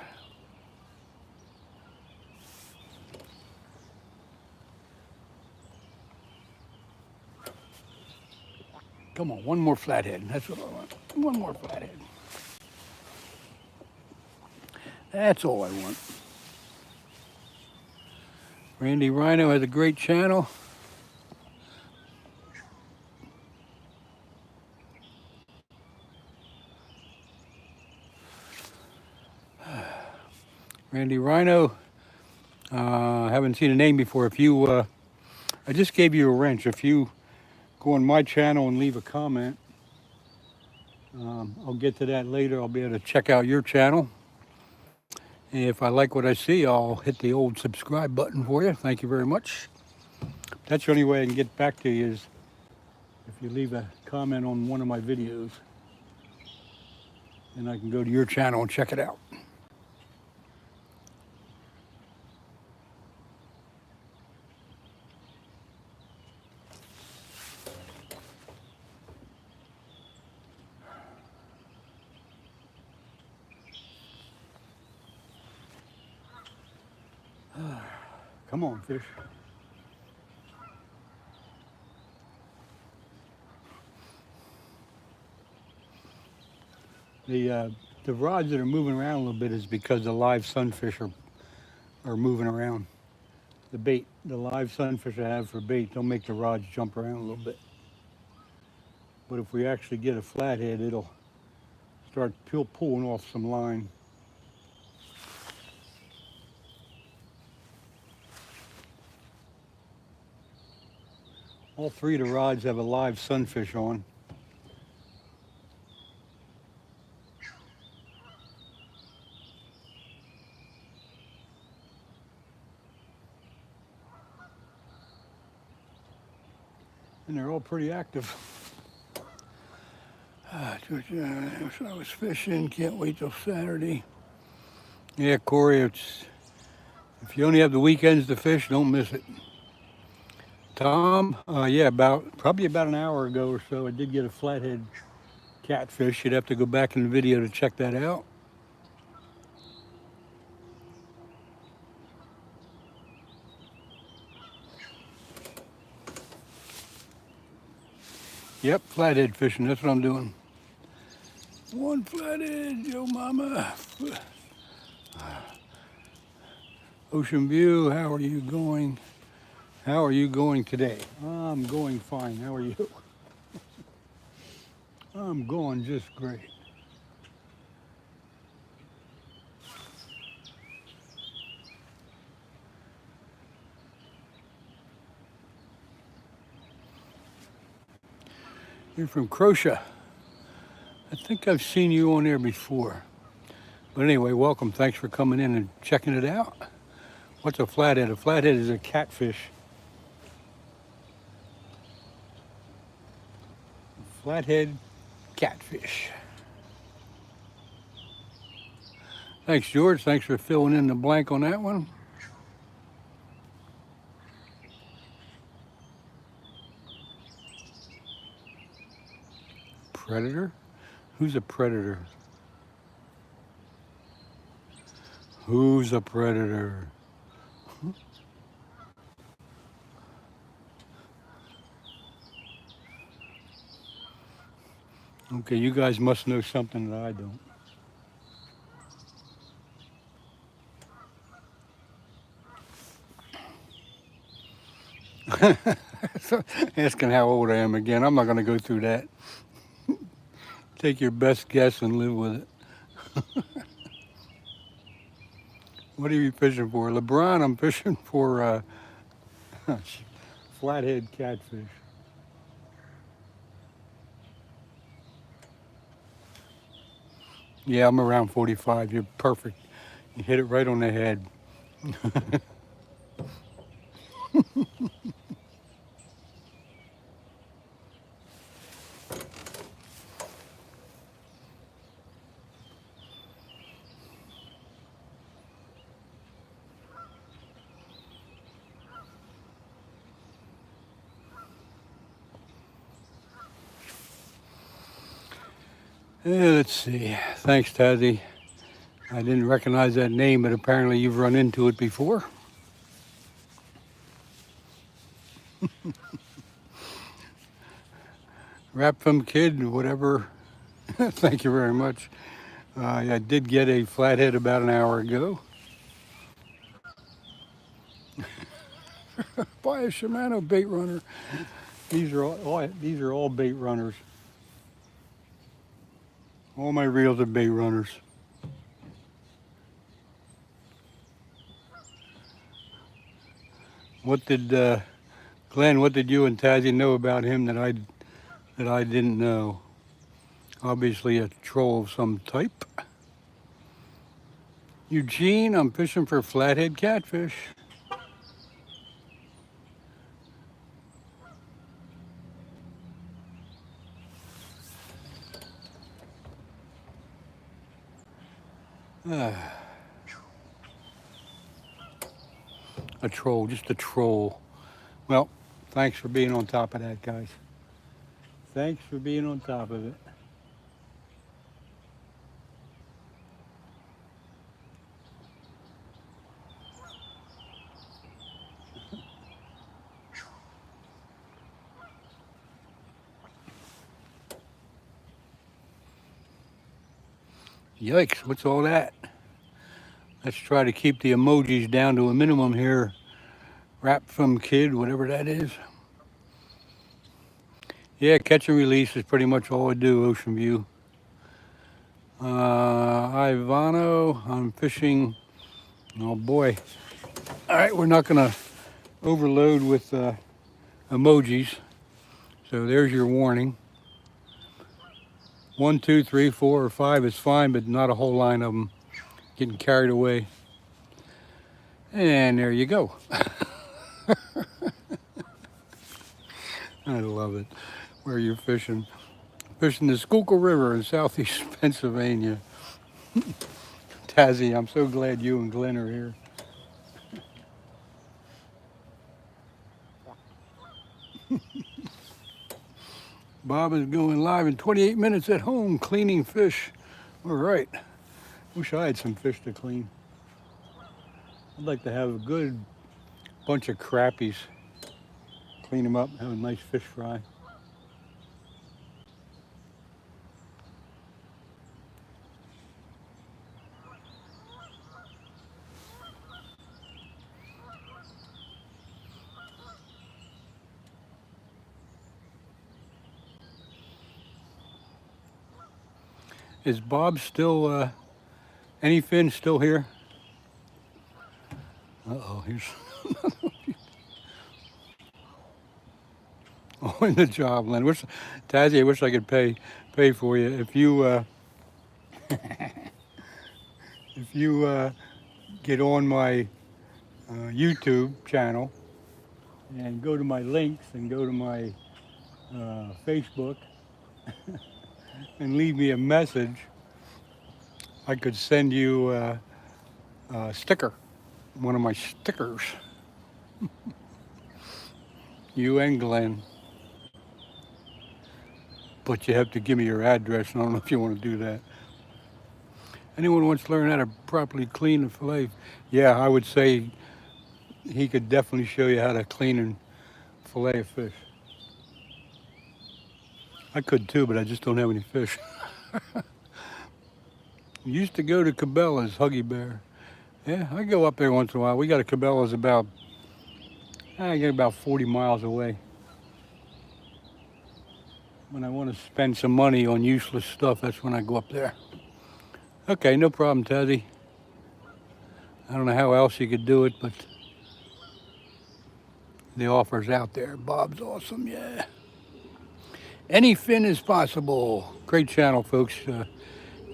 S1: Come on, one more flathead. That's what I want. One more flathead. That's all I want. Randy Rhino has a great channel. Randy Rhino, haven't seen a name before. If you, I just gave you a wrench. If you go on my channel and leave a comment, I'll get to that later. I'll be able to check out your channel. And if I like what I see, I'll hit the old subscribe button for you. Thank you very much. That's the only way I can get back to you is if you leave a comment on one of my videos. And I can go to your channel and check it out. Come on, fish. The rods that are moving around a little bit is because the live sunfish are moving around. The bait, the live sunfish I have for bait don't make the rods jump around a little bit. But if we actually get a flathead, it'll start pulling off some line. All three of the rods have a live sunfish on. And they're all pretty active. I was fishing, can't wait till Saturday. Yeah, Corey, If you only have the weekends to fish, don't miss it. Tom, yeah, probably about an hour ago or so, I did get a flathead catfish. You'd have to go back in the video to check that out. Yep, flathead fishing, that's what I'm doing. One flathead, yo mama. Ocean View, how are you going? How are you going today? I'm going fine, how are you? I'm going just great. You're from Croatia. I think I've seen you on there before. But anyway, welcome. Thanks for coming in and checking it out. What's a flathead? A flathead is a catfish. Flathead catfish. Thanks, George. Thanks for filling in the blank on that one. Predator? Who's a predator? Who's a predator? Okay, you guys must know something that I don't. Asking how old I am again. I'm not going to go through that. Take your best guess and live with it. What are you fishing for? LeBron, I'm fishing for flathead catfish. Yeah, I'm around 45. You're perfect. You hit it right on the head. Let's see. Thanks, Tazzy. I didn't recognize that name, but apparently you've run into it before. Wrap from kid, whatever. Thank you very much. I did get a flathead about an hour ago. Buy a Shimano bait runner. These are all bait runners. All my reels are bait runners. What did Glenn? What did you and Tazzy know about him that I didn't know? Obviously a troll of some type. Eugene, I'm fishing for flathead catfish. A troll, just a troll. Well, thanks for being on top of that, guys. Thanks for being on top of it. Yikes, what's all that? Let's try to keep the emojis down to a minimum here. Wrap from kid, whatever that is. Yeah, catch and release is pretty much all I do, Ocean View. Ivano, I'm fishing. Oh boy. All right, we're not gonna overload with emojis. So there's your warning. 1, 2, 3, 4, or 5 is fine, but not a whole line of them. Getting carried away. And there you go. I love it. Where you're fishing. Fishing the Schuylkill River in southeast Pennsylvania. Tazzy, I'm so glad you and Glenn are here. Bob is going live in 28 minutes at home cleaning fish. All right. Wish I had some fish to clean. I'd like to have a good bunch of crappies. Clean them up, have a nice fish fry. Is Bob still, any fin still here? Uh-oh, here's, oh, in the job, Len. Tazzy, I wish I could pay for you. If you, if you get on my YouTube channel and go to my links and go to my Facebook and leave me a message, I could send you a sticker, one of my stickers. You and Glenn. But you have to give me your address, and I don't know if you want to do that. Anyone wants to learn how to properly clean a fillet? Yeah, I would say he could definitely show you how to clean and fillet a fish. I could too, but I just don't have any fish. Used to go to Cabela's, Huggy Bear. Yeah, I go up there once in a while. We got a Cabela's about, I get about 40 miles away. When I want to spend some money on useless stuff, that's when I go up there. Okay, no problem, Tazzy. I don't know how else you could do it, but the offer's out there. Bob's awesome, yeah. Any fin is possible. Great channel, folks.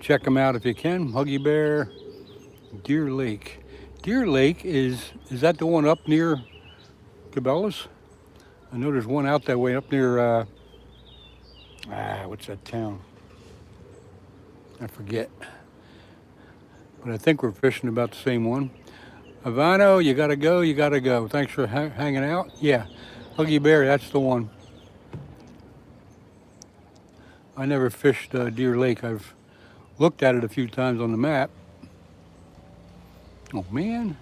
S1: Check them out if you can. Huggy Bear, Deer Lake. Deer Lake is that the one up near Cabela's? I know there's one out that way up near, what's that town? I forget. But I think we're fishing about the same one. Ivano, you gotta go, you gotta go. Thanks for hanging out. Yeah, Huggy Bear, that's the one. I never fished Deer Lake. I've looked at it a few times on the map. Oh man.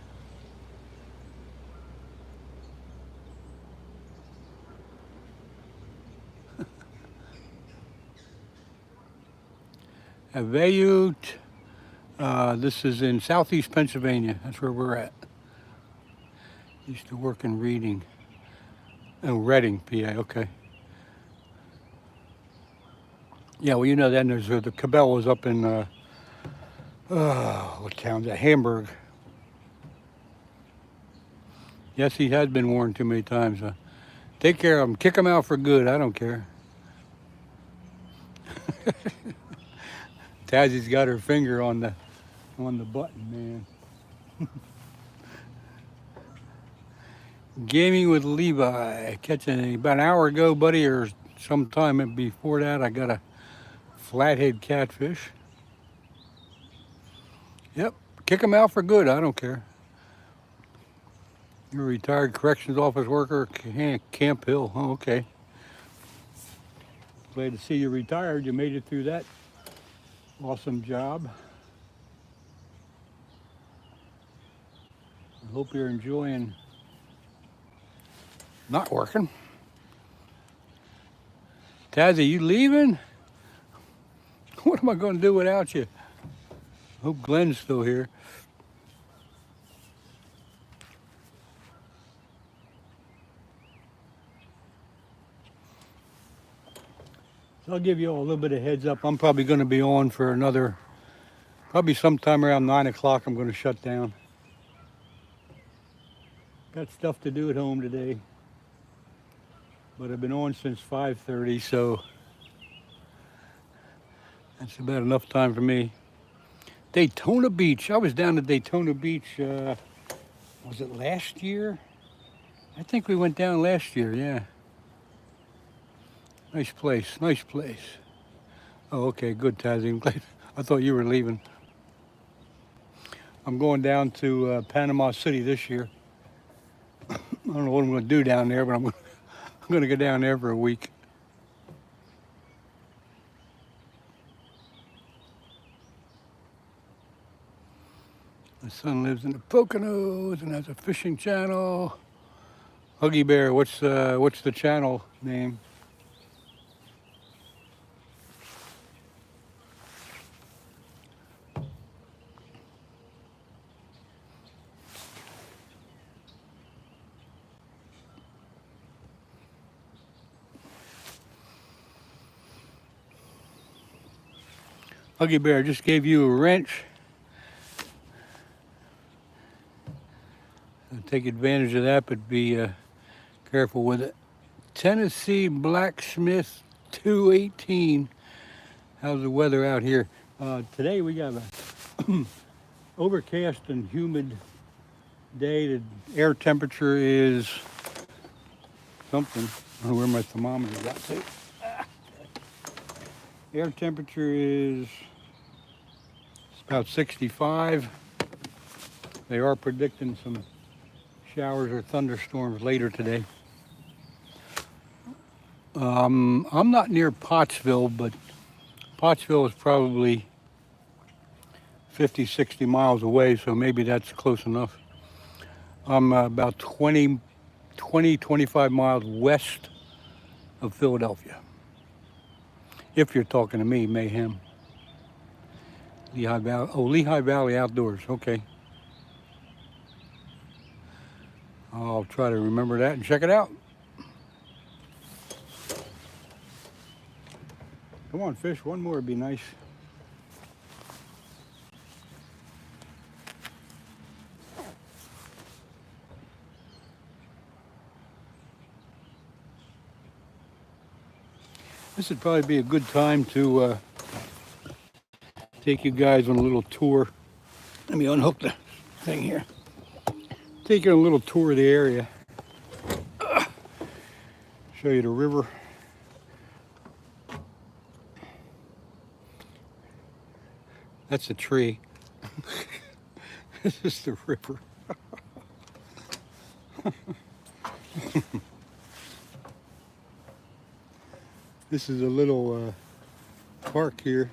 S1: Avayut. This is in southeast Pennsylvania. That's where we're at. Used to work in Reading. Oh, Reading, PA, okay. Yeah, well, you know, then there's the Cabela's up in, what town's that? Hamburg. Yes, he has been warned too many times. Take care of him. Kick him out for good. I don't care. Tazzy's got her finger on the button, man. Gaming with Levi. Catching about an hour ago, buddy, or sometime before that, I got a flathead catfish. Yep, kick him out for good. I don't care. You're a retired corrections office worker, Camp Hill. Oh, okay. Glad to see you retired. You made it through that awesome job. I hope you're enjoying not working. Tazzy, you leaving? What am I going to do without you? Hope Glenn's still here. So I'll give you all a little bit of heads up. I'm probably going to be on for another, probably sometime around 9 o'clock I'm going to shut down. Got stuff to do at home today. But I've been on since 5:30, so that's about enough time for me. Daytona Beach. I was down at Daytona Beach, was it last year? I think we went down last year, yeah. Nice place, nice place. Oh, okay, good, Tazzy. I'm glad. I thought you were leaving. I'm going down to Panama City this year. I don't know what I'm going to do down there, but I'm going to go down there for a week. My son lives in the Poconos and has a fishing channel. Huggy Bear, what's the channel name? Huggy Bear just gave you a wrench. So take advantage of that, but be careful with it. Tennessee Blacksmith 218. How's the weather out here? Today we got a overcast and humid day. The air temperature is something. I don't know where my thermometer got to. Air temperature is about 65. They are predicting some showers or thunderstorms later today. I'm not near Pottsville, but Pottsville is probably 50, 60 miles away, so maybe that's close enough. I'm about 25 miles west of Philadelphia. If you're talking to me, Mayhem. Lehigh Valley, Lehigh Valley Outdoors, okay. I'll try to remember that and check it out. Come on, fish, one more would be nice. This would probably be a good time to take you guys on a little tour. Let me unhook the thing here. Take you on a little tour of the area. Show you the river. That's a tree. This is the river. This is a little park here.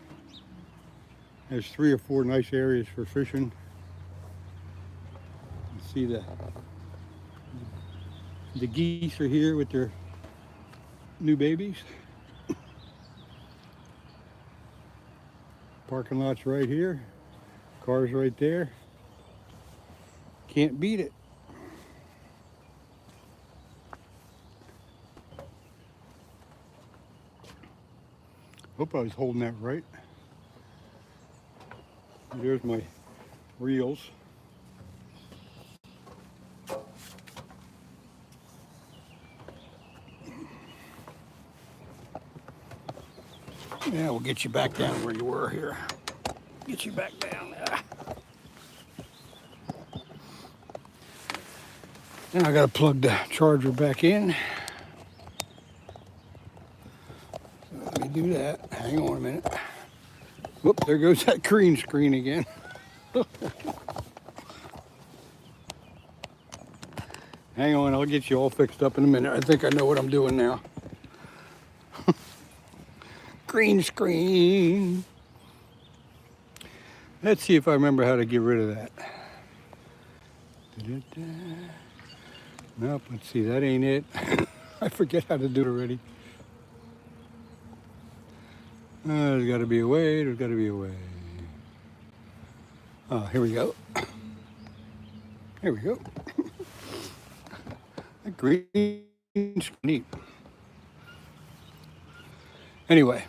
S1: There's 3 or 4 nice areas for fishing. You see the geese are here with their new babies. Parking lot's right here. Cars right there. Can't beat it. Hope I was holding that right. There's my reels. Yeah, we'll get you back down where you were here. Get you back down there. Now I gotta plug the charger back in. Let me do that. Hang on a minute. Whoop, there goes that green screen again. Hang on, I'll get you all fixed up in a minute. I think I know what I'm doing now. Green screen. Let's see if I remember how to get rid of that. Nope, let's see, that ain't it. I forget how to do it already. There's got to be a way, there's got to be a way. Oh, here we go. Here we go. That green's neat. Anyway.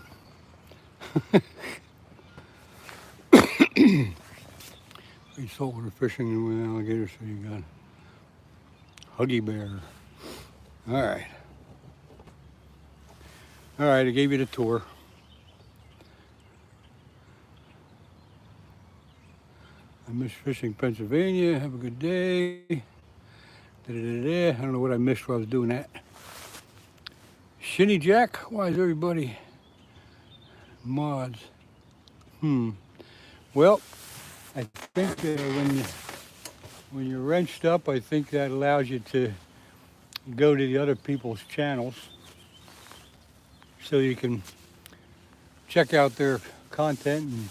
S1: We saltwater fishing with alligators, so you got Huggy Bear. All right. All right, I gave you the tour. I miss fishing Pennsylvania. Have a good day. I don't know what I missed while I was doing that. Shinny Jack? Why is everybody mods? Well, I think when you're wrenched up, I think that allows you to go to the other people's channels so you can check out their content and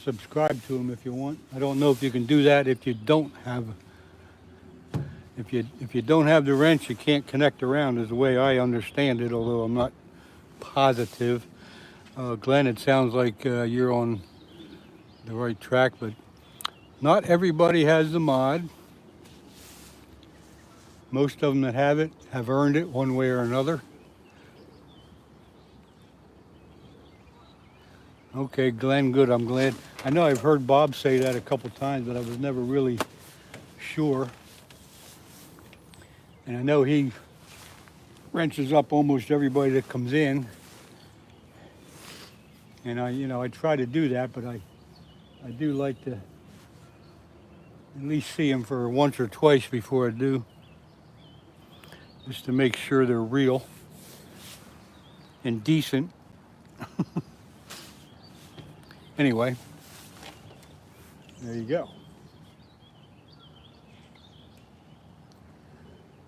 S1: subscribe to them if you want. I don't know if you can do that if you don't have, if you don't have the wrench, you can't connect around is the way I understand it, although I'm not positive. Glenn, it sounds like you're on the right track, but not everybody has the mod. Most of them that have it have earned it one way or another. Okay, Glenn, good, I'm glad. I know I've heard Bob say that a couple times, but I was never really sure. And I know he wrenches up almost everybody that comes in. And I try to do that, but I do like to at least see them for once or twice before I do, just to make sure they're real and decent. Anyway, there you go.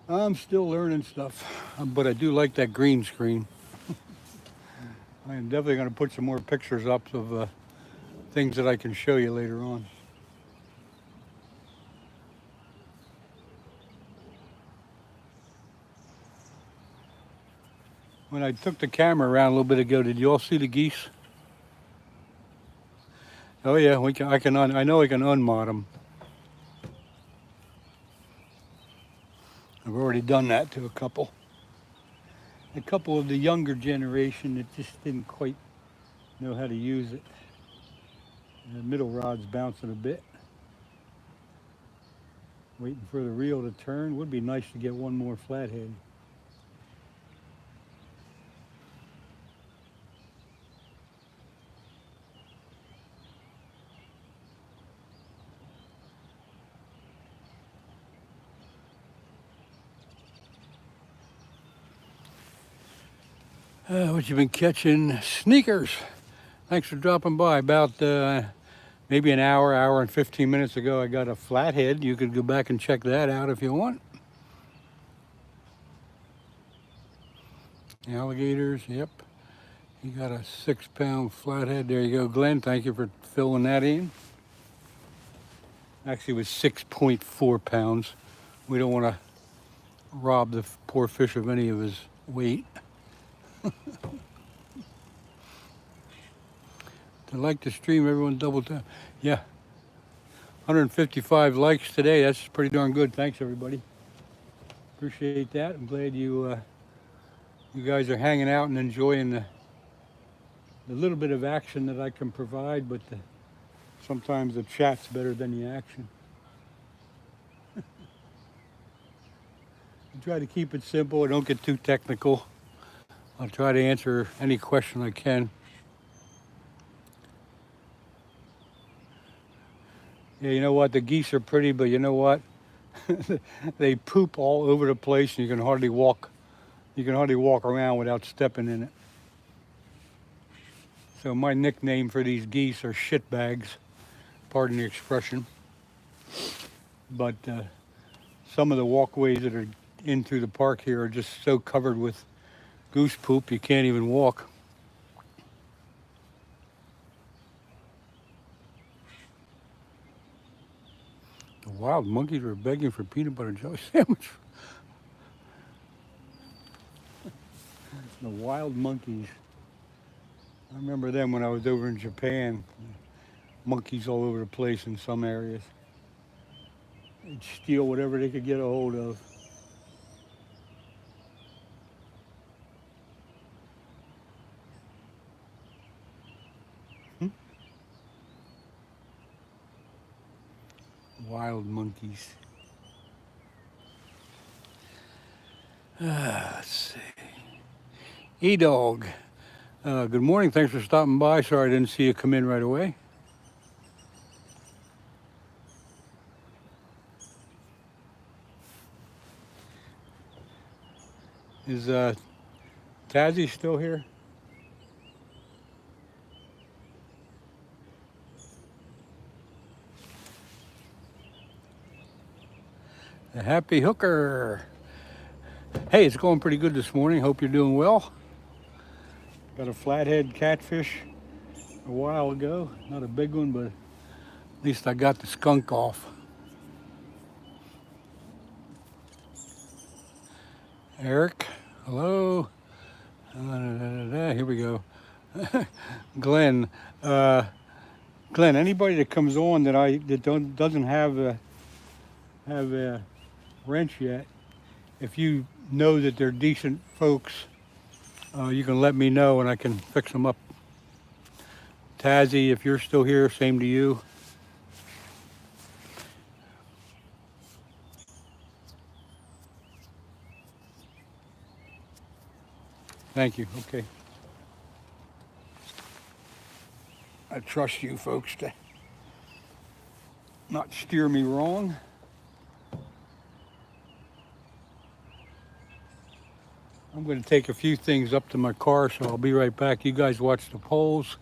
S1: I'm still learning stuff, but I do like that green screen. I am definitely going to put some more pictures up of things that I can show you later on. When I took the camera around a little bit ago, did you all see the geese? Oh yeah, I know I can unmod them. I've already done that to a couple. A couple of the younger generation that just didn't quite know how to use it. The middle rod's bouncing a bit. Waiting for the reel to turn. Would be nice to get one more flathead. What you been catching? Sneakers. Thanks for dropping by. About maybe an hour and 15 minutes ago, I got a flathead. You could go back and check that out if you want. Alligators, yep. You got a 6-pound flathead. There you go, Glenn. Thank you for filling that in. Actually, it was 6.4 pounds. We don't want to rob the poor fish of any of his weight. To like the stream, everyone double tap. Yeah, 155 likes today. That's pretty darn good. Thanks, everybody. Appreciate that. I'm glad you guys are hanging out and enjoying the little bit of action that I can provide, but sometimes the chat's better than the action. I try to keep it simple. I don't get too technical. I'll try to answer any question I can. Yeah, you know what? The geese are pretty, but you know what? They poop all over the place, and you can hardly walk. You can hardly walk around without stepping in it. So my nickname for these geese are shit bags. Pardon the expression. But some of the walkways that are in through the park here are just so covered with goose poop you can't even walk. The wild monkeys were begging for peanut butter and jelly sandwich. The wild monkeys. I remember them when I was over in Japan. Monkeys all over the place in some areas. They'd steal whatever they could get a hold of. Wild monkeys. Let's see. E-Dog. Good morning. Thanks for stopping by. Sorry I didn't see you come in right away. Is Tazzy still here? The happy hooker. Hey, it's going pretty good this morning. Hope you're doing well. Got a flathead catfish a while ago. Not a big one, but at least I got the skunk off. Eric, hello. Here we go. Glenn, Glenn. Anybody that comes on that doesn't have a wrench yet, if you know that they're decent folks, you can let me know and I can fix them up. Tazzy, if you're still here, same to you. Thank you. Okay. I trust you folks to not steer me wrong. I'm going to take a few things up to my car, so I'll be right back. You guys watch the poles.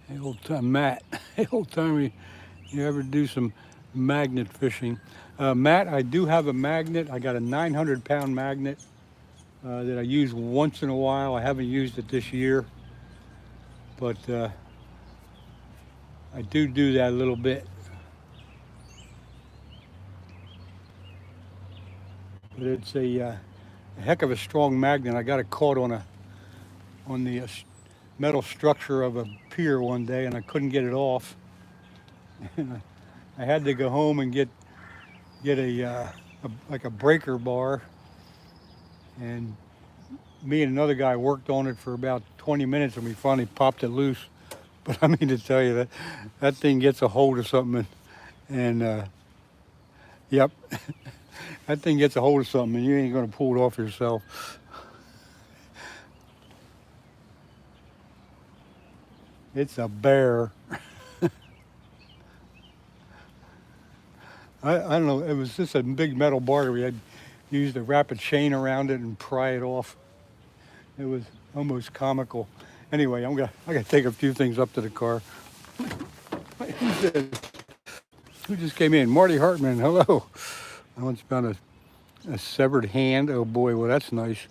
S1: Hey, old time Matt. Hey, old timey, you ever do some magnet fishing? Matt, I do have a magnet. I got a 900-pound magnet that I use once in a while. I haven't used it this year, but I do that a little bit. But it's a heck of a strong magnet. I got it caught on the metal structure of a pier one day, and I couldn't get it off. I had to go home and get like a breaker bar, and me and another guy worked on it for about 20 minutes, and we finally popped it loose. But I mean to tell you that thing gets a hold of something, and yep. That thing gets a hold of something and you ain't gonna pull it off yourself. It's a bear. I don't know, it was just a big metal bar. We had used to wrap a chain around it and pry it off. It was almost comical. Anyway, I gotta take a few things up to the car. Who just came in? Marty Hartman, hello. I once found a severed hand. Oh boy, well that's nice.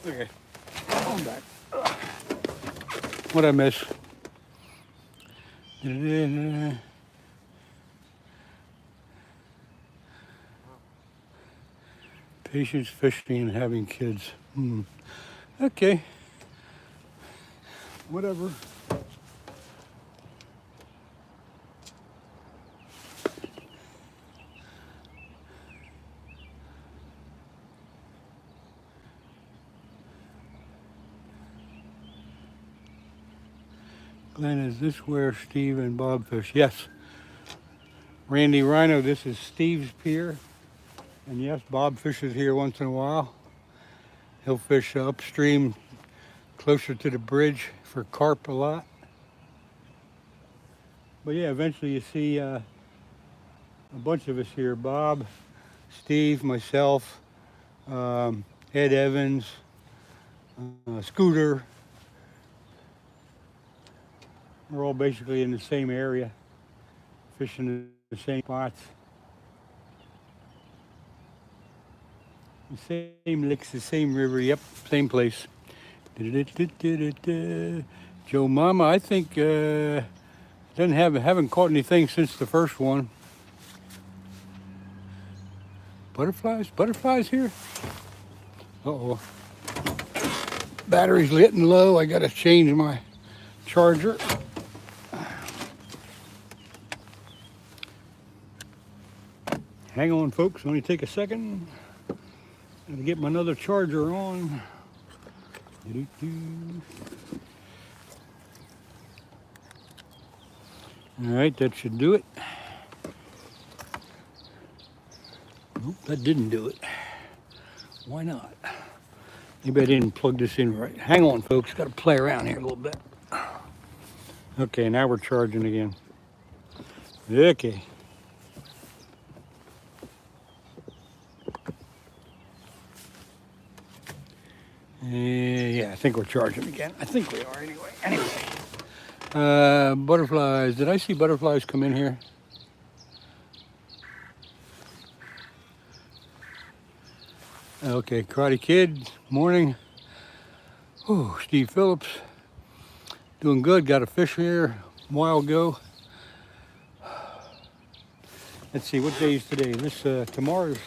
S1: Okay, I'm back. What'd I miss? Patience, fishing, and having kids. Okay, whatever. Glenn, is this where Steve and Bob fish? Yes. Randy Rhino, this is Steve's Pier. And yes, Bob fishes here once in a while. He'll fish upstream closer to the bridge for carp a lot. But yeah, eventually you see a bunch of us here. Bob, Steve, myself, Ed Evans, Scooter. We're all basically in the same area, fishing the same spots. The same licks, the same river, yep, same place. Joe Mama, I think, haven't caught anything since the first one. Butterflies here? Uh-oh. Battery's getting low, I gotta change my charger. Hang on, folks, only take a second. Gotta get my other charger on. All right, that should do it. Nope, that didn't do it. Why not? Maybe I didn't plug this in right. Hang on, folks, gotta play around here a little bit. Okay, now we're charging again. Okay. Yeah, I think we're charging again. I think we are anyway. Butterflies. Did I see butterflies come in here? Okay, Karate Kid, morning. Oh, Steve Phillips. Doing good. Got a fish here a while ago. Let's see, what day is today? Tomorrow's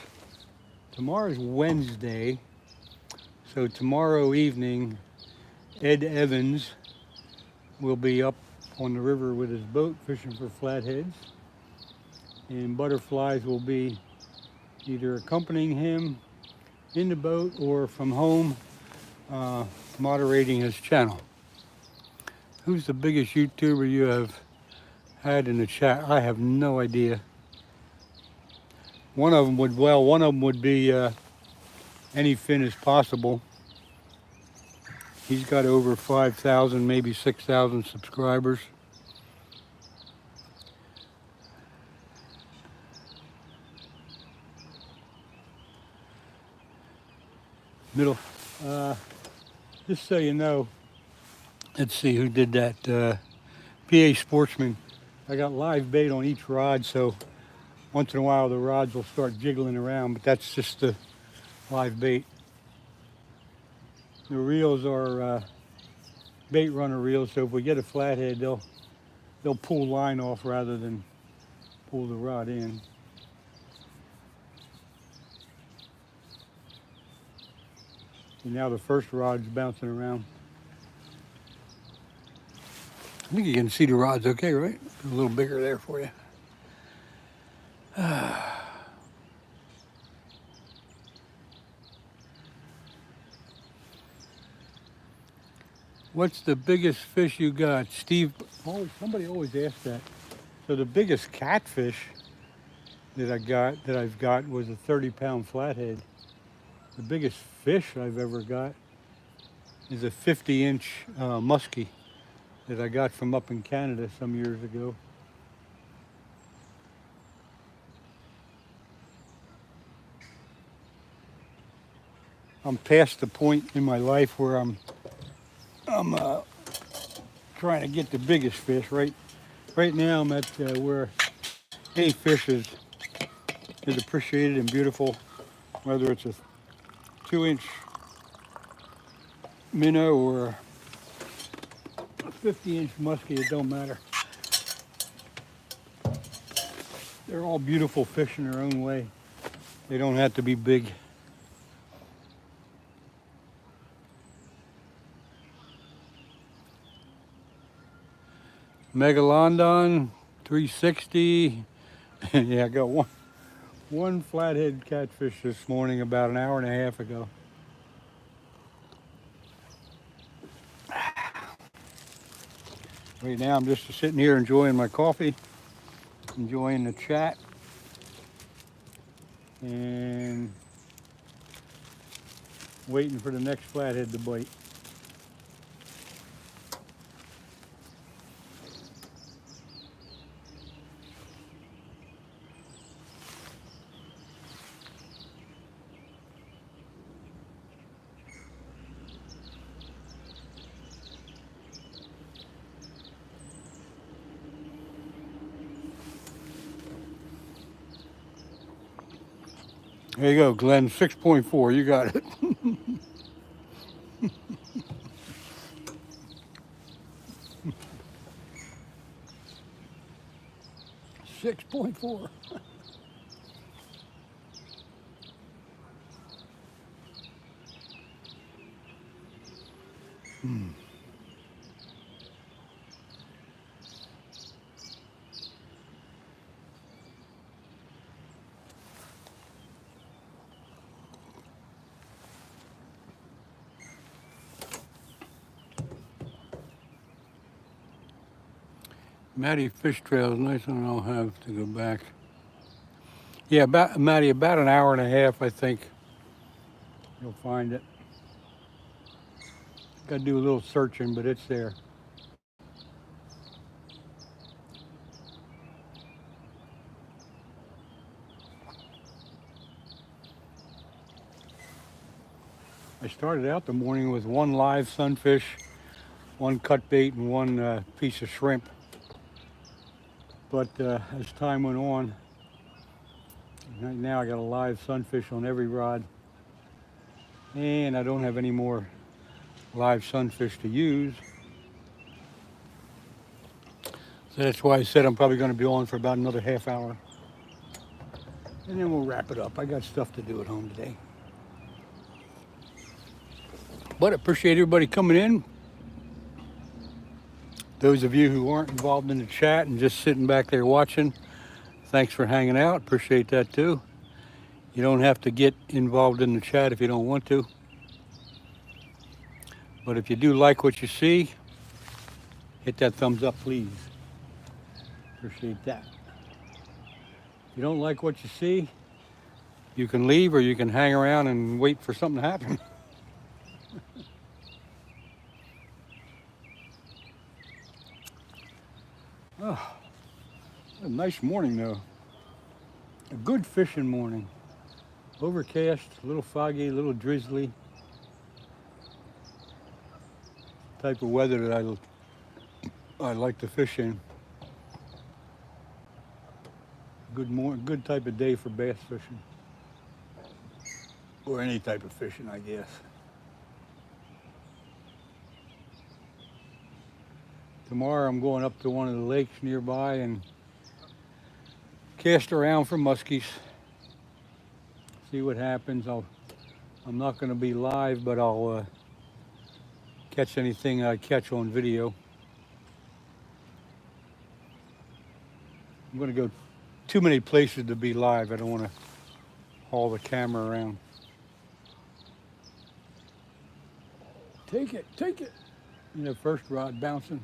S1: Wednesday. So tomorrow evening, Ed Evans will be up on the river with his boat fishing for flatheads. And butterflies will be either accompanying him in the boat or from home, moderating his channel. Who's the biggest YouTuber you have had in the chat? I have no idea. One of them would be Any Fin Is Possible. He's got over 5,000, maybe 6,000 subscribers. Middle. Just so you know, let's see who did that. PA Sportsman. I got live bait on each rod, so once in a while the rods will start jiggling around, but that's just the live bait. The reels are bait runner reels, so if we get a flathead, they'll pull line off rather than pull the rod in. And now the first rod's bouncing around. I think you can see the rods okay, right? A little bigger there for you. What's the biggest fish you got? Steve, somebody always asks that. So the biggest catfish that I've got was a 30-pound flathead. The biggest fish I've ever got is a 50-inch muskie that I got from up in Canada some years ago. I'm past the point in my life where I'm trying to get the biggest fish. Right now I'm at where any fish is appreciated and beautiful, whether it's a 2-inch minnow or a 50-inch muskie, it don't matter. They're all beautiful fish in their own way. They don't have to be big. Megalodon 360. Yeah, I got one flathead catfish this morning about an hour and a half ago. Right now I'm just sitting here enjoying my coffee. enjoying the chat and waiting for the next flathead to bite. There you go, Glenn, 6.4, you got it. 6.4. Matty Fish Trail is nice one. I'll have to go back. Yeah, Matty, about an hour and a half, I think. You'll find it. Got to do a little searching, but it's there. I started out the morning with one live sunfish, one cut bait, and one piece of shrimp. But as time went on, right now I got a live sunfish on every rod, and I don't have any more live sunfish to use. So that's why I said I'm probably going to be on for about another half hour. And then we'll wrap it up. I got stuff to do at home today. But I appreciate everybody coming in. Those of you who aren't involved in the chat and just sitting back there watching, thanks for hanging out. Appreciate that too. You don't have to get involved in the chat if you don't want to. But if you do like what you see, hit that thumbs up, please. Appreciate that. If you don't like what you see, you can leave or you can hang around and wait for something to happen. Oh, a nice morning though. A good fishing morning. Overcast, a little foggy, a little drizzly. Type of weather that I like to fish in. Good type of day for bass fishing. Or any type of fishing, I guess. Tomorrow I'm going up to one of the lakes nearby and cast around for muskies. See what happens. I'm not going to be live, but I'll catch anything I catch on video. I'm going to go too many places to be live. I don't want to haul the camera around. Take it, take it. You know, first rod bouncing.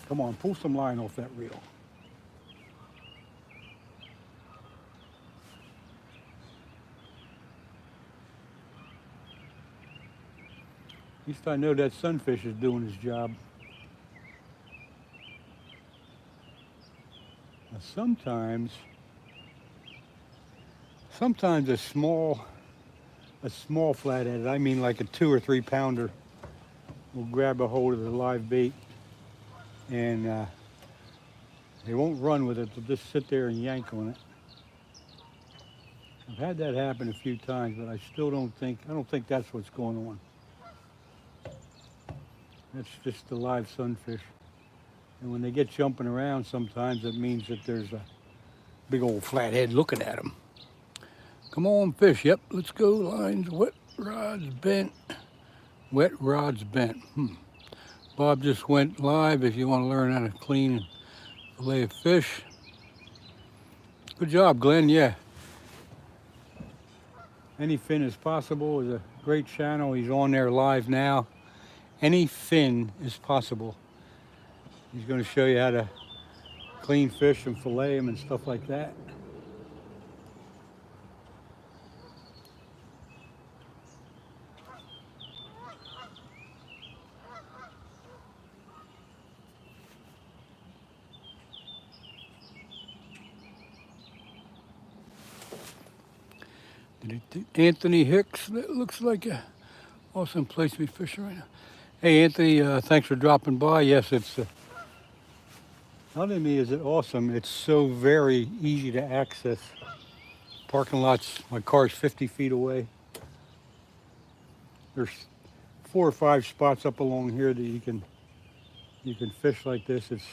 S1: Come on, pull some line off that reel. At least I know that sunfish is doing his job. Now sometimes a small flathead, I mean like a 2 or 3 pounder, will grab a hold of the live bait. And they won't run with it, they'll just sit there and yank on it. I've had that happen a few times, but I don't think that's what's going on. That's just the live sunfish. And when they get jumping around, sometimes it means that there's a big old flathead looking at them. Come on, fish, yep, let's go, lines, wet rods bent. Wet rods bent, Bob just went live if you want to learn how to clean and fillet a fish. Good job, Glenn, yeah. Any Fin is Possible is a great channel. He's on there live now. Any fin is possible. He's going to show you how to clean fish and fillet them and stuff like that. Anthony Hicks, that looks like a awesome place to be fishing right now. Hey Anthony, thanks for dropping by. Yes, it's not only is it awesome, it's so very easy to access. Parking lots, my car's 50 feet away. There's 4 or 5 spots up along here that you can fish like this. It's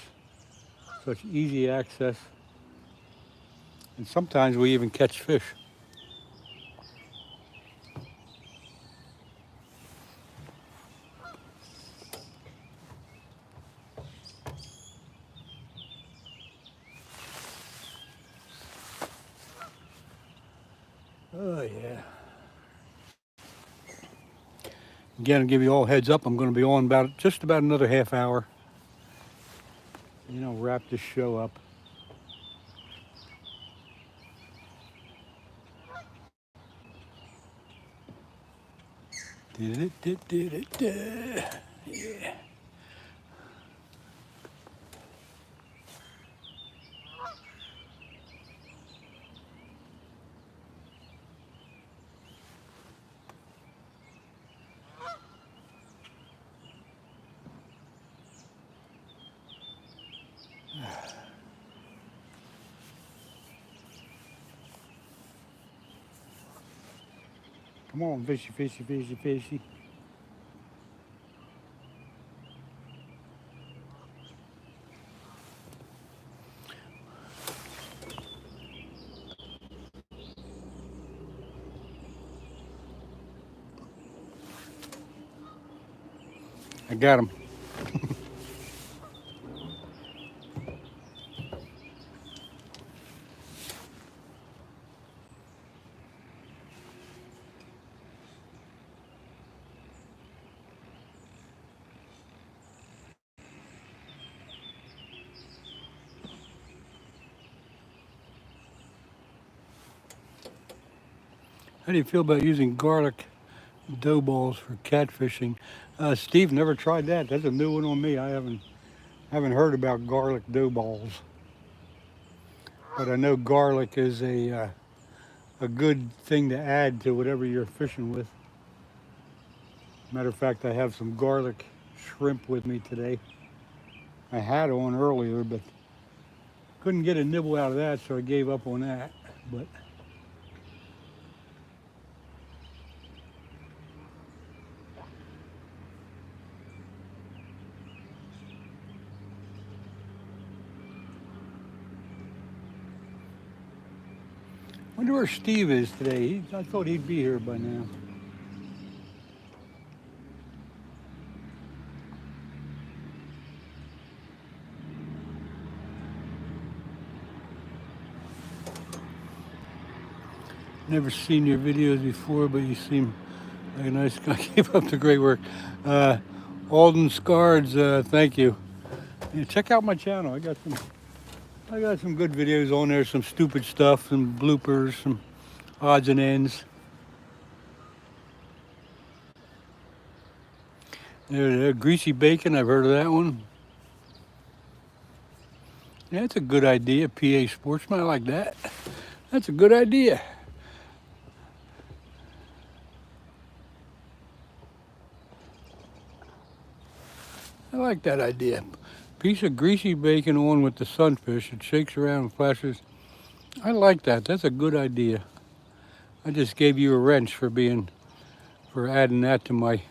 S1: such easy access. And sometimes we even catch fish. Oh yeah. Again, I'll give you all heads up. I'm going to be on just about another half hour. Wrap this show up. Yeah. Come on, fishy, fishy, fishy, fishy. I got him. How do you feel about using garlic dough balls for catfishing? Steve, never tried that. That's a new one on me. I haven't heard about garlic dough balls, but I know garlic is a good thing to add to whatever you're fishing with. Matter of fact, I have some garlic shrimp with me today. I had on earlier, but couldn't get a nibble out of that, so I gave up on that. But I wonder where Steve is today. I thought he'd be here by now. Never seen your videos before, but you seem like a nice guy. Keep up the great work. Alden Scards, thank you. Yeah, check out my channel. I got some good videos on there, some stupid stuff, some bloopers, some odds and ends. There, greasy bacon, I've heard of that one. Yeah, that's a good idea, PA Sportsman, I like that. That's a good idea. I like that idea. Piece of greasy bacon on with the sunfish. It shakes around and flashes. I like that. That's a good idea. I just gave you a wrench for adding that to my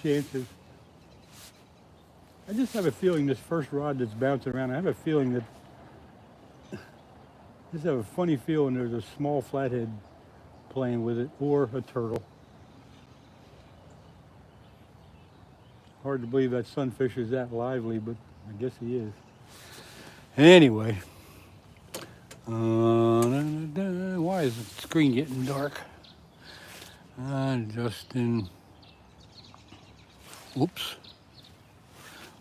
S1: chances. I just have a feeling this first rod that's bouncing around, I have a feeling that, I just have a funny feeling there's a small flathead playing with it, or a turtle. Hard to believe that sunfish is that lively, but I guess he is. Anyway, Why is the screen getting dark? Justin. Whoops.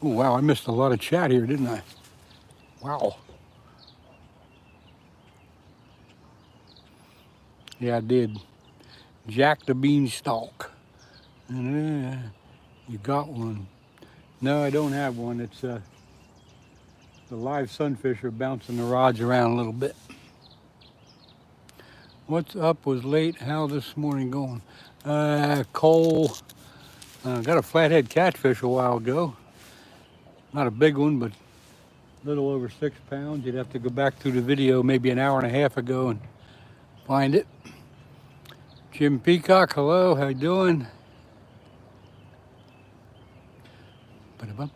S1: Oh, wow, I missed a lot of chat here, didn't I? Wow. Yeah, I did. Jack the Beanstalk. You got one. No, I don't have one. It's the live sunfish are bouncing the rods around a little bit. What's up was late. How this morning going? Cole. Got a flathead catfish a while ago. Not a big one, but a little over 6 pounds. You'd have to go back through the video maybe an hour and a half ago and find it. Jim Peacock, hello. How you doing? I'm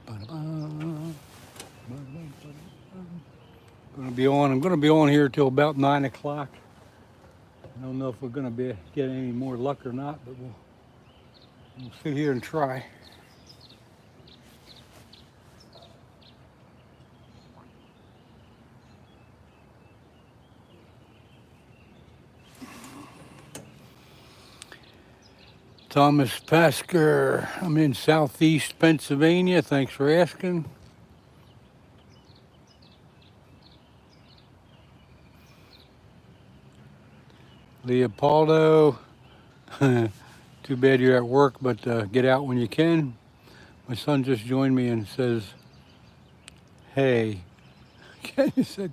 S1: gonna be on here till about 9 o'clock. I don't know if we're gonna get any more luck or not, but we'll sit here and try. Thomas Pasker, I'm in southeast Pennsylvania. Thanks for asking. Leopoldo, too bad you're at work, but get out when you can. My son just joined me and says, hey. He said,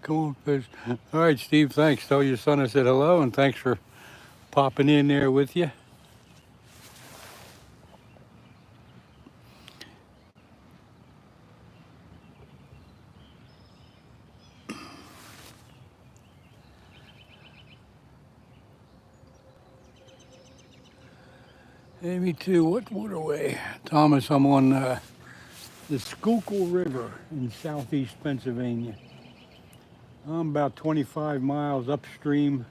S1: come on, fish. All right, Steve, thanks. Tell your son I said hello, and thanks for popping in there with you. Hey, me too. What waterway? Thomas, I'm on the Schuylkill River in southeast Pennsylvania. I'm about 25 miles upstream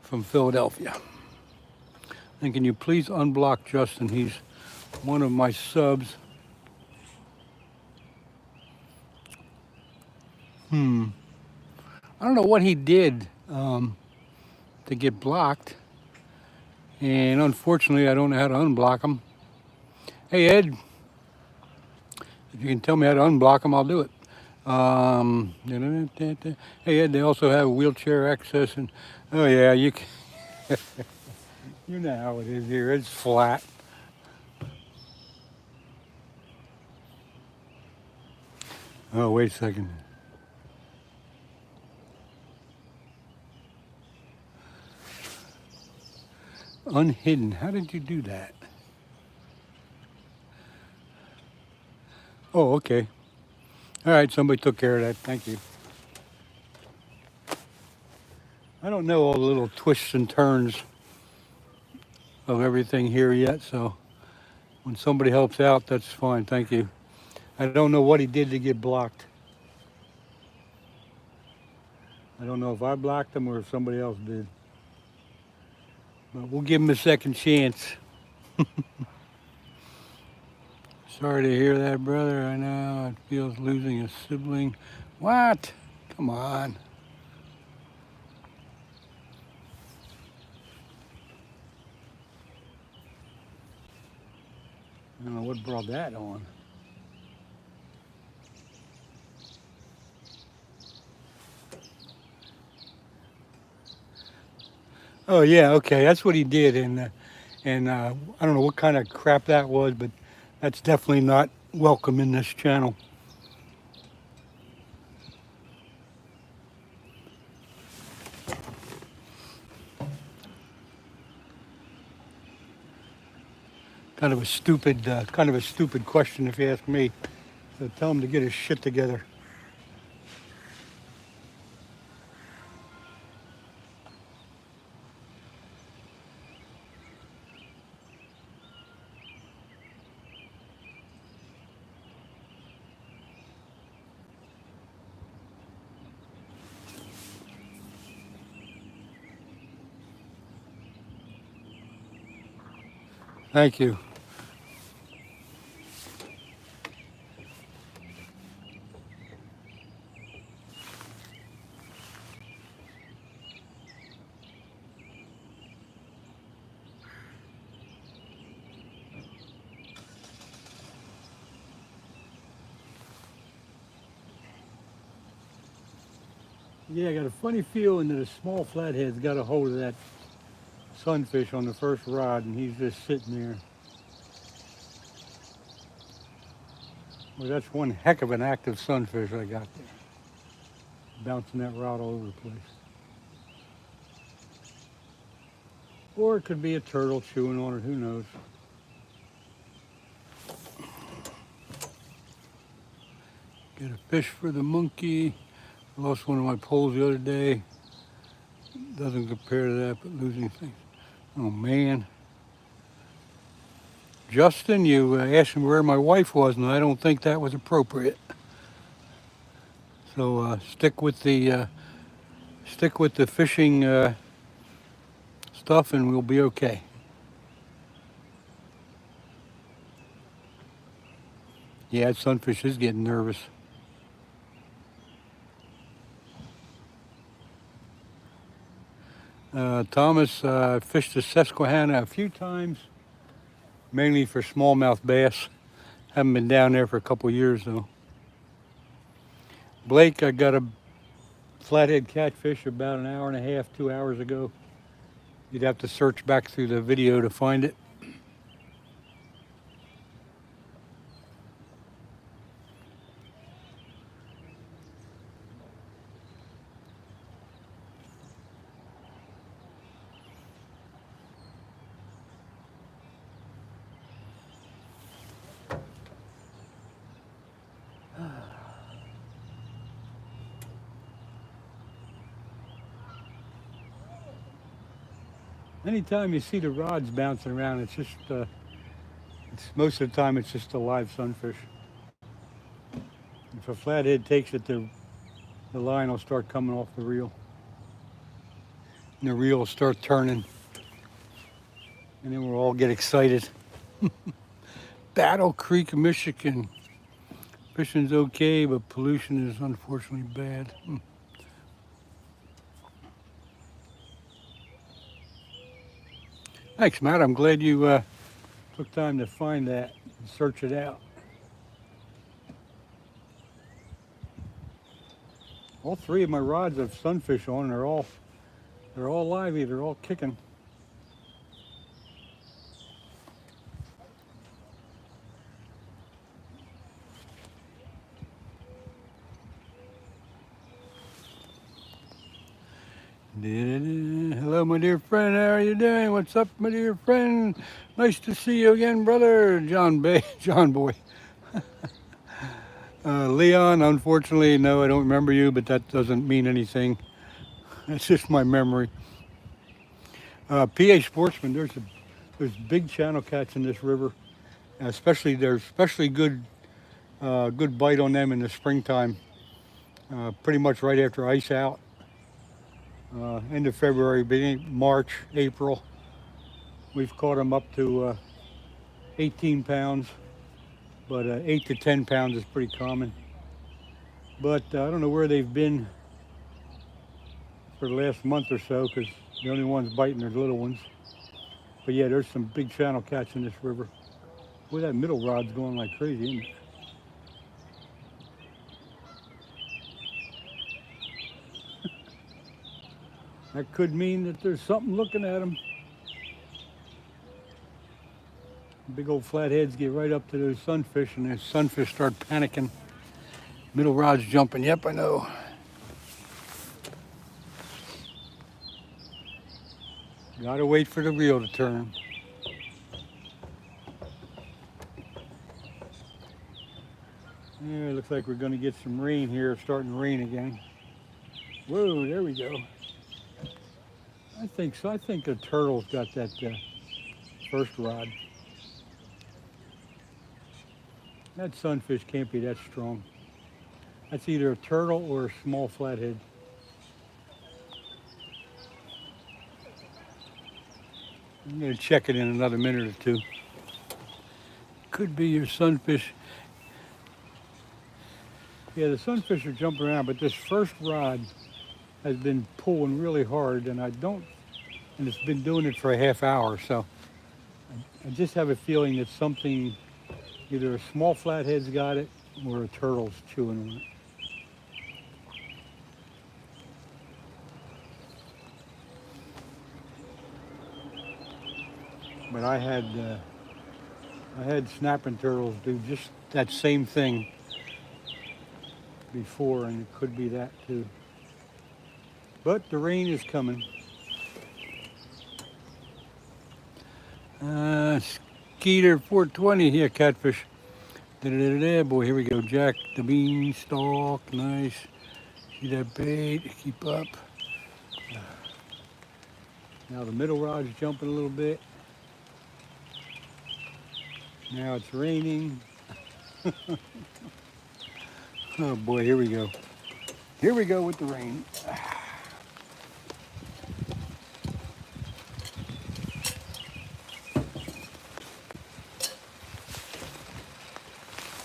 S1: from Philadelphia. And can you please unblock Justin? He's one of my subs. I don't know what he did to get blocked. And unfortunately, I don't know how to unblock him. Hey, Ed, if you can tell me how to unblock him, I'll do it. Hey, Ed, they also have wheelchair access. And oh, yeah, you can. You know how it is here. It's flat. Oh, wait a second. Unhidden. How did you do that? Oh, okay. All right, somebody took care of that. Thank you. I don't know all the little twists and turns of everything here yet, so when somebody helps out, that's fine. Thank you. I don't know what he did to get blocked. I don't know if I blocked him or if somebody else did. But we'll give him a second chance. Sorry to hear that, brother. I know it feels losing a sibling. What? Come on. I don't know what brought that on. Oh yeah, okay, that's what he did, and I don't know what kind of crap that was, but that's definitely not welcome in this channel. Kind of a stupid question if you ask me. So tell him to get his shit together. Thank you. Yeah, I got a funny feeling that a small flathead's got a hold of that sunfish on the first rod, and he's just sitting there. Well, that's one heck of an active sunfish I got there. Bouncing that rod all over the place. Or it could be a turtle chewing on it, who knows. Get a fish for the monkey. Lost one of my poles the other day. Doesn't compare to that, but losing things. Oh man. Justin, you asked me where my wife was, and I don't think that was appropriate. So stick with the fishing stuff, and we'll be okay. Yeah, that sunfish is getting nervous. Thomas fished the Susquehanna a few times, mainly for smallmouth bass. Haven't been down there for a couple years though. Blake, I got a flathead catfish about an hour and a half, 2 hours ago. You'd have to search back through the video to find it. Anytime you see the rods bouncing around, it's just, most of the time it's just a live sunfish. If a flathead takes it, the line will start coming off the reel. And the reel will start turning. And then we'll all get excited. Battle Creek, Michigan. Fishing's okay, but pollution is unfortunately bad. Thanks, Matt. I'm glad you took time to find that and search it out. All three of my rods have sunfish on. They're all lively. They're all kicking. Hello, my dear friend. How are you doing? What's up, my dear friend? Nice to see you again, brother. John Boy. Leon, unfortunately, no, I don't remember you, but that doesn't mean anything. That's just my memory. PA Sportsman, there's big channel cats in this river. There's especially good bite on them in the springtime. Pretty much right after ice out. End of February, beginning March, April. We've caught them up to 18 pounds, but 8 to 10 pounds is pretty common. But I don't know where they've been for the last month or so, because the only ones biting are the little ones. But yeah, there's some big channel cats in this river. Boy, that middle rod's going like crazy, isn't it? That could mean that there's something looking at them. Big old flatheads get right up to those sunfish, and those sunfish start panicking. Middle rod's jumping. Yep, I know. Gotta wait for the reel to turn. Yeah, it looks like we're gonna get some rain here. It's starting to rain again. Whoa, there we go. I think so. I think the turtle's got that first rod. That sunfish can't be that strong. That's either a turtle or a small flathead. I'm gonna check it in another minute or two. Could be your sunfish. Yeah, the sunfish are jumping around, but this first rod has been pulling really hard, and it's been doing it for a half hour, so I just have a feeling that something, either a small flathead's got it or a turtle's chewing on it. but I had snapping turtles do just that same thing before, and it could be that too. But the rain is coming. Skeeter 420 here, Catfish. Da-da-da-da. Boy, here we go. Jack the beanstalk. Nice. See that bait? Keep up. Now the middle rod's jumping a little bit. Now it's raining. Oh boy, here we go. Here we go with the rain.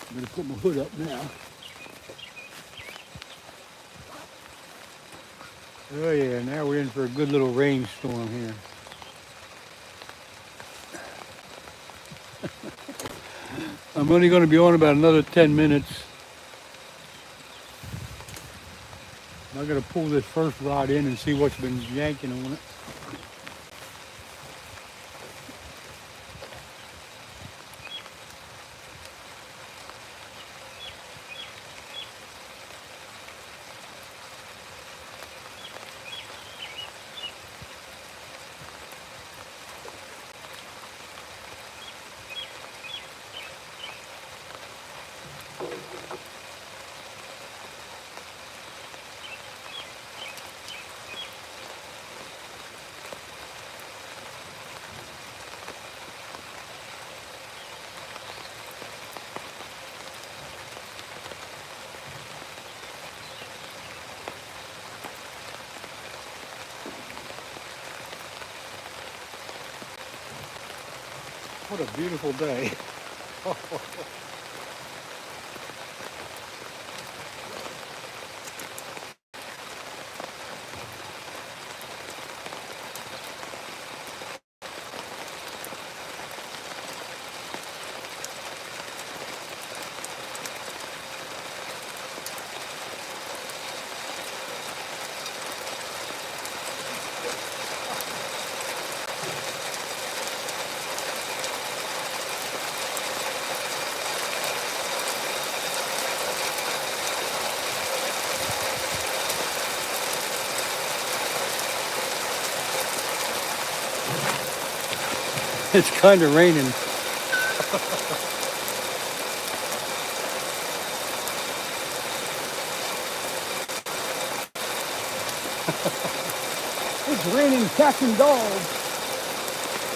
S1: I'm gonna put my hood up now. Oh yeah, now we're in for a good little rainstorm here. I'm only going to be on about another 10 minutes. I'm going to pull this first rod in and see what's been yanking on it. What a beautiful day. It's kind of raining. It's raining cats and dogs.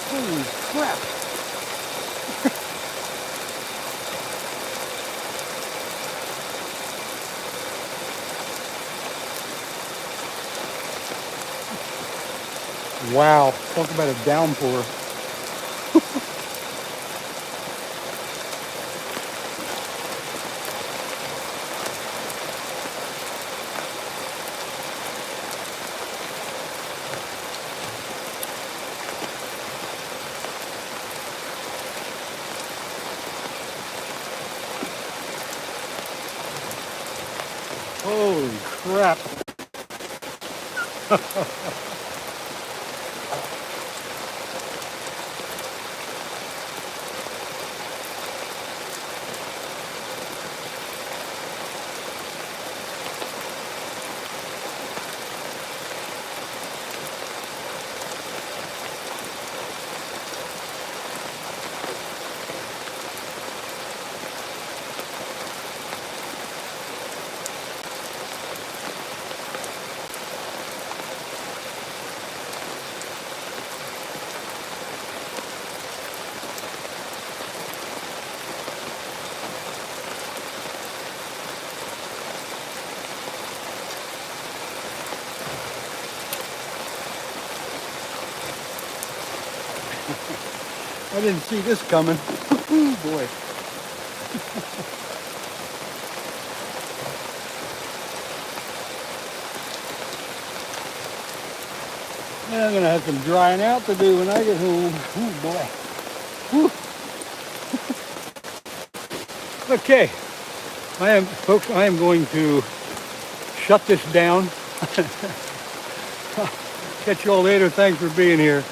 S1: Holy crap. Wow, talk about a downpour. Holy crap. I didn't see this coming. Boy. And I'm gonna have some drying out to do when I get home. Oh boy. Whew. Okay. Folks, I am going to shut this down. Catch you all later. Thanks for being here.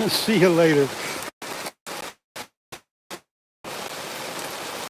S1: See you later.